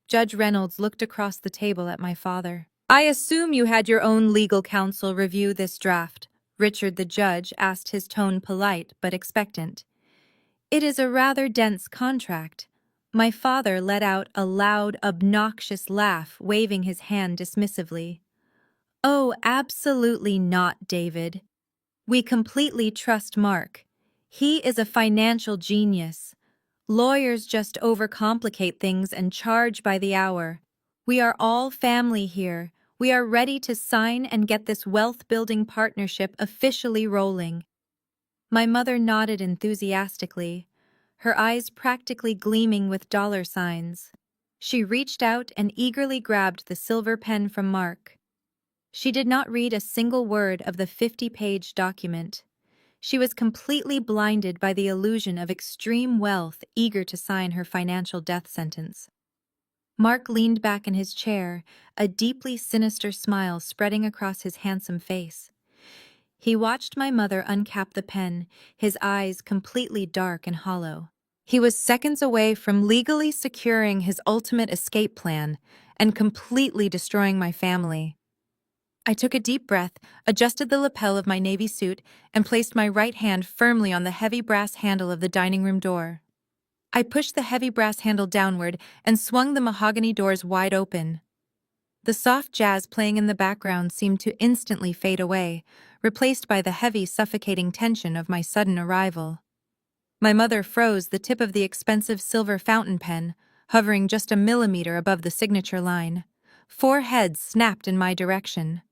Judge Reynolds looked across the table at my father. "I assume you had your own legal counsel review this draft," Richard, the judge, asked, his tone polite but expectant. "It is a rather dense contract." My father let out a loud, obnoxious laugh, waving his hand dismissively. "Oh, absolutely not, David. We completely trust Mark. He is a financial genius. Lawyers just overcomplicate things and charge by the hour. We are all family here. We are ready to sign and get this wealth-building partnership officially rolling." My mother nodded enthusiastically, her eyes practically gleaming with dollar signs. She reached out and eagerly grabbed the silver pen from Mark. She did not read a single word of the 50-page document. She was completely blinded by the illusion of extreme wealth, eager to sign her financial death sentence. Mark leaned back in his chair, a deeply sinister smile spreading across his handsome face. He watched my mother uncap the pen, his eyes completely dark and hollow. He was seconds away from legally securing his ultimate escape plan and completely destroying my family. I took a deep breath, adjusted the lapel of my navy suit, and placed my right hand firmly on the heavy brass handle of the dining room door. I pushed the heavy brass handle downward and swung the mahogany doors wide open. The soft jazz playing in the background seemed to instantly fade away, replaced by the heavy, suffocating tension of my sudden arrival. My mother froze, the tip of the expensive silver fountain pen, hovering just a millimeter above the signature line. 4 heads snapped in my direction.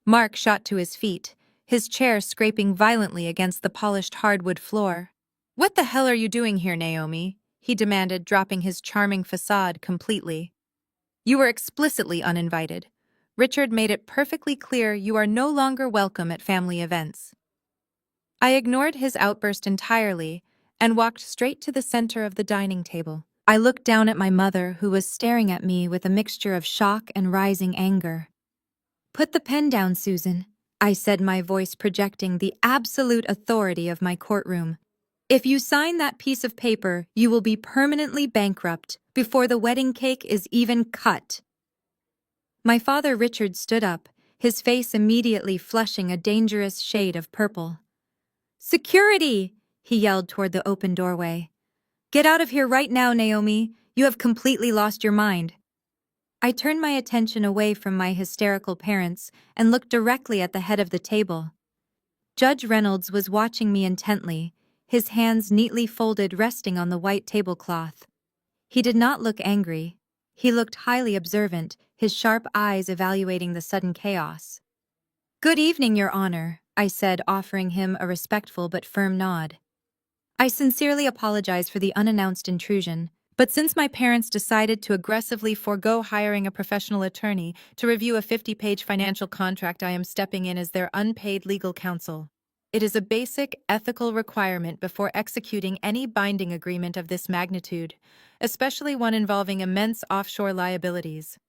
Mark shot to his feet, his chair scraping violently against the polished hardwood floor. "What the hell are you doing here, Naomi?" he demanded, dropping his charming facade completely. "You were explicitly uninvited. Richard made it perfectly clear you are no longer welcome at family events." I ignored his outburst entirely and walked straight to the center of the dining table. I looked down at my mother, who was staring at me with a mixture of shock and rising anger. "Put the pen down, Susan," I said, my voice projecting the absolute authority of my courtroom. "If you sign that piece of paper, you will be permanently bankrupt before the wedding cake is even cut." My father Richard stood up, his face immediately flushing a dangerous shade of purple. "Security!" he yelled toward the open doorway. "Get out of here right now, Naomi. You have completely lost your mind." I turned my attention away from my hysterical parents and looked directly at the head of the table. Judge Reynolds was watching me intently, his hands neatly folded resting on the white tablecloth. He did not look angry. He looked highly observant, his sharp eyes evaluating the sudden chaos. "Good evening, Your Honor," I said, offering him a respectful but firm nod. "I sincerely apologize for the unannounced intrusion, but since my parents decided to aggressively forego hiring a professional attorney to review a 50-page financial contract, I am stepping in as their unpaid legal counsel. It is a basic ethical requirement before executing any binding agreement of this magnitude, especially one involving immense offshore liabilities."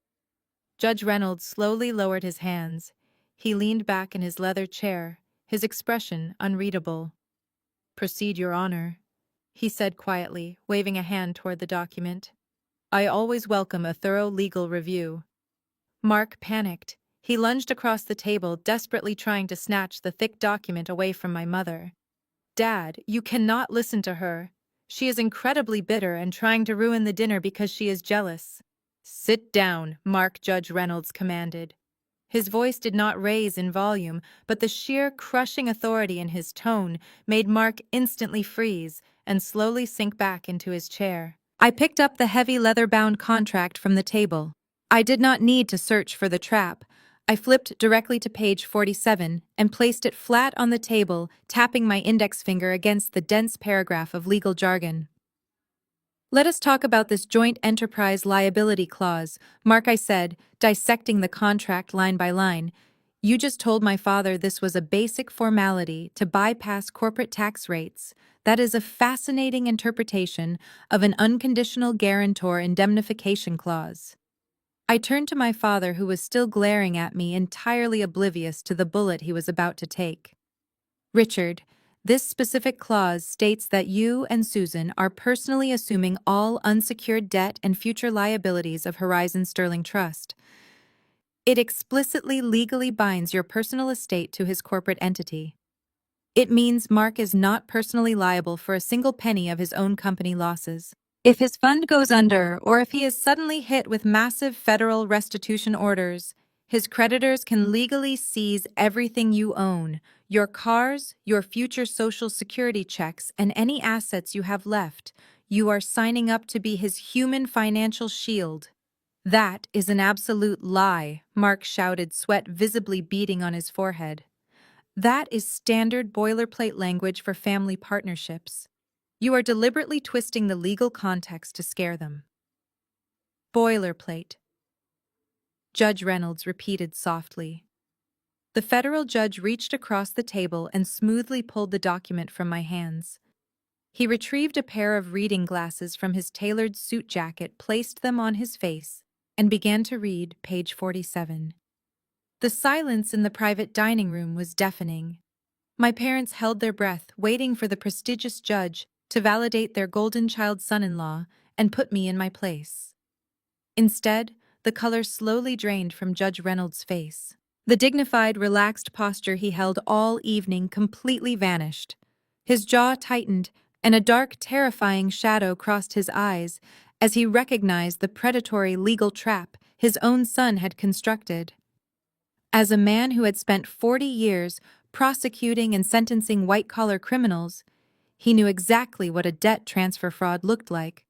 Judge Reynolds slowly lowered his hands. He leaned back in his leather chair, his expression unreadable. "Proceed, Your Honor," he said quietly, waving a hand toward the document. "I always welcome a thorough legal review." Mark panicked. He lunged across the table, desperately trying to snatch the thick document away from my mother. "Dad, you cannot listen to her. She is incredibly bitter and trying to ruin the dinner because she is jealous." "Sit down," Judge Reynolds commanded. His voice did not raise in volume, but the sheer crushing authority in his tone made Mark instantly freeze and slowly sink back into his chair. I picked up the heavy leather-bound contract from the table. I did not need to search for the trap. I flipped directly to page 47 and placed it flat on the table, tapping my index finger against the dense paragraph of legal jargon. "Let us talk about this joint enterprise liability clause," I said, dissecting the contract line by line. "You just told my father this was a basic formality to bypass corporate tax rates. That is a fascinating interpretation of an unconditional guarantor indemnification clause." I turned to my father, who was still glaring at me, entirely oblivious to the bullet he was about to take. "Richard, this specific clause states that you and Susan are personally assuming all unsecured debt and future liabilities of Horizon Sterling Trust. It explicitly legally binds your personal estate to his corporate entity. It means Mark is not personally liable for a single penny of his own company losses. If his fund goes under, or if he is suddenly hit with massive federal restitution orders, his creditors can legally seize everything you own, your cars, your future Social Security checks, and any assets you have left. You are signing up to be his human financial shield." "That is an absolute lie," Mark shouted, sweat visibly beading on his forehead. "That is standard boilerplate language for family partnerships. You are deliberately twisting the legal context to scare them." "Boilerplate," Judge Reynolds repeated softly. The federal judge reached across the table and smoothly pulled the document from my hands. He retrieved a pair of reading glasses from his tailored suit jacket, placed them on his face, and began to read page 47. The silence in the private dining room was deafening. My parents held their breath, waiting for the prestigious judge to validate their golden child son-in-law and put me in my place. Instead, the color slowly drained from Judge Reynolds' face. The dignified, relaxed posture he held all evening completely vanished. His jaw tightened, and a dark, terrifying shadow crossed his eyes as he recognized the predatory legal trap his own son had constructed. As a man who had spent 40 years prosecuting and sentencing white-collar criminals, he knew exactly what a debt transfer fraud looked like.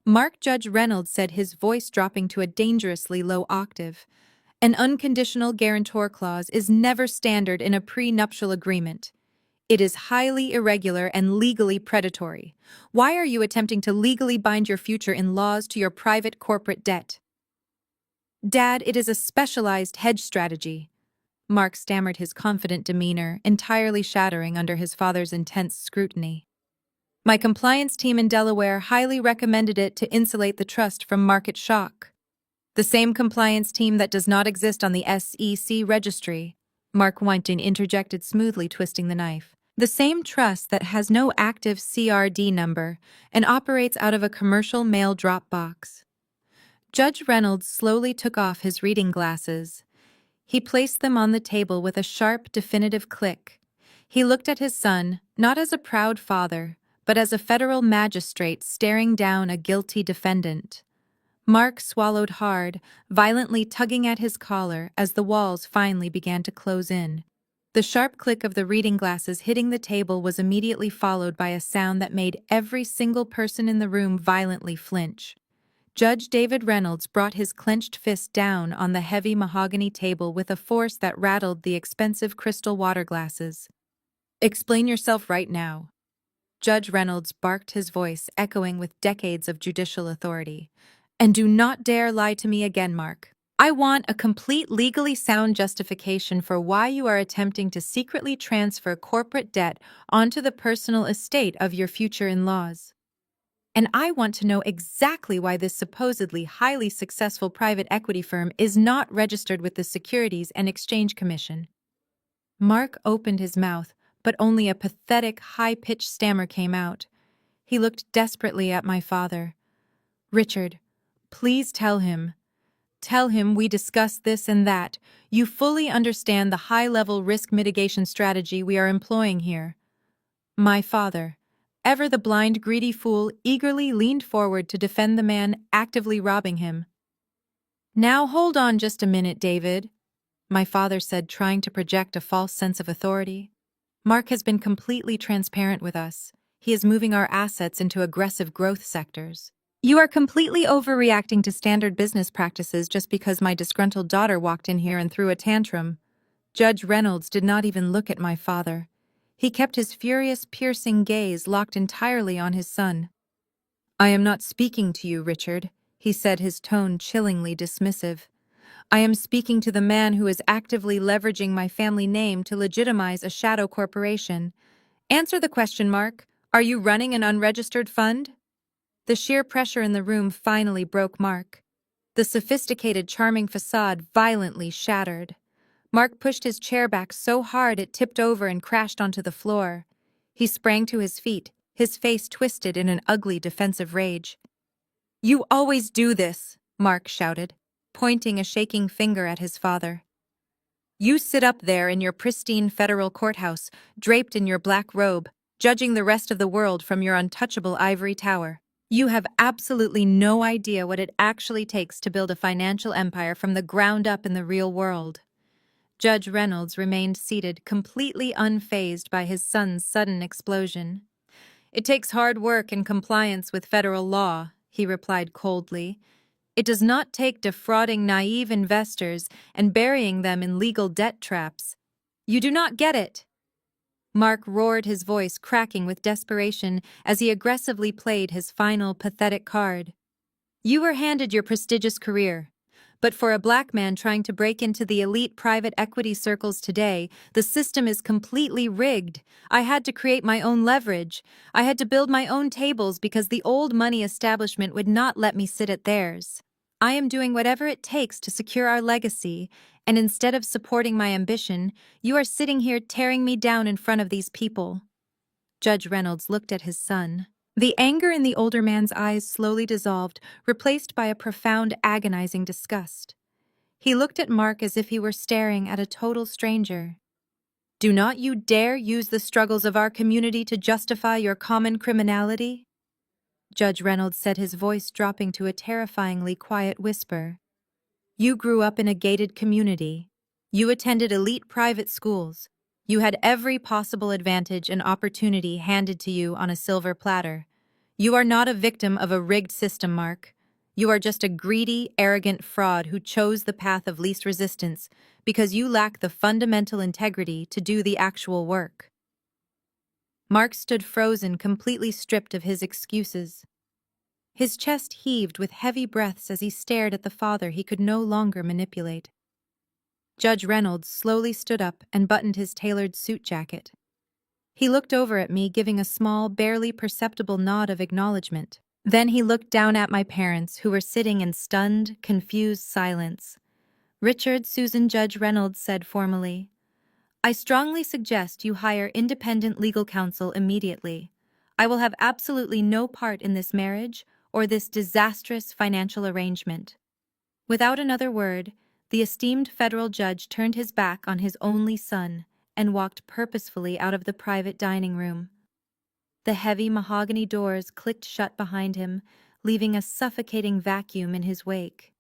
Mark Judge Reynolds said, his voice dropping to a dangerously low octave, "An unconditional guarantor clause is never standard in a prenuptial agreement. It is highly irregular and legally predatory. Why are you attempting to legally bind your future in laws to your private corporate debt?" "Dad, it is a specialized hedge strategy." Mark stammered, his confident demeanor entirely shattering under his father's intense scrutiny. "My compliance team in Delaware highly recommended it to insulate the trust from market shock." "The same compliance team that does not exist on the SEC registry," Mark Weinstein interjected smoothly, twisting the knife. "The same trust that has no active CRD number and operates out of a commercial mail drop box." Judge Reynolds slowly took off his reading glasses. He placed them on the table with a sharp, definitive click. He looked at his son, not as a proud father, but as a federal magistrate staring down a guilty defendant. Mark swallowed hard, violently tugging at his collar as the walls finally began to close in. The sharp click of the reading glasses hitting the table was immediately followed by a sound that made every single person in the room violently flinch. Judge David Reynolds brought his clenched fist down on the heavy mahogany table with a force that rattled the expensive crystal water glasses. "Explain yourself right now." Judge Reynolds barked, his voice echoing with decades of judicial authority. "And do not dare lie to me again, Mark. I want a complete, legally sound justification for why you are attempting to secretly transfer corporate debt onto the personal estate of your future in-laws. And I want to know exactly why this supposedly highly successful private equity firm is not registered with the Securities and Exchange Commission." Mark opened his mouth, but only a pathetic, high-pitched stammer came out. He looked desperately at my father. "Richard, please tell him. Tell him we discussed this and that. You fully understand the high-level risk mitigation strategy we are employing here." My father, ever the blind, greedy fool, eagerly leaned forward to defend the man actively robbing him. "Now hold on just a minute, David," my father said, trying to project a false sense of authority. "Mark has been completely transparent with us. He is moving our assets into aggressive growth sectors. You are completely overreacting to standard business practices just because my disgruntled daughter walked in here and threw a tantrum." Judge Reynolds did not even look at my father. He kept his furious, piercing gaze locked entirely on his son. "I am not speaking to you, Richard," he said, his tone chillingly dismissive. "I am speaking to the man who is actively leveraging my family name to legitimize a shadow corporation. Answer the question, Mark. Are you running an unregistered fund?" The sheer pressure in the room finally broke Mark. The sophisticated, charming facade violently shattered. Mark pushed his chair back so hard it tipped over and crashed onto the floor. He sprang to his feet, his face twisted in an ugly, defensive rage. "You always do this," Mark shouted, pointing a shaking finger at his father. "You sit up there in your pristine federal courthouse, draped in your black robe, judging the rest of the world from your untouchable ivory tower. You have absolutely no idea what it actually takes to build a financial empire from the ground up in the real world." Judge Reynolds remained seated, completely unfazed by his son's sudden explosion. "It takes hard work and compliance with federal law," he replied coldly. "It does not take defrauding naive investors and burying them in legal debt traps. You do not get it." Mark roared, his voice cracking with desperation as he aggressively played his final pathetic card. "You were handed your prestigious career, But for a black man trying to break into the elite private equity circles today, the system is completely rigged. I had to create my own leverage. I had to build my own tables because the old money establishment would not let me sit at theirs. I am doing whatever it takes to secure our legacy, and instead of supporting my ambition, you are sitting here tearing me down in front of these people. Judge Reynolds looked at his son. The anger in the older man's eyes slowly dissolved, replaced by a profound, agonizing disgust. He looked at Mark as if he were staring at a total stranger. Do not you dare use the struggles of our community to justify your common criminality? Judge Reynolds said, his voice dropping to a terrifyingly quiet whisper. You grew up in a gated community. You attended elite private schools. You had every possible advantage and opportunity handed to you on a silver platter. You are not a victim of a rigged system, Mark. You are just a greedy, arrogant fraud who chose the path of least resistance because you lack the fundamental integrity to do the actual work. Mark stood frozen, completely stripped of his excuses. His chest heaved with heavy breaths as he stared at the father he could no longer manipulate. Judge Reynolds slowly stood up and buttoned his tailored suit jacket. He looked over at me, giving a small, barely perceptible nod of acknowledgement. Then he looked down at my parents, who were sitting in stunned, confused silence. Richard, Susan, Judge Reynolds said formally, I strongly suggest you hire independent legal counsel immediately. I will have absolutely no part in this marriage or this disastrous financial arrangement. Without another word, the esteemed federal judge turned his back on his only son and walked purposefully out of the private dining room. The heavy mahogany doors clicked shut behind him, leaving a suffocating vacuum in his wake.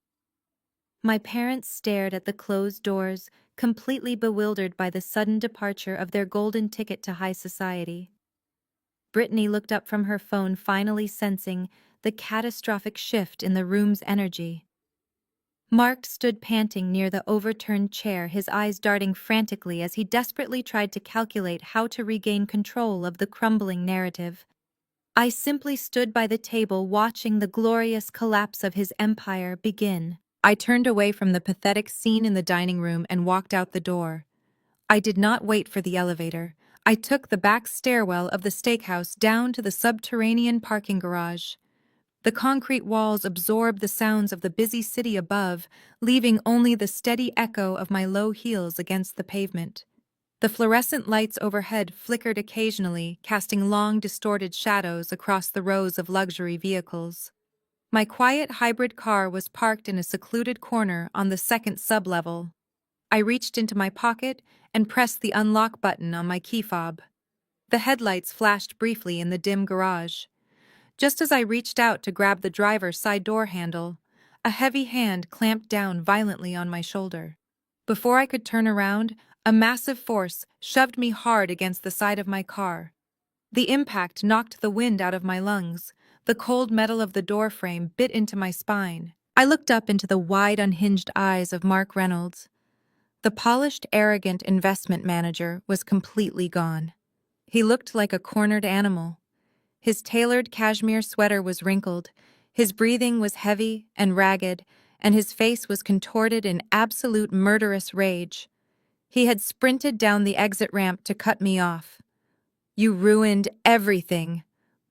My parents stared at the closed doors, completely bewildered by the sudden departure of their golden ticket to high society. Brittany looked up from her phone, finally sensing the catastrophic shift in the room's energy. Mark stood panting near the overturned chair, his eyes darting frantically as he desperately tried to calculate how to regain control of the crumbling narrative. I simply stood by the table watching the glorious collapse of his empire begin. I turned away from the pathetic scene in the dining room and walked out the door. I did not wait for the elevator. I took the back stairwell of the steakhouse down to the subterranean parking garage. The concrete walls absorbed the sounds of the busy city above, leaving only the steady echo of my low heels against the pavement. The fluorescent lights overhead flickered occasionally, casting long, distorted shadows across the rows of luxury vehicles. My quiet hybrid car was parked in a secluded corner on the second sublevel. I reached into my pocket and pressed the unlock button on my key fob. The headlights flashed briefly in the dim garage. Just as I reached out to grab the driver's side door handle, a heavy hand clamped down violently on my shoulder. Before I could turn around, a massive force shoved me hard against the side of my car. The impact knocked the wind out of my lungs. The cold metal of the doorframe bit into my spine. I looked up into the wide, unhinged eyes of Mark Reynolds. The polished, arrogant investment manager was completely gone. He looked like a cornered animal. His tailored cashmere sweater was wrinkled, his breathing was heavy and ragged, and his face was contorted in absolute murderous rage. He had sprinted down the exit ramp to cut me off. You ruined everything,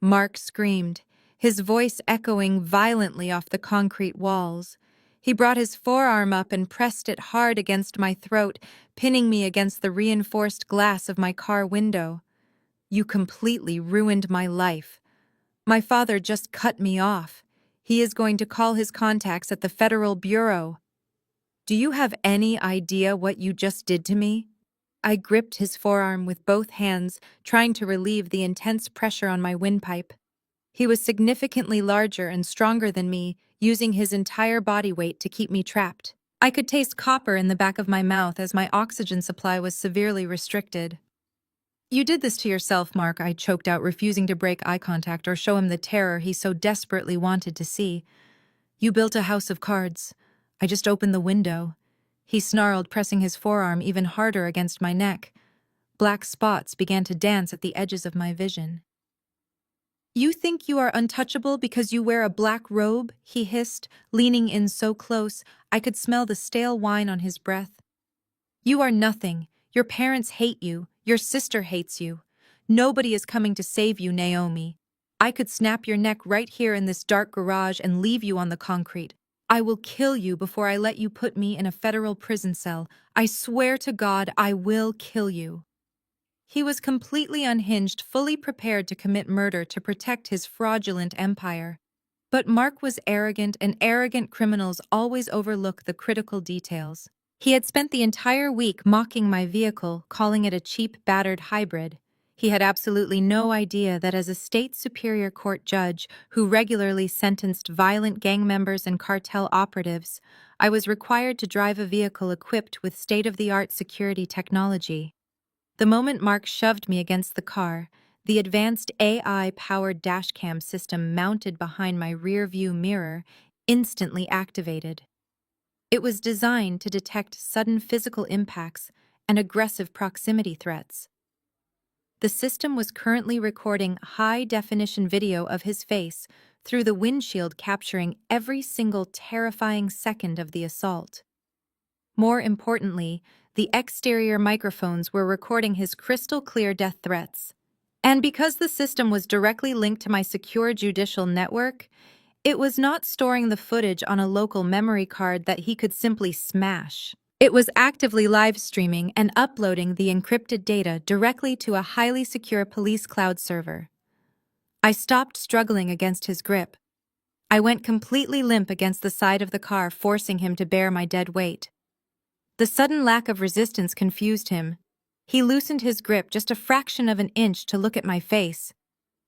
Mark screamed, his voice echoing violently off the concrete walls. He brought his forearm up and pressed it hard against my throat, pinning me against the reinforced glass of my car window. You completely ruined my life. My father just cut me off. He is going to call his contacts at the Federal Bureau. Do you have any idea what you just did to me? I gripped his forearm with both hands, trying to relieve the intense pressure on my windpipe. He was significantly larger and stronger than me, using his entire body weight to keep me trapped. I could taste copper in the back of my mouth as my oxygen supply was severely restricted. You did this to yourself, Mark, I choked out, refusing to break eye contact or show him the terror he so desperately wanted to see. You built a house of cards. I just opened the window. He snarled, pressing his forearm even harder against my neck. Black spots began to dance at the edges of my vision. You think you are untouchable because you wear a black robe? He hissed, leaning in so close I could smell the stale wine on his breath. You are nothing. Your parents hate you. Your sister hates you. Nobody is coming to save you, Naomi. I could snap your neck right here in this dark garage and leave you on the concrete. I will kill you before I let you put me in a federal prison cell. I swear to God, I will kill you. He was completely unhinged, fully prepared to commit murder to protect his fraudulent empire. But Mark was arrogant, and arrogant criminals always overlook the critical details. He had spent the entire week mocking my vehicle, calling it a cheap, battered hybrid. He had absolutely no idea that as a state superior court judge who regularly sentenced violent gang members and cartel operatives, I was required to drive a vehicle equipped with state-of-the-art security technology. The moment Mark shoved me against the car, the advanced AI-powered dashcam system mounted behind my rear-view mirror instantly activated. It was designed to detect sudden physical impacts and aggressive proximity threats. The system was currently recording high-definition video of his face through the windshield, capturing every single terrifying second of the assault. More importantly, the exterior microphones were recording his crystal-clear death threats. And because the system was directly linked to my secure judicial network, it was not storing the footage on a local memory card that he could simply smash. It was actively live streaming and uploading the encrypted data directly to a highly secure police cloud server. I stopped struggling against his grip. I went completely limp against the side of the car, forcing him to bear my dead weight. The sudden lack of resistance confused him. He loosened his grip just a fraction of an inch to look at my face.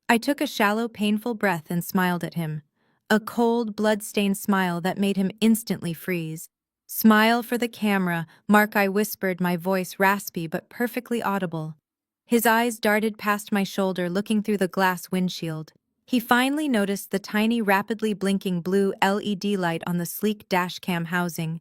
I took a shallow, painful breath and smiled at him. A cold, blood-stained smile that made him instantly freeze. "Smile for the camera," Mark, I whispered, my voice raspy but perfectly audible. His eyes darted past my shoulder, looking through the glass windshield. He finally noticed the tiny, rapidly blinking blue LED light on the sleek dashcam housing.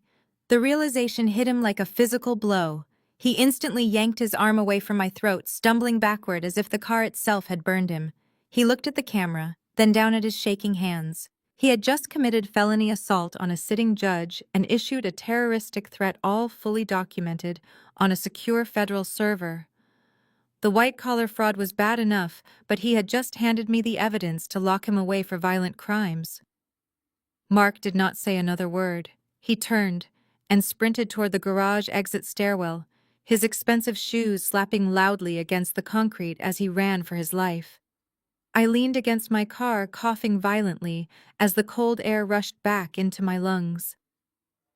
The realization hit him like a physical blow. He instantly yanked his arm away from my throat, stumbling backward as if the car itself had burned him. He looked at the camera, then down at his shaking hands. He had just committed felony assault on a sitting judge and issued a terroristic threat, all fully documented, on a secure federal server. The white-collar fraud was bad enough, but he had just handed me the evidence to lock him away for violent crimes. Mark did not say another word. He turned and sprinted toward the garage exit stairwell, his expensive shoes slapping loudly against the concrete as he ran for his life. I leaned against my car, coughing violently as the cold air rushed back into my lungs.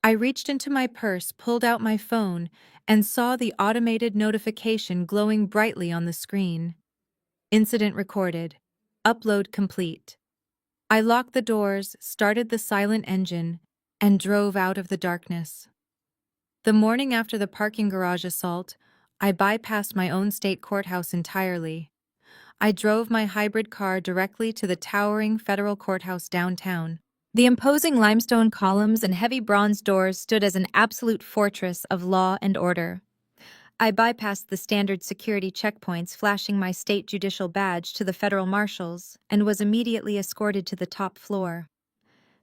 I reached into my purse, pulled out my phone, and saw the automated notification glowing brightly on the screen. Incident recorded. Upload complete. I locked the doors, started the silent engine, and drove out of the darkness. The morning after the parking garage assault, I bypassed my own state courthouse entirely. I drove my hybrid car directly to the towering federal courthouse downtown. The imposing limestone columns and heavy bronze doors stood as an absolute fortress of law and order. I bypassed the standard security checkpoints, flashing my state judicial badge to the federal marshals, and was immediately escorted to the top floor.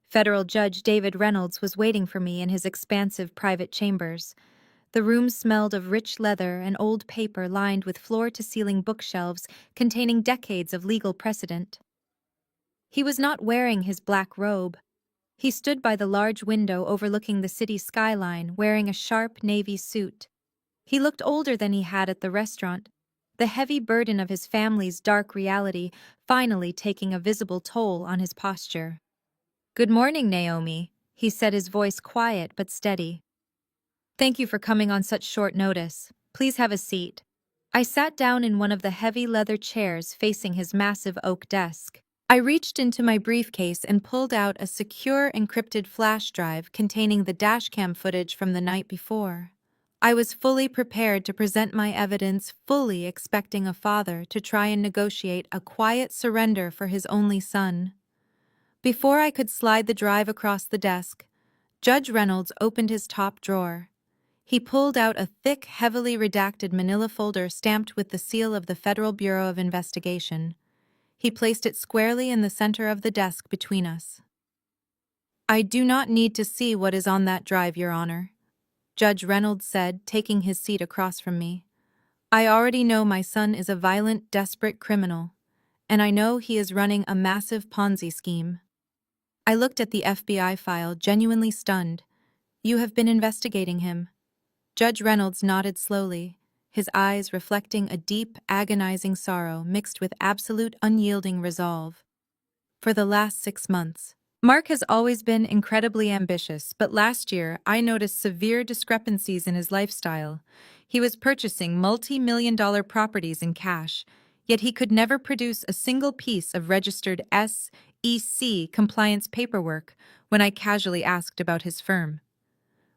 Federal Judge David Reynolds was waiting for me in his expansive private chambers. The room smelled of rich leather and old paper lined with floor-to-ceiling bookshelves containing decades of legal precedent. He was not wearing his black robe. He stood by the large window overlooking the city skyline, wearing a sharp navy suit. He looked older than he had at the restaurant, the heavy burden of his family's dark reality finally taking a visible toll on his posture. "Good morning, Naomi," he said, his voice quiet but steady. "Thank you for coming on such short notice. Please have a seat." I sat down in one of the heavy leather chairs facing his massive oak desk. I reached into my briefcase and pulled out a secure encrypted flash drive containing the dashcam footage from the night before. I was fully prepared to present my evidence, fully expecting a father to try and negotiate a quiet surrender for his only son. Before I could slide the drive across the desk, Judge Reynolds opened his top drawer. He pulled out a thick, heavily redacted manila folder stamped with the seal of the Federal Bureau of Investigation. He placed it squarely in the center of the desk between us. "I do not need to see what is on that drive, Your Honor," Judge Reynolds said, taking his seat across from me. "I already know my son is a violent, desperate criminal, and I know he is running a massive Ponzi scheme." I looked at the FBI file, genuinely stunned. "You have been investigating him." Judge Reynolds nodded slowly, his eyes reflecting a deep, agonizing sorrow mixed with absolute unyielding resolve. "For the last 6 months. Mark has always been incredibly ambitious, but last year I noticed severe discrepancies in his lifestyle. He was purchasing multi-million-dollar properties in cash, yet he could never produce a single piece of registered SEC compliance paperwork when I casually asked about his firm.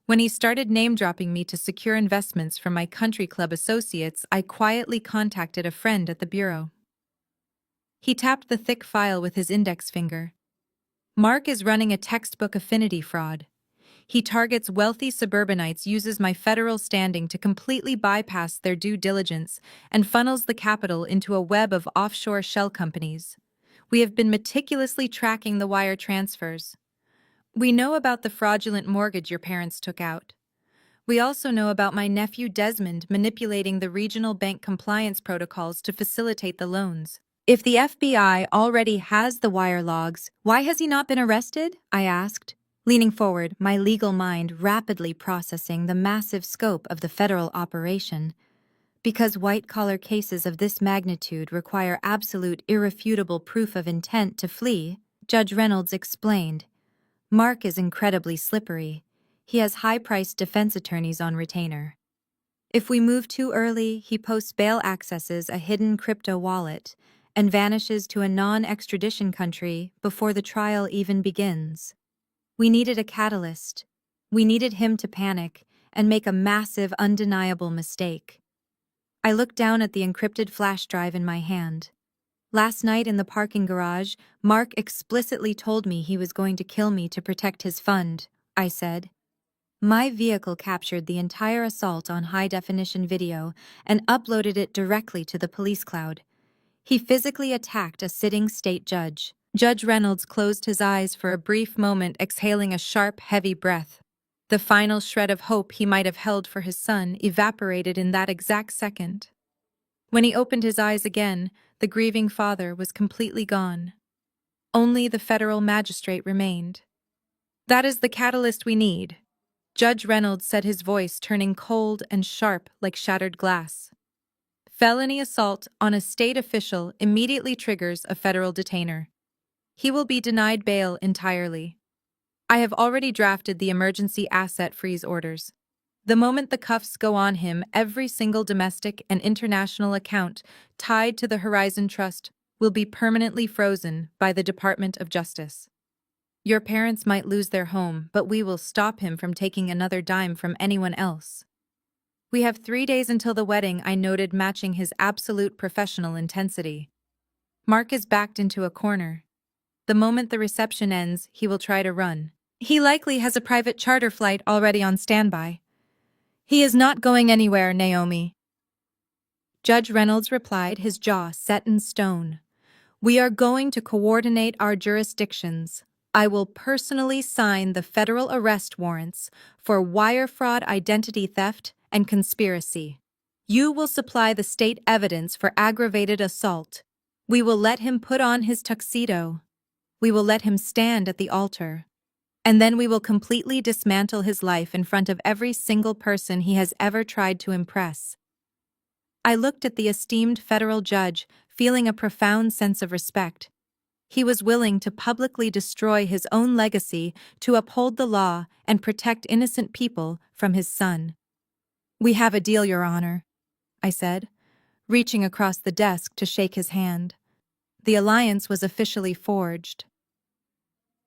When he started name-dropping me to secure investments from my country club associates, I quietly contacted a friend at the bureau." He tapped the thick file with his index finger. "Mark is running a textbook affinity fraud. He targets wealthy suburbanites, uses my federal standing to completely bypass their due diligence, and funnels the capital into a web of offshore shell companies. We have been meticulously tracking the wire transfers. We know about the fraudulent mortgage your parents took out. We also know about my nephew Desmond manipulating the regional bank compliance protocols to facilitate the loans. If the FBI already has the wire logs, why has he not been arrested?" I asked, leaning forward, my legal mind rapidly processing the massive scope of the federal operation. "Because white-collar cases of this magnitude require absolute irrefutable proof of intent to flee," Judge Reynolds explained. "Mark is incredibly slippery. He has high-priced defense attorneys on retainer. If we move too early, he posts bail accesses a hidden crypto wallet and vanishes to a non-extradition country before the trial even begins. We needed a catalyst. We needed him to panic and make a massive, undeniable mistake." I looked down at the encrypted flash drive in my hand. "Last night in the parking garage, Mark explicitly told me he was going to kill me to protect his fund," I said. "My vehicle captured the entire assault on high-definition video and uploaded it directly to the police cloud. He physically attacked a sitting state judge." Judge Reynolds closed his eyes for a brief moment, exhaling a sharp, heavy breath. The final shred of hope he might have held for his son evaporated in that exact second. When he opened his eyes again, the grieving father was completely gone. Only the federal magistrate remained. "That is the catalyst we need," Judge Reynolds said, his voice turning cold and sharp like shattered glass. "Felony assault on a state official immediately triggers a federal detainer. He will be denied bail entirely. I have already drafted the emergency asset freeze orders. The moment the cuffs go on him, every single domestic and international account tied to the Horizon Trust will be permanently frozen by the Department of Justice. Your parents might lose their home, but we will stop him from taking another dime from anyone else." "We have 3 days until the wedding," I noted, matching his absolute professional intensity. "Mark is backed into a corner. The moment the reception ends, he will try to run. He likely has a private charter flight already on standby." "He is not going anywhere, Naomi," Judge Reynolds replied, his jaw set in stone. "We are going to coordinate our jurisdictions. I will personally sign the federal arrest warrants for wire fraud, identity theft, and conspiracy. You will supply the state evidence for aggravated assault. We will let him put on his tuxedo. We will let him stand at the altar. And then we will completely dismantle his life in front of every single person he has ever tried to impress." I looked at the esteemed federal judge, feeling a profound sense of respect. He was willing to publicly destroy his own legacy to uphold the law and protect innocent people from his son. "We have a deal, Your Honor," I said, reaching across the desk to shake his hand. The alliance was officially forged.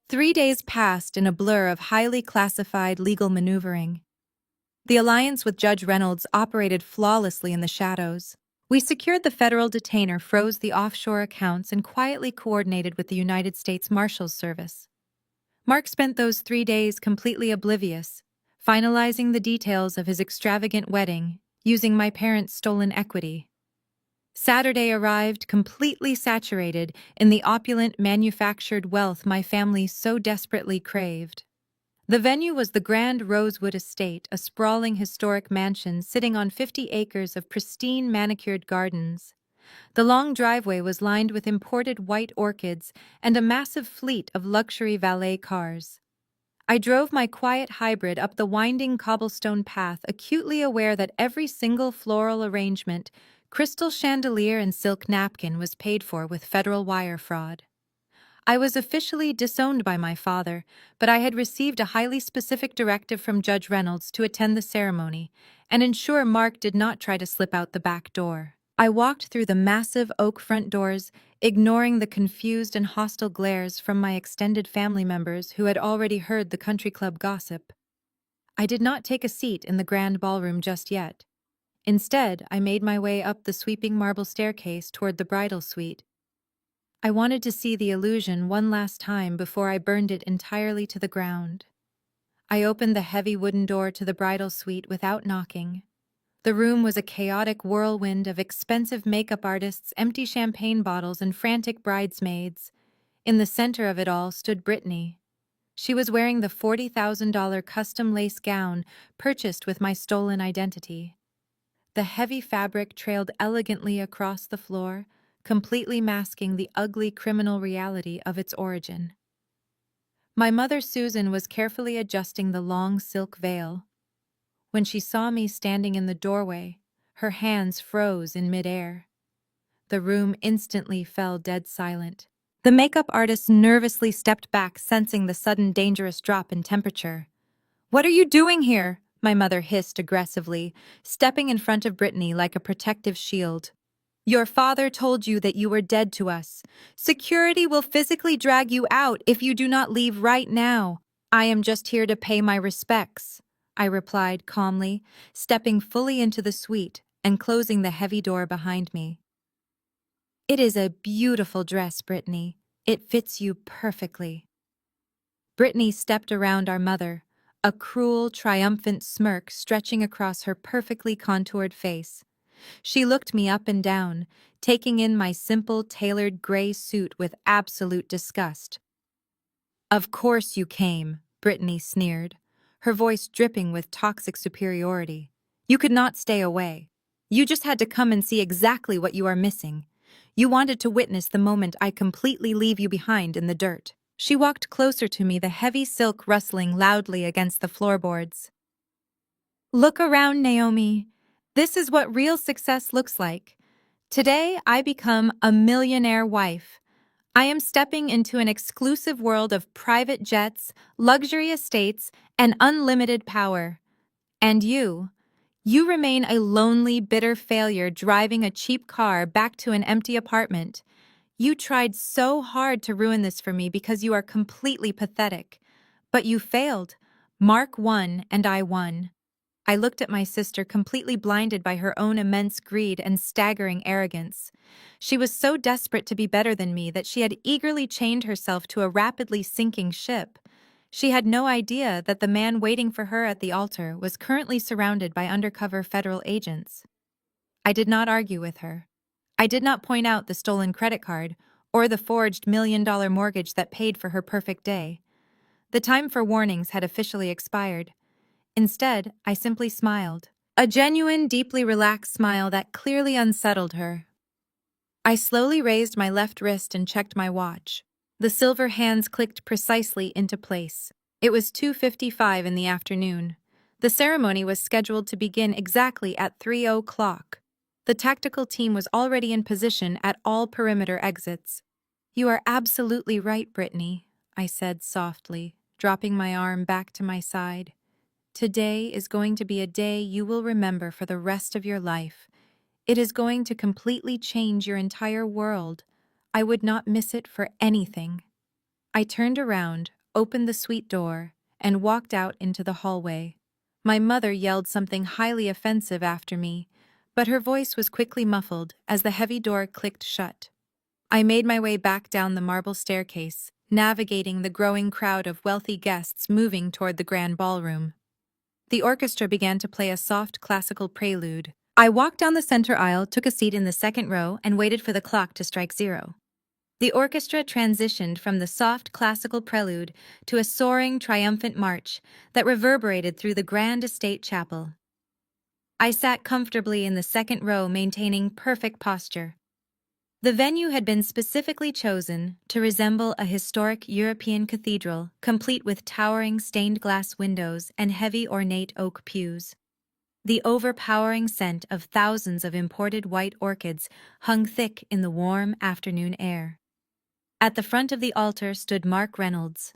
3 days passed in a blur of highly classified legal maneuvering. The alliance with Judge Reynolds operated flawlessly in the shadows. We secured the federal detainer, froze the offshore accounts, and quietly coordinated with the United States Marshals Service. Mark spent those 3 days completely oblivious, finalizing the details of his extravagant wedding, using my parents' stolen equity. Saturday arrived completely saturated in the opulent manufactured wealth my family so desperately craved. The venue was the Grand Rosewood Estate, a sprawling historic mansion sitting on 50 acres of pristine manicured gardens. The long driveway was lined with imported white orchids and a massive fleet of luxury valet cars. I drove my quiet hybrid up the winding cobblestone path, acutely aware that every single floral arrangement, crystal chandelier and silk napkin was paid for with federal wire fraud. I was officially disowned by my father, but I had received a highly specific directive from Judge Reynolds to attend the ceremony and ensure Mark did not try to slip out the back door. I walked through the massive oak front doors, ignoring the confused and hostile glares from my extended family members who had already heard the country club gossip. I did not take a seat in the grand ballroom just yet. Instead, I made my way up the sweeping marble staircase toward the bridal suite. I wanted to see the illusion one last time before I burned it entirely to the ground. I opened the heavy wooden door to the bridal suite without knocking. The room was a chaotic whirlwind of expensive makeup artists, empty champagne bottles, and frantic bridesmaids. In the center of it all stood Brittany. She was wearing the $40,000 custom lace gown purchased with my stolen identity. The heavy fabric trailed elegantly across the floor, completely masking the ugly criminal reality of its origin. My mother Susan was carefully adjusting the long silk veil. When she saw me standing in the doorway, her hands froze in midair. The room instantly fell dead silent. The makeup artist nervously stepped back, sensing the sudden dangerous drop in temperature. "What are you doing here?" my mother hissed aggressively, stepping in front of Brittany like a protective shield. "Your father told you that you were dead to us. Security will physically drag you out if you do not leave right now. I am just here to pay my respects," I replied calmly, stepping fully into the suite and closing the heavy door behind me. "It is a beautiful dress, Brittany. It fits you perfectly." Brittany stepped around our mother, a cruel, triumphant smirk stretching across her perfectly contoured face. She looked me up and down, taking in my simple, tailored gray suit with absolute disgust. "Of course you came," Brittany sneered, her voice dripping with toxic superiority. "You could not stay away. You just had to come and see exactly what you are missing. You wanted to witness the moment I completely leave you behind in the dirt." She walked closer to me, the heavy silk rustling loudly against the floorboards. "Look around, Naomi. This is what real success looks like. Today, I become a millionaire wife. I am stepping into an exclusive world of private jets, luxury estates, and unlimited power. And you remain a lonely, bitter failure driving a cheap car back to an empty apartment. You tried so hard to ruin this for me because you are completely pathetic. But you failed. Mark won, and I won." I looked at my sister, completely blinded by her own immense greed and staggering arrogance. She was so desperate to be better than me that she had eagerly chained herself to a rapidly sinking ship. She had no idea that the man waiting for her at the altar was currently surrounded by undercover federal agents. I did not argue with her. I did not point out the stolen credit card or the forged $1 million mortgage that paid for her perfect day. The time for warnings had officially expired. Instead, I simply smiled. A genuine, deeply relaxed smile that clearly unsettled her. I slowly raised my left wrist and checked my watch. The silver hands clicked precisely into place. It was 2:55 in the afternoon. The ceremony was scheduled to begin exactly at 3:00. The tactical team was already in position at all perimeter exits. "You are absolutely right, Brittany," I said softly, dropping my arm back to my side. "Today is going to be a day you will remember for the rest of your life. It is going to completely change your entire world. I would not miss it for anything." I turned around, opened the suite door, and walked out into the hallway. My mother yelled something highly offensive after me, but her voice was quickly muffled as the heavy door clicked shut. I made my way back down the marble staircase, navigating the growing crowd of wealthy guests moving toward the grand ballroom. The orchestra began to play a soft classical prelude, I walked down the center aisle, took a seat in the second row, and waited for the clock to strike 0. The orchestra transitioned from the soft classical prelude to a soaring, triumphant march that reverberated through the grand estate chapel. I sat comfortably in the second row, maintaining perfect posture. The venue had been specifically chosen to resemble a historic European cathedral, complete with towering stained glass windows and heavy ornate oak pews. The overpowering scent of thousands of imported white orchids hung thick in the warm afternoon air. At the front of the altar stood Mark Reynolds.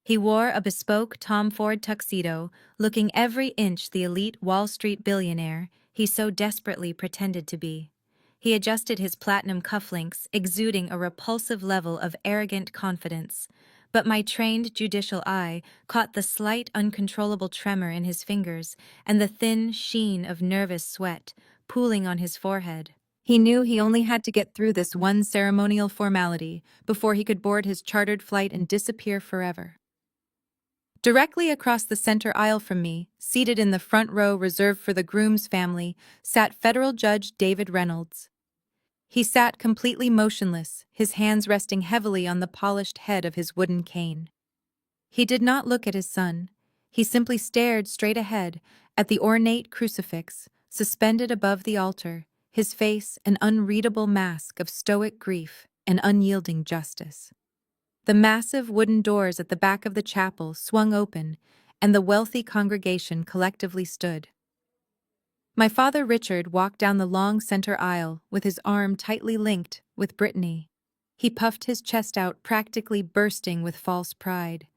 He wore a bespoke Tom Ford tuxedo, looking every inch the elite Wall Street billionaire he so desperately pretended to be. He adjusted his platinum cufflinks, exuding a repulsive level of arrogant confidence. But my trained judicial eye caught the slight, uncontrollable tremor in his fingers and the thin sheen of nervous sweat pooling on his forehead. He knew he only had to get through this one ceremonial formality before he could board his chartered flight and disappear forever. Directly across the center aisle from me, seated in the front row reserved for the groom's family, sat Federal Judge David Reynolds. He sat completely motionless, his hands resting heavily on the polished head of his wooden cane. He did not look at his son. He simply stared straight ahead at the ornate crucifix suspended above the altar, his face an unreadable mask of stoic grief and unyielding justice. The massive wooden doors at the back of the chapel swung open, and the wealthy congregation collectively stood. My father Richard walked down the long center aisle with his arm tightly linked with Brittany. He puffed his chest out, practically bursting with false pride.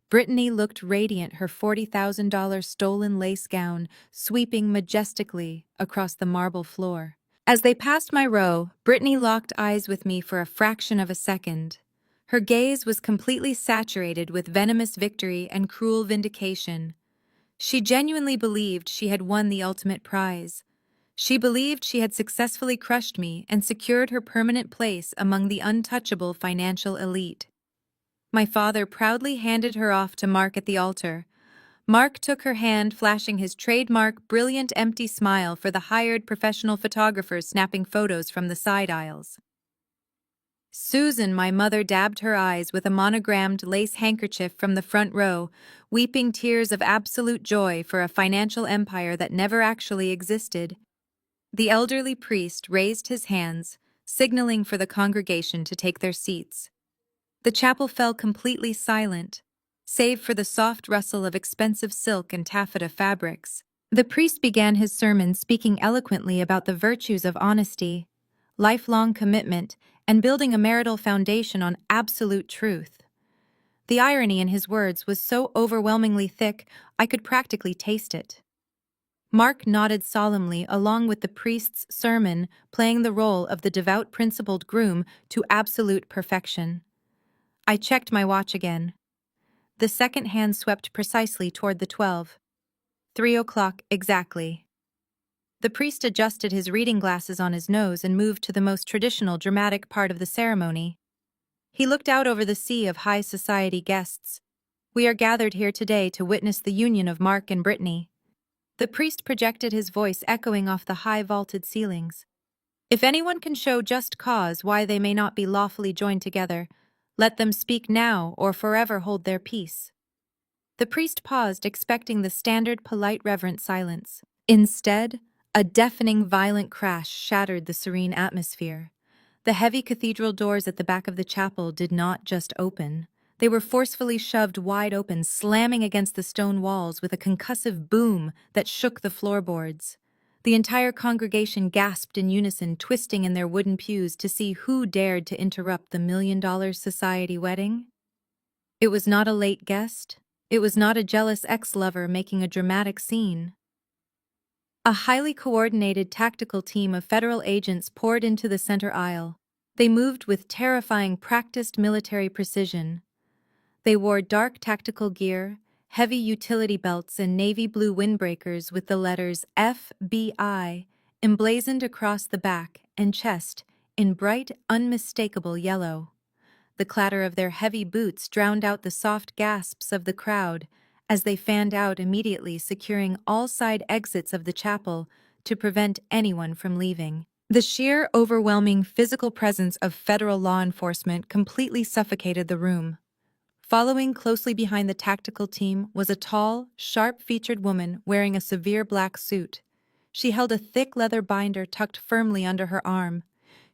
Brittany looked radiant, her $40,000 stolen lace gown sweeping majestically across the marble floor. As they passed my row, Brittany locked eyes with me for a fraction of a second. Her gaze was completely saturated with venomous victory and cruel vindication. She genuinely believed she had won the ultimate prize. She believed she had successfully crushed me and secured her permanent place among the untouchable financial elite. My father proudly handed her off to Mark at the altar. Mark took her hand, flashing his trademark brilliant empty smile for the hired professional photographers snapping photos from the side aisles. Susan, my mother, dabbed her eyes with a monogrammed lace handkerchief from the front row, weeping tears of absolute joy for a financial empire that never actually existed. The elderly priest raised his hands, signaling for the congregation to take their seats. The chapel fell completely silent, save for the soft rustle of expensive silk and taffeta fabrics. The priest began his sermon speaking eloquently about the virtues of honesty, lifelong commitment, and building a marital foundation on absolute truth. The irony in his words was so overwhelmingly thick, I could practically taste it. Mark nodded solemnly along with the priest's sermon, playing the role of the devout principled groom to absolute perfection. I checked my watch again. The second hand swept precisely toward the 12. 3 o'clock exactly. The priest adjusted his reading glasses on his nose and moved to the most traditional, dramatic part of the ceremony. He looked out over the sea of high society guests. We are gathered here today to witness the union of Mark and Brittany. The priest projected his voice echoing off the high vaulted ceilings. If anyone can show just cause why they may not be lawfully joined together, let them speak now or forever hold their peace. The priest paused, expecting the standard polite reverent silence. Instead, a deafening violent crash shattered the serene atmosphere. The heavy cathedral doors at the back of the chapel did not just open. They were forcefully shoved wide open, slamming against the stone walls with a concussive boom that shook the floorboards. The entire congregation gasped in unison, twisting in their wooden pews to see who dared to interrupt the $1 million society wedding. It was not a late guest. It was not a jealous ex-lover making a dramatic scene. A highly coordinated tactical team of federal agents poured into the center aisle. They moved with terrifying practiced military precision. They wore dark tactical gear, heavy utility belts, and navy blue windbreakers with the letters FBI emblazoned across the back and chest in bright, unmistakable yellow. The clatter of their heavy boots drowned out the soft gasps of the crowd as they fanned out immediately, securing all side exits of the chapel to prevent anyone from leaving. The sheer, overwhelming physical presence of federal law enforcement completely suffocated the room. Following closely behind the tactical team was a tall, sharp-featured woman wearing a severe black suit. She held a thick leather binder tucked firmly under her arm.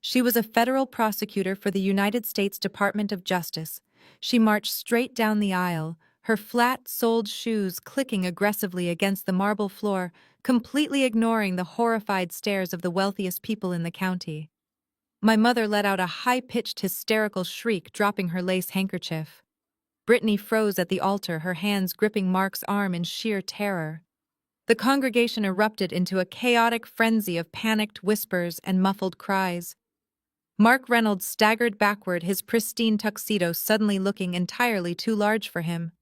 She was a federal prosecutor for the United States Department of Justice. She marched straight down the aisle, her flat-soled shoes clicking aggressively against the marble floor, completely ignoring the horrified stares of the wealthiest people in the county. My mother let out a high-pitched hysterical shriek, dropping her lace handkerchief. Brittany froze at the altar, her hands gripping Mark's arm in sheer terror. The congregation erupted into a chaotic frenzy of panicked whispers and muffled cries. Mark Reynolds staggered backward, his pristine tuxedo suddenly looking entirely too large for him.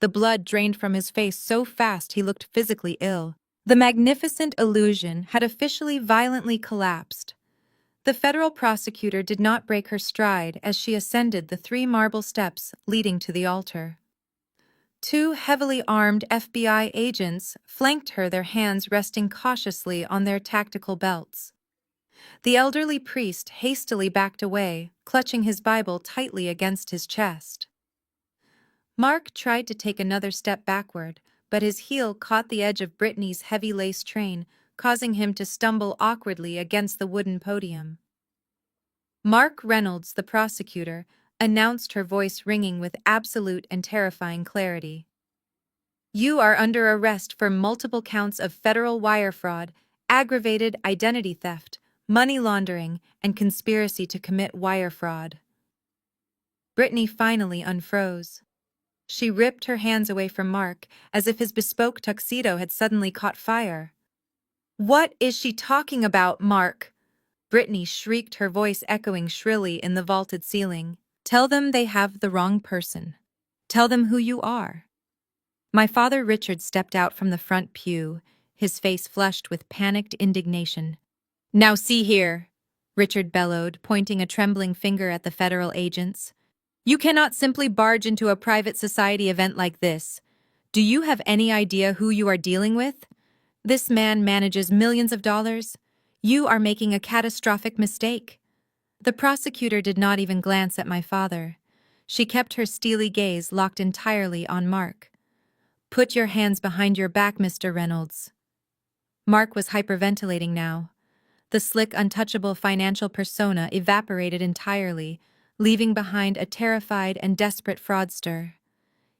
The blood drained from his face so fast he looked physically ill. The magnificent illusion had officially violently collapsed. The federal prosecutor did not break her stride as she ascended the 3 marble steps leading to the altar. 2 heavily armed FBI agents flanked her, their hands resting cautiously on their tactical belts. The elderly priest hastily backed away, clutching his Bible tightly against his chest. Mark tried to take another step backward, but his heel caught the edge of Brittany's heavy lace train, causing him to stumble awkwardly against the wooden podium. Mark Reynolds, the prosecutor, announced, her voice ringing with absolute and terrifying clarity. "You are under arrest for multiple counts of federal wire fraud, aggravated identity theft, money laundering, and conspiracy to commit wire fraud." Brittany finally unfroze. She ripped her hands away from Mark, as if his bespoke tuxedo had suddenly caught fire. "What is she talking about, Mark?" Brittany shrieked, her voice echoing shrilly in the vaulted ceiling. "Tell them they have the wrong person. Tell them who you are." My father Richard stepped out from the front pew, his face flushed with panicked indignation. "Now see here," Richard bellowed, pointing a trembling finger at the federal agents. "You cannot simply barge into a private society event like this. Do you have any idea who you are dealing with? This man manages millions of dollars. You are making a catastrophic mistake." The prosecutor did not even glance at my father. She kept her steely gaze locked entirely on Mark. "Put your hands behind your back, Mr. Reynolds." Mark was hyperventilating now. The slick, untouchable financial persona evaporated entirely, leaving behind a terrified and desperate fraudster.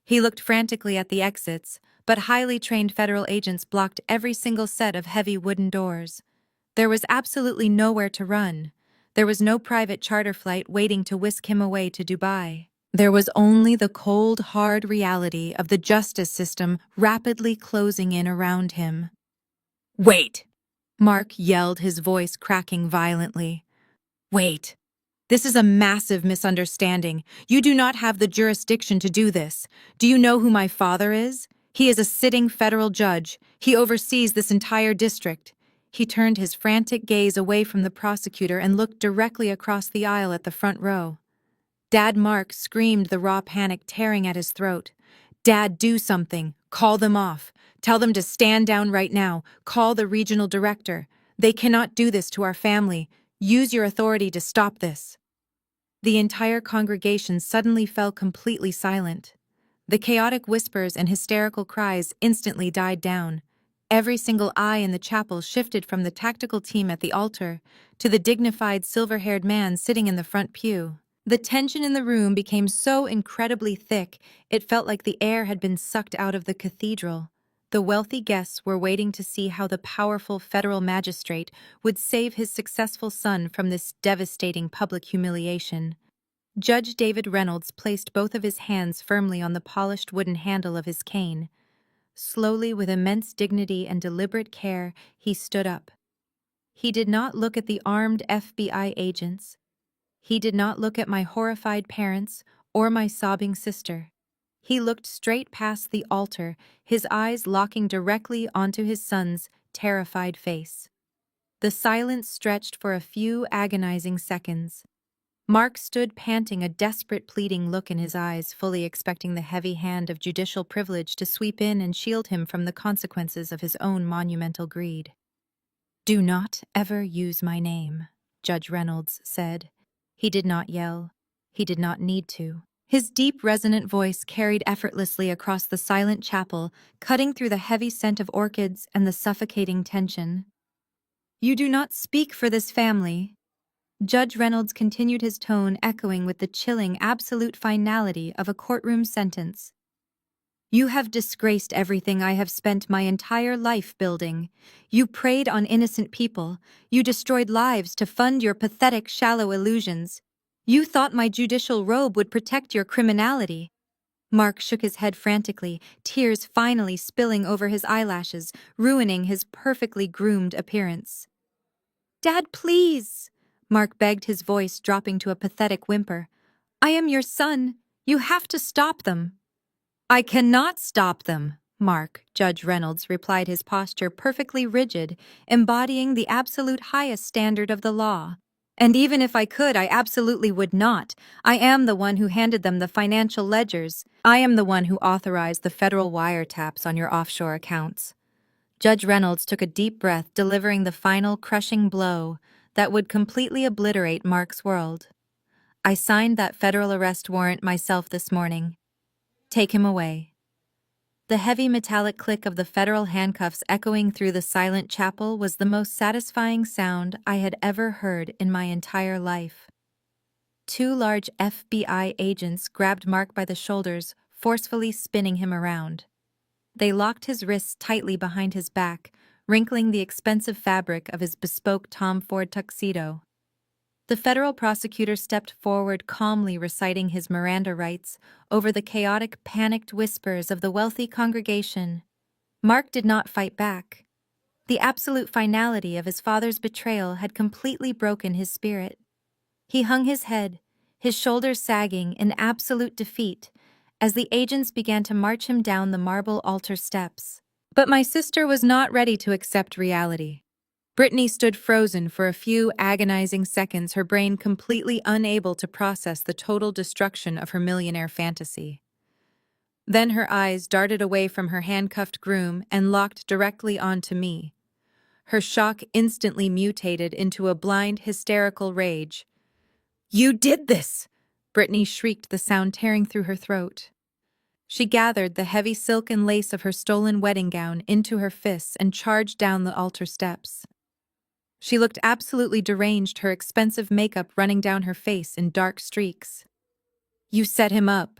He looked frantically at the exits, but highly trained federal agents blocked every single set of heavy wooden doors. There was absolutely nowhere to run. There was no private charter flight waiting to whisk him away to Dubai. There was only the cold, hard reality of the justice system rapidly closing in around him. "Wait!" Mark yelled, his voice cracking violently. "Wait! This is a massive misunderstanding. You do not have the jurisdiction to do this. Do you know who my father is? He is a sitting federal judge. He oversees this entire district." He turned his frantic gaze away from the prosecutor and looked directly across the aisle at the front row. Dad Mark screamed, the raw panic tearing at his throat. "Dad, do something. Call them off. Tell them to stand down right now. Call the regional director. They cannot do this to our family. Use your authority to stop this." The entire congregation suddenly fell completely silent. The chaotic whispers and hysterical cries instantly died down. Every single eye in the chapel shifted from the tactical team at the altar to the dignified silver-haired man sitting in the front pew. The tension in the room became so incredibly thick, it felt like the air had been sucked out of the cathedral. The wealthy guests were waiting to see how the powerful federal magistrate would save his successful son from this devastating public humiliation. Judge David Reynolds placed both of his hands firmly on the polished wooden handle of his cane. Slowly, with immense dignity and deliberate care, he stood up. He did not look at the armed FBI agents. He did not look at my horrified parents or my sobbing sister. He looked straight past the altar, his eyes locking directly onto his son's terrified face. The silence stretched for a few agonizing seconds. Mark stood panting, a desperate, pleading look in his eyes, fully expecting the heavy hand of judicial privilege to sweep in and shield him from the consequences of his own monumental greed. "Do not ever use my name," Judge Reynolds said. He did not yell. He did not need to. His deep, resonant voice carried effortlessly across the silent chapel, cutting through the heavy scent of orchids and the suffocating tension. "You do not speak for this family." Judge Reynolds continued, his tone echoing with the chilling, absolute finality of a courtroom sentence. "You have disgraced everything I have spent my entire life building. You preyed on innocent people. You destroyed lives to fund your pathetic, shallow illusions. You thought my judicial robe would protect your criminality." Mark shook his head frantically, tears finally spilling over his eyelashes, ruining his perfectly groomed appearance. "Dad, please!" Mark begged, his voice dropping to a pathetic whimper. "I am your son. You have to stop them." "I cannot stop them, Mark," Judge Reynolds replied, his posture perfectly rigid, embodying the absolute highest standard of the law. "And even if I could, I absolutely would not. I am the one who handed them the financial ledgers. I am the one who authorized the federal wiretaps on your offshore accounts." Judge Reynolds took a deep breath, delivering the final crushing blow that would completely obliterate Mark's world. "I signed that federal arrest warrant myself this morning. Take him away." The heavy metallic click of the federal handcuffs echoing through the silent chapel was the most satisfying sound I had ever heard in my entire life. Two large FBI agents grabbed Mark by the shoulders, forcefully spinning him around. They locked his wrists tightly behind his back, wrinkling the expensive fabric of his bespoke Tom Ford tuxedo. The federal prosecutor stepped forward, calmly reciting his Miranda rights over the chaotic, panicked whispers of the wealthy congregation. Mark did not fight back. The absolute finality of his father's betrayal had completely broken his spirit. He hung his head, his shoulders sagging in absolute defeat, as the agents began to march him down the marble altar steps. But my sister was not ready to accept reality. Brittany stood frozen for a few agonizing seconds, her brain completely unable to process the total destruction of her millionaire fantasy. Then her eyes darted away from her handcuffed groom and locked directly onto me. Her shock instantly mutated into a blind, hysterical rage. "You did this!" Brittany shrieked, the sound tearing through her throat. She gathered the heavy silk and lace of her stolen wedding gown into her fists and charged down the altar steps. She looked absolutely deranged, her expensive makeup running down her face in dark streaks. "You set him up.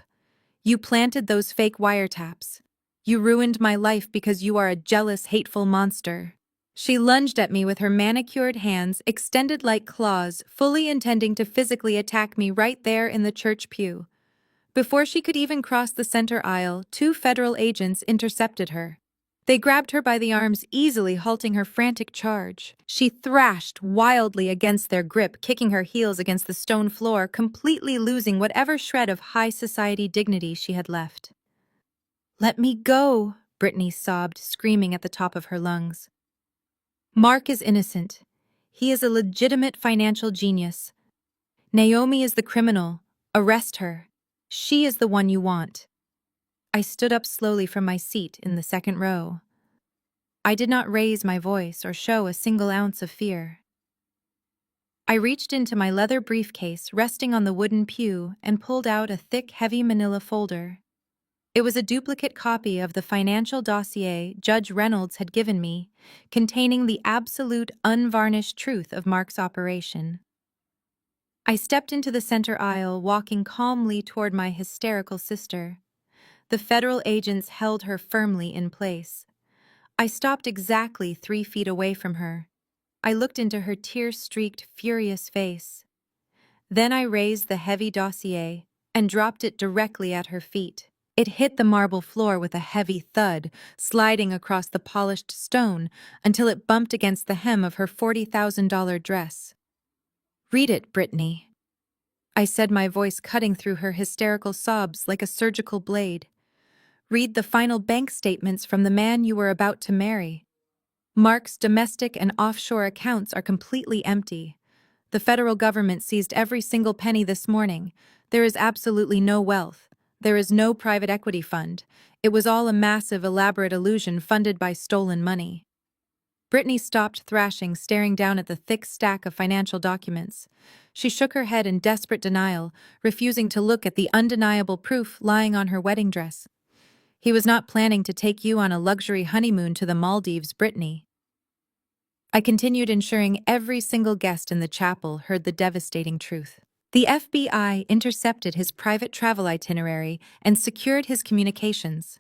You planted those fake wiretaps. You ruined my life because you are a jealous, hateful monster." She lunged at me with her manicured hands extended like claws, fully intending to physically attack me right there in the church pew. Before she could even cross the center aisle, two federal agents intercepted her. They grabbed her by the arms, easily halting her frantic charge. She thrashed wildly against their grip, kicking her heels against the stone floor, completely losing whatever shred of high society dignity she had left. "Let me go," Brittany sobbed, screaming at the top of her lungs. "Mark is innocent. He is a legitimate financial genius. Naomi is the criminal. Arrest her. She is the one you want." I stood up slowly from my seat in the second row. I did not raise my voice or show a single ounce of fear. I reached into my leather briefcase resting on the wooden pew and pulled out a thick, heavy manila folder. It was a duplicate copy of the financial dossier Judge Reynolds had given me, containing the absolute, unvarnished truth of Mark's operation. I stepped into the center aisle, walking calmly toward my hysterical sister. The federal agents held her firmly in place. I stopped exactly 3 feet away from her. I looked into her tear-streaked, furious face. Then I raised the heavy dossier and dropped it directly at her feet. It hit the marble floor with a heavy thud, sliding across the polished stone until it bumped against the hem of her $40,000 dress. "Read it, Brittany," I said, my voice cutting through her hysterical sobs like a surgical blade. "Read the final bank statements from the man you were about to marry. Mark's domestic and offshore accounts are completely empty. The federal government seized every single penny this morning. There is absolutely no wealth. There is no private equity fund. It was all a massive, elaborate illusion funded by stolen money." Brittany stopped thrashing, staring down at the thick stack of financial documents. She shook her head in desperate denial, refusing to look at the undeniable proof lying on her wedding dress. He was not planning to take you on a luxury honeymoon to the Maldives, Brittany. I continued, ensuring every single guest in the chapel heard the devastating truth. The FBI intercepted his private travel itinerary and secured his communications.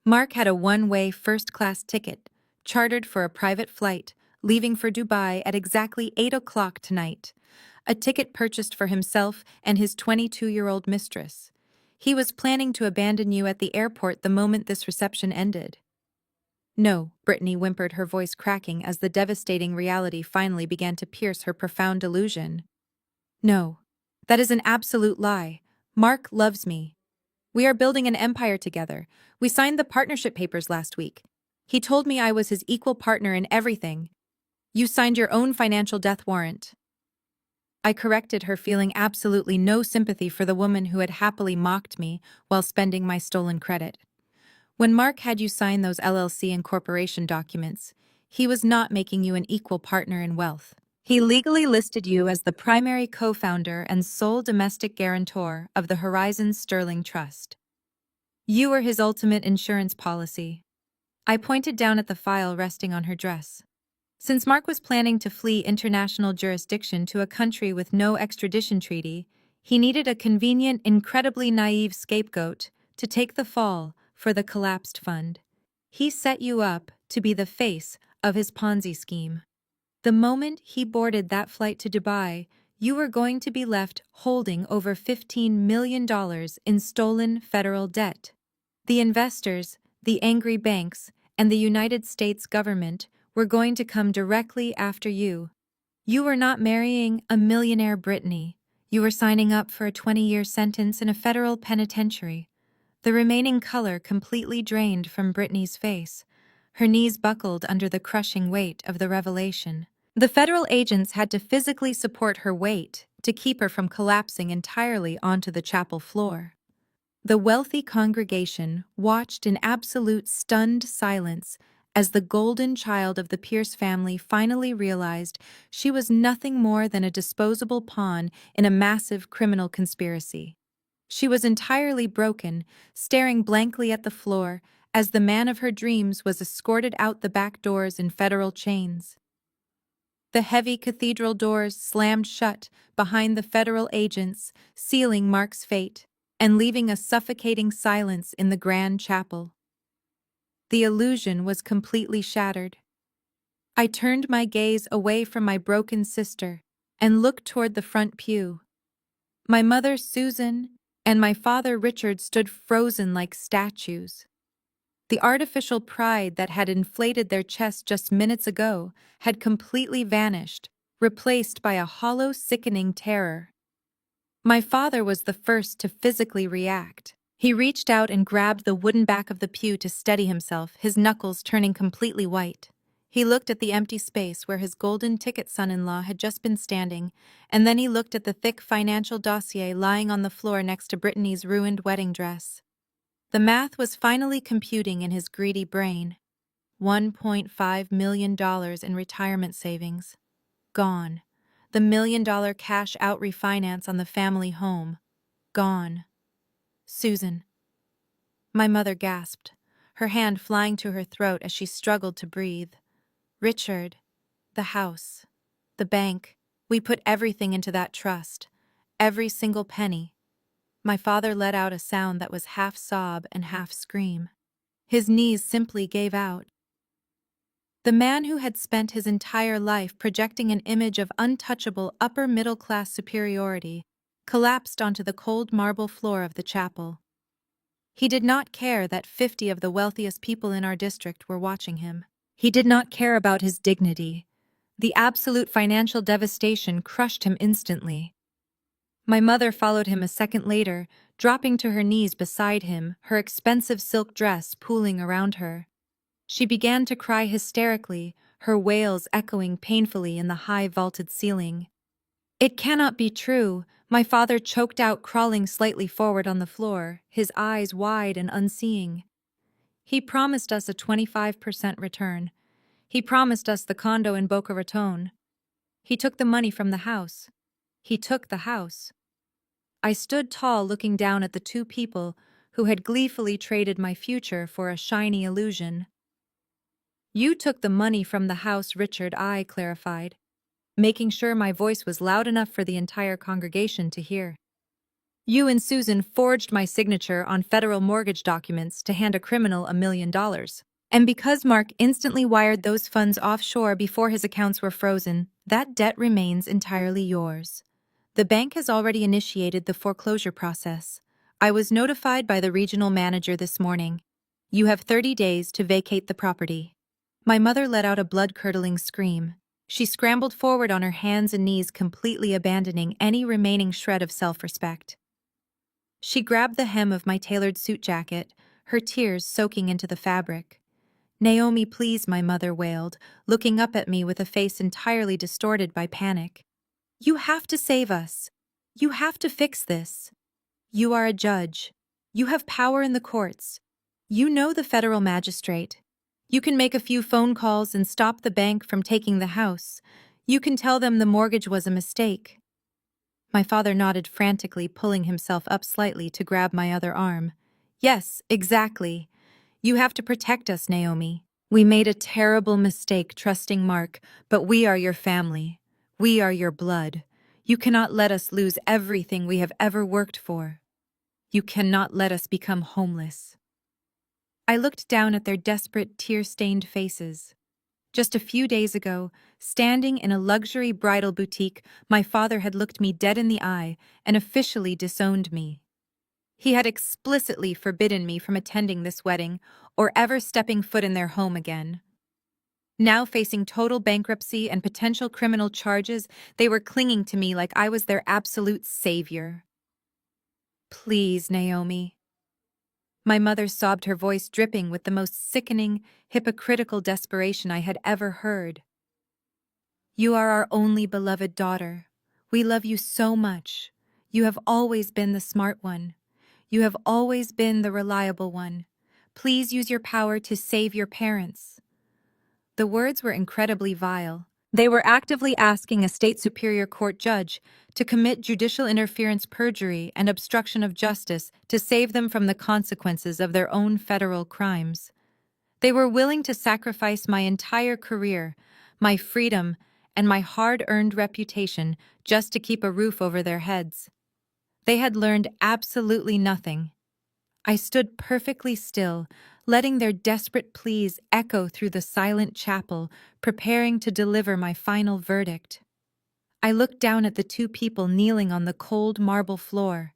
Mark had a one-way first-class ticket, chartered for a private flight, leaving for Dubai at exactly 8 o'clock tonight. A ticket purchased for himself and his 22-year-old mistress. He was planning to abandon you at the airport the moment this reception ended. No, Brittany whimpered, her voice cracking as the devastating reality finally began to pierce her profound delusion. No. That is an absolute lie. Mark loves me. We are building an empire together. We signed the partnership papers last week. He told me I was his equal partner in everything. You signed your own financial death warrant. I corrected her, feeling absolutely no sympathy for the woman who had happily mocked me while spending my stolen credit. When Mark had you sign those LLC and corporation documents, he was not making you an equal partner in wealth. He legally listed you as the primary co-founder and sole domestic guarantor of the Horizon Sterling Trust. You were his ultimate insurance policy. I pointed down at the file resting on her dress. Since Mark was planning to flee international jurisdiction to a country with no extradition treaty, he needed a convenient, incredibly naive scapegoat to take the fall for the collapsed fund. He set you up to be the face of his Ponzi scheme. The moment he boarded that flight to Dubai, you were going to be left holding over $15 million in stolen federal debt. The investors, the angry banks, and the United States government were going to come directly after you. You were not marrying a millionaire, Brittany. You were signing up for a 20-year sentence in a federal penitentiary. The remaining color completely drained from Brittany's face. Her knees buckled under the crushing weight of the revelation. The federal agents had to physically support her weight to keep her from collapsing entirely onto the chapel floor. The wealthy congregation watched in absolute stunned silence as the golden child of the Pierce family finally realized she was nothing more than a disposable pawn in a massive criminal conspiracy. She was entirely broken, staring blankly at the floor as the man of her dreams was escorted out the back doors in federal chains. The heavy cathedral doors slammed shut behind the federal agents, sealing Mark's fate and leaving a suffocating silence in the grand chapel. The illusion was completely shattered. I turned my gaze away from my broken sister and looked toward the front pew. My mother, Susan, and my father, Richard, stood frozen like statues. The artificial pride that had inflated their chests just minutes ago had completely vanished, replaced by a hollow, sickening terror. My father was the first to physically react. He reached out and grabbed the wooden back of the pew to steady himself, his knuckles turning completely white. He looked at the empty space where his golden ticket son-in-law had just been standing, and then he looked at the thick financial dossier lying on the floor next to Brittany's ruined wedding dress. The math was finally computing in his greedy brain. $1.5 million in retirement savings. Gone. The $1 million cash-out refinance on the family home. Gone. Susan. My mother gasped, her hand flying to her throat as she struggled to breathe. Richard. The house. The bank. We put everything into that trust. Every single penny. My father let out a sound that was half sob and half scream. His knees simply gave out. The man who had spent his entire life projecting an image of untouchable upper-middle-class superiority collapsed onto the cold marble floor of the chapel. He did not care that 50 of the wealthiest people in our district were watching him. He did not care about his dignity. The absolute financial devastation crushed him instantly. My mother followed him a second later, dropping to her knees beside him, her expensive silk dress pooling around her. She began to cry hysterically, her wails echoing painfully in the high vaulted ceiling. It cannot be true, my father choked out, crawling slightly forward on the floor, his eyes wide and unseeing. He promised us a 25% return. He promised us the condo in Boca Raton. He took the money from the house. He took the house. I stood tall looking down at the two people who had gleefully traded my future for a shiny illusion. You took the money from the house, Richard, I clarified, making sure my voice was loud enough for the entire congregation to hear. You and Susan forged my signature on federal mortgage documents to hand a criminal $1 million. And because Mark instantly wired those funds offshore before his accounts were frozen, that debt remains entirely yours. The bank has already initiated the foreclosure process. I was notified by the regional manager this morning. You have 30 days to vacate the property. My mother let out a blood-curdling scream. She scrambled forward on her hands and knees, completely abandoning any remaining shred of self-respect. She grabbed the hem of my tailored suit jacket, her tears soaking into the fabric. Naomi, please, my mother wailed, looking up at me with a face entirely distorted by panic. You have to save us. You have to fix this. You are a judge. You have power in the courts. You know the federal magistrate. You can make a few phone calls and stop the bank from taking the house. You can tell them the mortgage was a mistake. My father nodded frantically, pulling himself up slightly to grab my other arm. Yes, exactly. You have to protect us, Naomi. We made a terrible mistake trusting Mark, but we are your family. We are your blood. You cannot let us lose everything we have ever worked for. You cannot let us become homeless. I looked down at their desperate, tear-stained faces. Just a few days ago, standing in a luxury bridal boutique, my father had looked me dead in the eye and officially disowned me. He had explicitly forbidden me from attending this wedding or ever stepping foot in their home again. Now facing total bankruptcy and potential criminal charges, they were clinging to me like I was their absolute savior. Please, Naomi. My mother sobbed, her voice dripping with the most sickening, hypocritical desperation I had ever heard. You are our only beloved daughter. We love you so much. You have always been the smart one. You have always been the reliable one. Please use your power to save your parents. The words were incredibly vile. They were actively asking a state superior court judge to commit judicial interference, perjury, and obstruction of justice to save them from the consequences of their own federal crimes. They were willing to sacrifice my entire career, my freedom, and my hard-earned reputation just to keep a roof over their heads. They had learned absolutely nothing. I stood perfectly still, letting their desperate pleas echo through the silent chapel, preparing to deliver my final verdict. I looked down at the two people kneeling on the cold marble floor.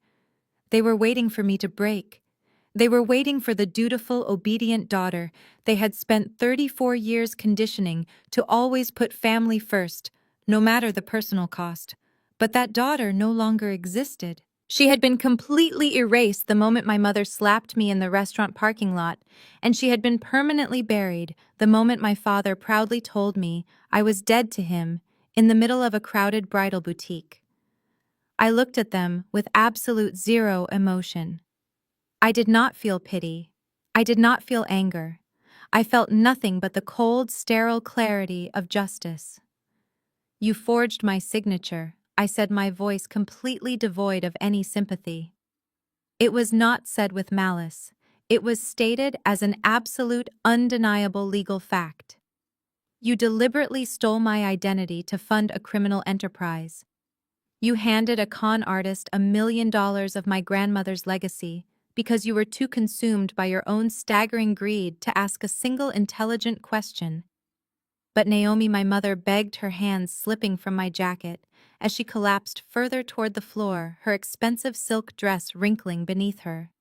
They were waiting for me to break. They were waiting for the dutiful, obedient daughter they had spent 34 years conditioning to always put family first, no matter the personal cost. But that daughter no longer existed. She had been completely erased the moment my mother slapped me in the restaurant parking lot, and she had been permanently buried the moment my father proudly told me I was dead to him in the middle of a crowded bridal boutique. I looked at them with absolute zero emotion. I did not feel pity. I did not feel anger. I felt nothing but the cold, sterile clarity of justice. You forged my signature, I said, my voice completely devoid of any sympathy. It was not said with malice. It was stated as an absolute, undeniable legal fact. You deliberately stole my identity to fund a criminal enterprise. You handed a con artist $1 million of my grandmother's legacy because you were too consumed by your own staggering greed to ask a single intelligent question. But Naomi, my mother, begged, her hands slipping from my jacket as she collapsed further toward the floor, her expensive silk dress wrinkling beneath her.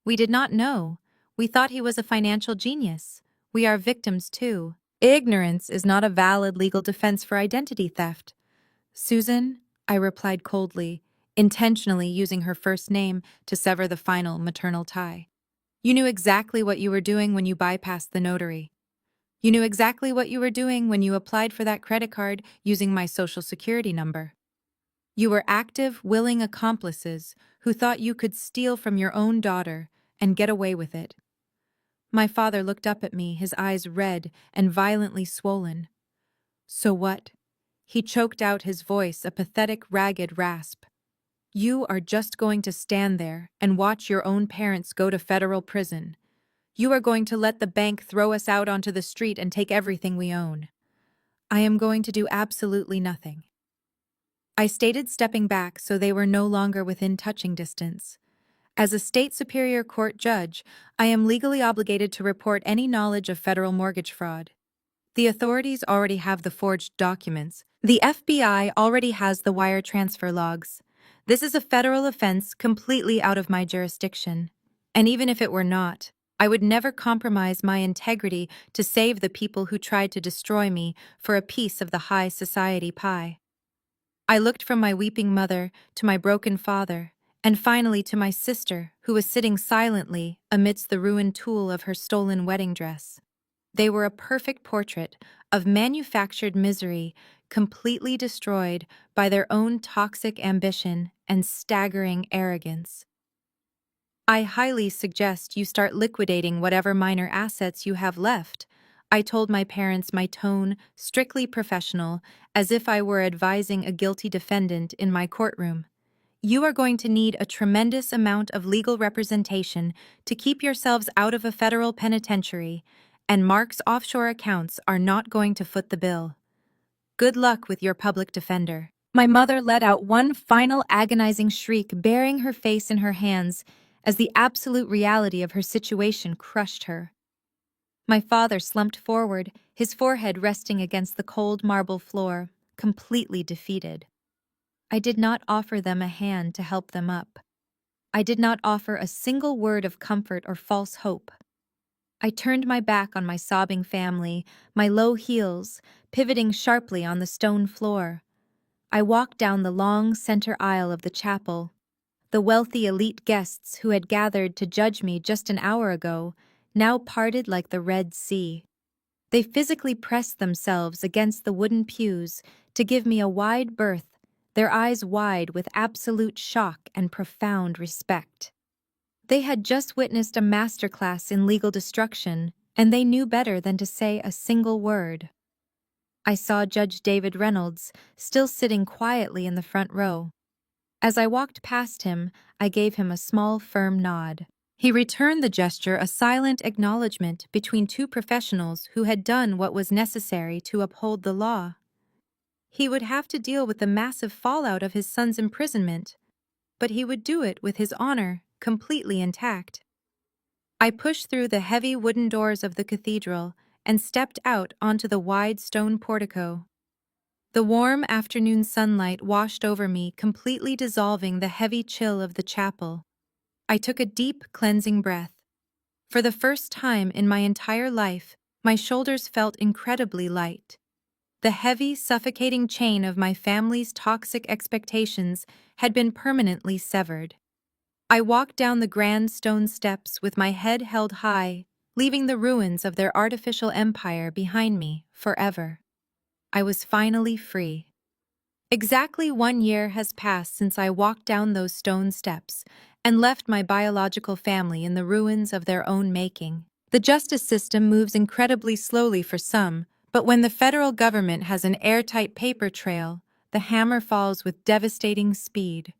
We did not know. We thought he was a financial genius. We are victims too. Ignorance is not a valid legal defense for identity theft. Susan, I replied coldly, intentionally using her first name to sever the final maternal tie. You knew exactly what you were doing when you bypassed the notary. You knew exactly what you were doing when you applied for that credit card using my social security number. You were active, willing accomplices who thought you could steal from your own daughter and get away with it. My father looked up at me, his eyes red and violently swollen. So what? He choked out his voice, a pathetic, ragged rasp. You are just going to stand there and watch your own parents go to federal prison. You are going to let the bank throw us out onto the street and take everything we own. I am going to do absolutely nothing. I stated, stepping back so they were no longer within touching distance. As a state superior court judge, I am legally obligated to report any knowledge of federal mortgage fraud. The authorities already have the forged documents. The FBI already has the wire transfer logs. This is a federal offense completely out of my jurisdiction. And even if it were not, I would never compromise my integrity to save the people who tried to destroy me for a piece of the high society pie. I looked from my weeping mother to my broken father, and finally to my sister, who was sitting silently amidst the ruined tulle of her stolen wedding dress. They were a perfect portrait of manufactured misery, completely destroyed by their own toxic ambition and staggering arrogance. I highly suggest you start liquidating whatever minor assets you have left. I told my parents, my tone strictly professional, as if I were advising a guilty defendant in my courtroom. You are going to need a tremendous amount of legal representation to keep yourselves out of a federal penitentiary, and Mark's offshore accounts are not going to foot the bill. Good luck with your public defender. My mother let out one final agonizing shriek, burying her face in her hands as the absolute reality of her situation crushed her. My father slumped forward, his forehead resting against the cold marble floor, completely defeated. I did not offer them a hand to help them up. I did not offer a single word of comfort or false hope. I turned my back on my sobbing family, my low heels pivoting sharply on the stone floor. I walked down the long center aisle of the chapel. The wealthy elite guests who had gathered to judge me just an hour ago now parted like the Red Sea. They physically pressed themselves against the wooden pews to give me a wide berth, their eyes wide with absolute shock and profound respect. They had just witnessed a masterclass in legal destruction, and they knew better than to say a single word. I saw Judge David Reynolds still sitting quietly in the front row. As I walked past him, I gave him a small, firm nod. He returned the gesture, a silent acknowledgement between two professionals who had done what was necessary to uphold the law. He would have to deal with the massive fallout of his son's imprisonment, but he would do it with his honor completely intact. I pushed through the heavy wooden doors of the cathedral and stepped out onto the wide stone portico. The warm afternoon sunlight washed over me, completely dissolving the heavy chill of the chapel. I took a deep, cleansing breath. For the first time in my entire life, my shoulders felt incredibly light. The heavy, suffocating chain of my family's toxic expectations had been permanently severed. I walked down the grand stone steps with my head held high, leaving the ruins of their artificial empire behind me forever. I was finally free. Exactly 1 year has passed since I walked down those stone steps and left my biological family in the ruins of their own making. The justice system moves incredibly slowly for some, but when the federal government has an airtight paper trail, the hammer falls with devastating speed.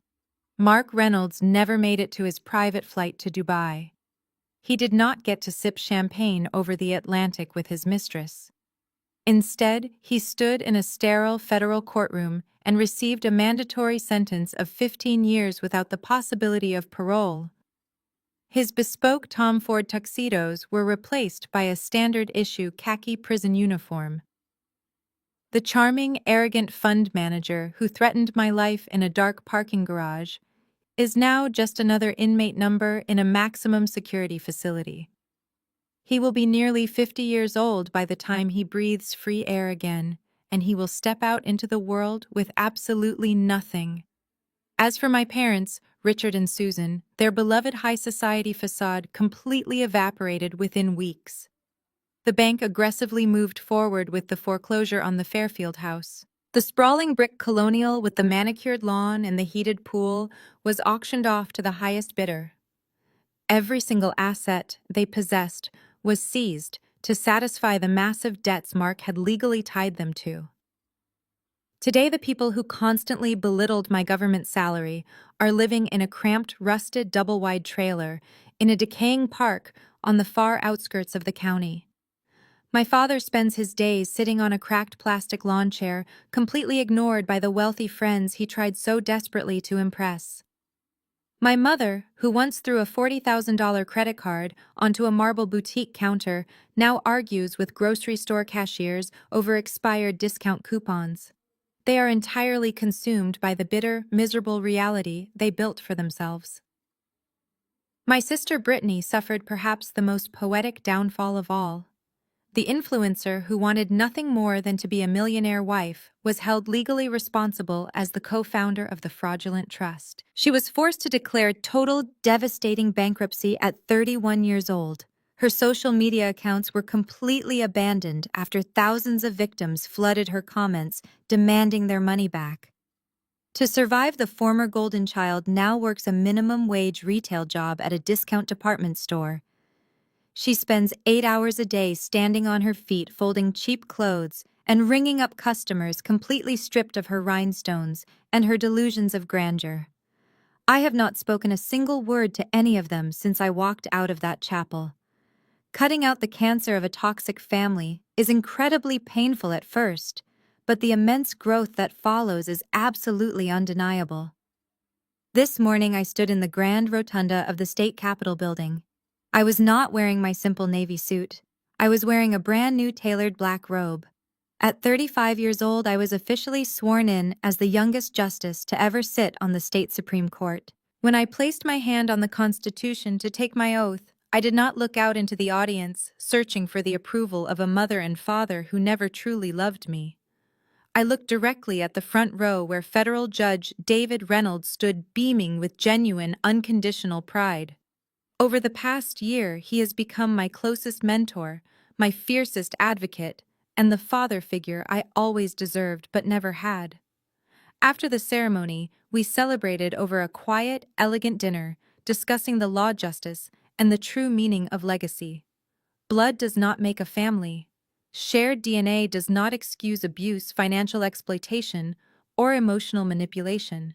Mark Reynolds never made it to his private flight to Dubai. He did not get to sip champagne over the Atlantic with his mistress. Instead, he stood in a sterile federal courtroom and received a mandatory sentence of 15 years without the possibility of parole. His bespoke Tom Ford tuxedos were replaced by a standard-issue khaki prison uniform. The charming, arrogant fund manager who threatened my life in a dark parking garage is now just another inmate number in a maximum security facility. He will be nearly 50 years old by the time he breathes free air again, and he will step out into the world with absolutely nothing. As for my parents, Richard and Susan, their beloved high society facade completely evaporated within weeks. The bank aggressively moved forward with the foreclosure on the Fairfield house. The sprawling brick colonial with the manicured lawn and the heated pool was auctioned off to the highest bidder. Every single asset they possessed was seized to satisfy the massive debts Mark had legally tied them to. Today, the people who constantly belittled my government salary are living in a cramped, rusted, double-wide trailer in a decaying park on the far outskirts of the county. My father spends his days sitting on a cracked plastic lawn chair, completely ignored by the wealthy friends he tried so desperately to impress. My mother, who once threw a $40,000 credit card onto a marble boutique counter, now argues with grocery store cashiers over expired discount coupons. They are entirely consumed by the bitter, miserable reality they built for themselves. My sister Brittany suffered perhaps the most poetic downfall of all. The influencer who wanted nothing more than to be a millionaire wife was held legally responsible as the co-founder of the fraudulent trust. She was forced to declare total, devastating bankruptcy at 31 years old. Her social media accounts were completely abandoned after thousands of victims flooded her comments, demanding their money back. To survive, the former golden child now works a minimum wage retail job at a discount department store. She spends 8 hours a day standing on her feet folding cheap clothes and ringing up customers completely stripped of her rhinestones and her delusions of grandeur. I have not spoken a single word to any of them since I walked out of that chapel. Cutting out the cancer of a toxic family is incredibly painful at first, but the immense growth that follows is absolutely undeniable. This morning I stood in the grand rotunda of the state capitol building. I was not wearing my simple navy suit. I was wearing a brand new tailored black robe. At 35 years old, I was officially sworn in as the youngest justice to ever sit on the state Supreme Court. When I placed my hand on the Constitution to take my oath, I did not look out into the audience, searching for the approval of a mother and father who never truly loved me. I looked directly at the front row where federal judge David Reynolds stood beaming with genuine, unconditional pride. Over the past year, he has become my closest mentor, my fiercest advocate, and the father figure I always deserved but never had. After the ceremony, we celebrated over a quiet, elegant dinner, discussing the law, justice, and the true meaning of legacy. Blood does not make a family. Shared DNA does not excuse abuse, financial exploitation, or emotional manipulation.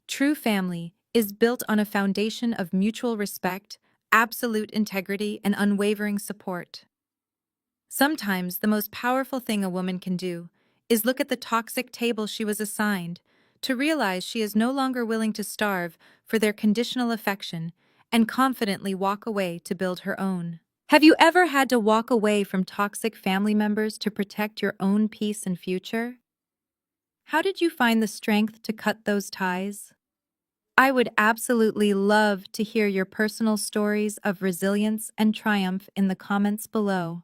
True family is built on a foundation of mutual respect, absolute integrity, and unwavering support. Sometimes the most powerful thing a woman can do is look at the toxic table she was assigned, to realize she is no longer willing to starve for their conditional affection, and confidently walk away to build her own. Have you ever had to walk away from toxic family members to protect your own peace and future? How did you find the strength to cut those ties? I would absolutely love to hear your personal stories of resilience and triumph in the comments below.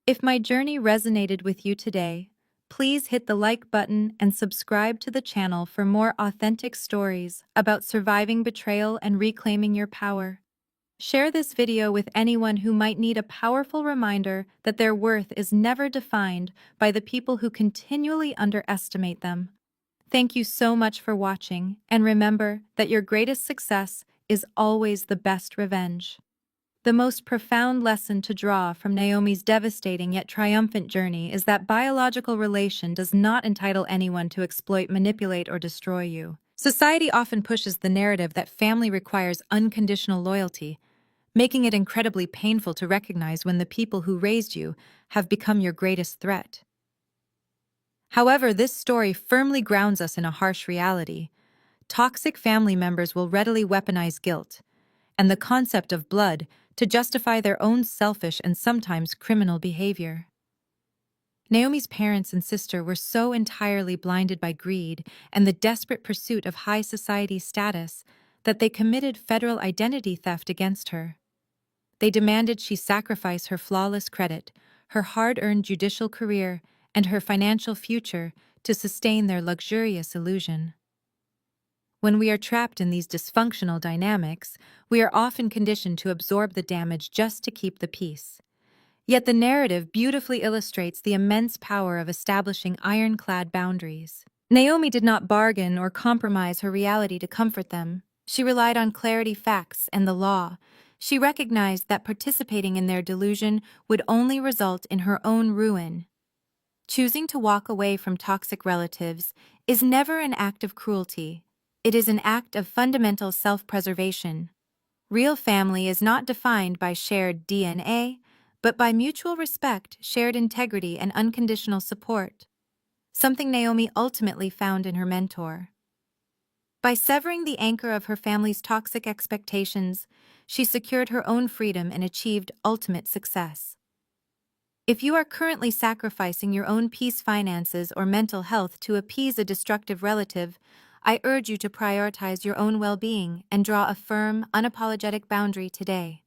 If my journey resonated with you today, please hit the like button and subscribe to the channel for more authentic stories about surviving betrayal and reclaiming your power. Share this video with anyone who might need a powerful reminder that their worth is never defined by the people who continually underestimate them. Thank you so much for watching, and remember that your greatest success is always the best revenge. The most profound lesson to draw from Naomi's devastating yet triumphant journey is that biological relation does not entitle anyone to exploit, manipulate, or destroy you. Society often pushes the narrative that family requires unconditional loyalty, making it incredibly painful to recognize when the people who raised you have become your greatest threat. However, this story firmly grounds us in a harsh reality. Toxic family members will readily weaponize guilt and the concept of blood to justify their own selfish and sometimes criminal behavior. Naomi's parents and sister were so entirely blinded by greed and the desperate pursuit of high society status that they committed federal identity theft against her. They demanded she sacrifice her flawless credit, her hard-earned judicial career, and her financial future to sustain their luxurious illusion. When we are trapped in these dysfunctional dynamics, we are often conditioned to absorb the damage just to keep the peace. Yet the narrative beautifully illustrates the immense power of establishing ironclad boundaries. Naomi did not bargain or compromise her reality to comfort them. She relied on clarity, facts, and the law, She recognized that participating in their delusion would only result in her own ruin. Choosing to walk away from toxic relatives is never an act of cruelty. It is an act of fundamental self-preservation. Real family is not defined by shared DNA, but by mutual respect, shared integrity, and unconditional support, something Naomi ultimately found in her mentor. By severing the anchor of her family's toxic expectations, she secured her own freedom and achieved ultimate success. If you are currently sacrificing your own peace, finances, or mental health to appease a destructive relative, I urge you to prioritize your own well-being and draw a firm, unapologetic boundary today.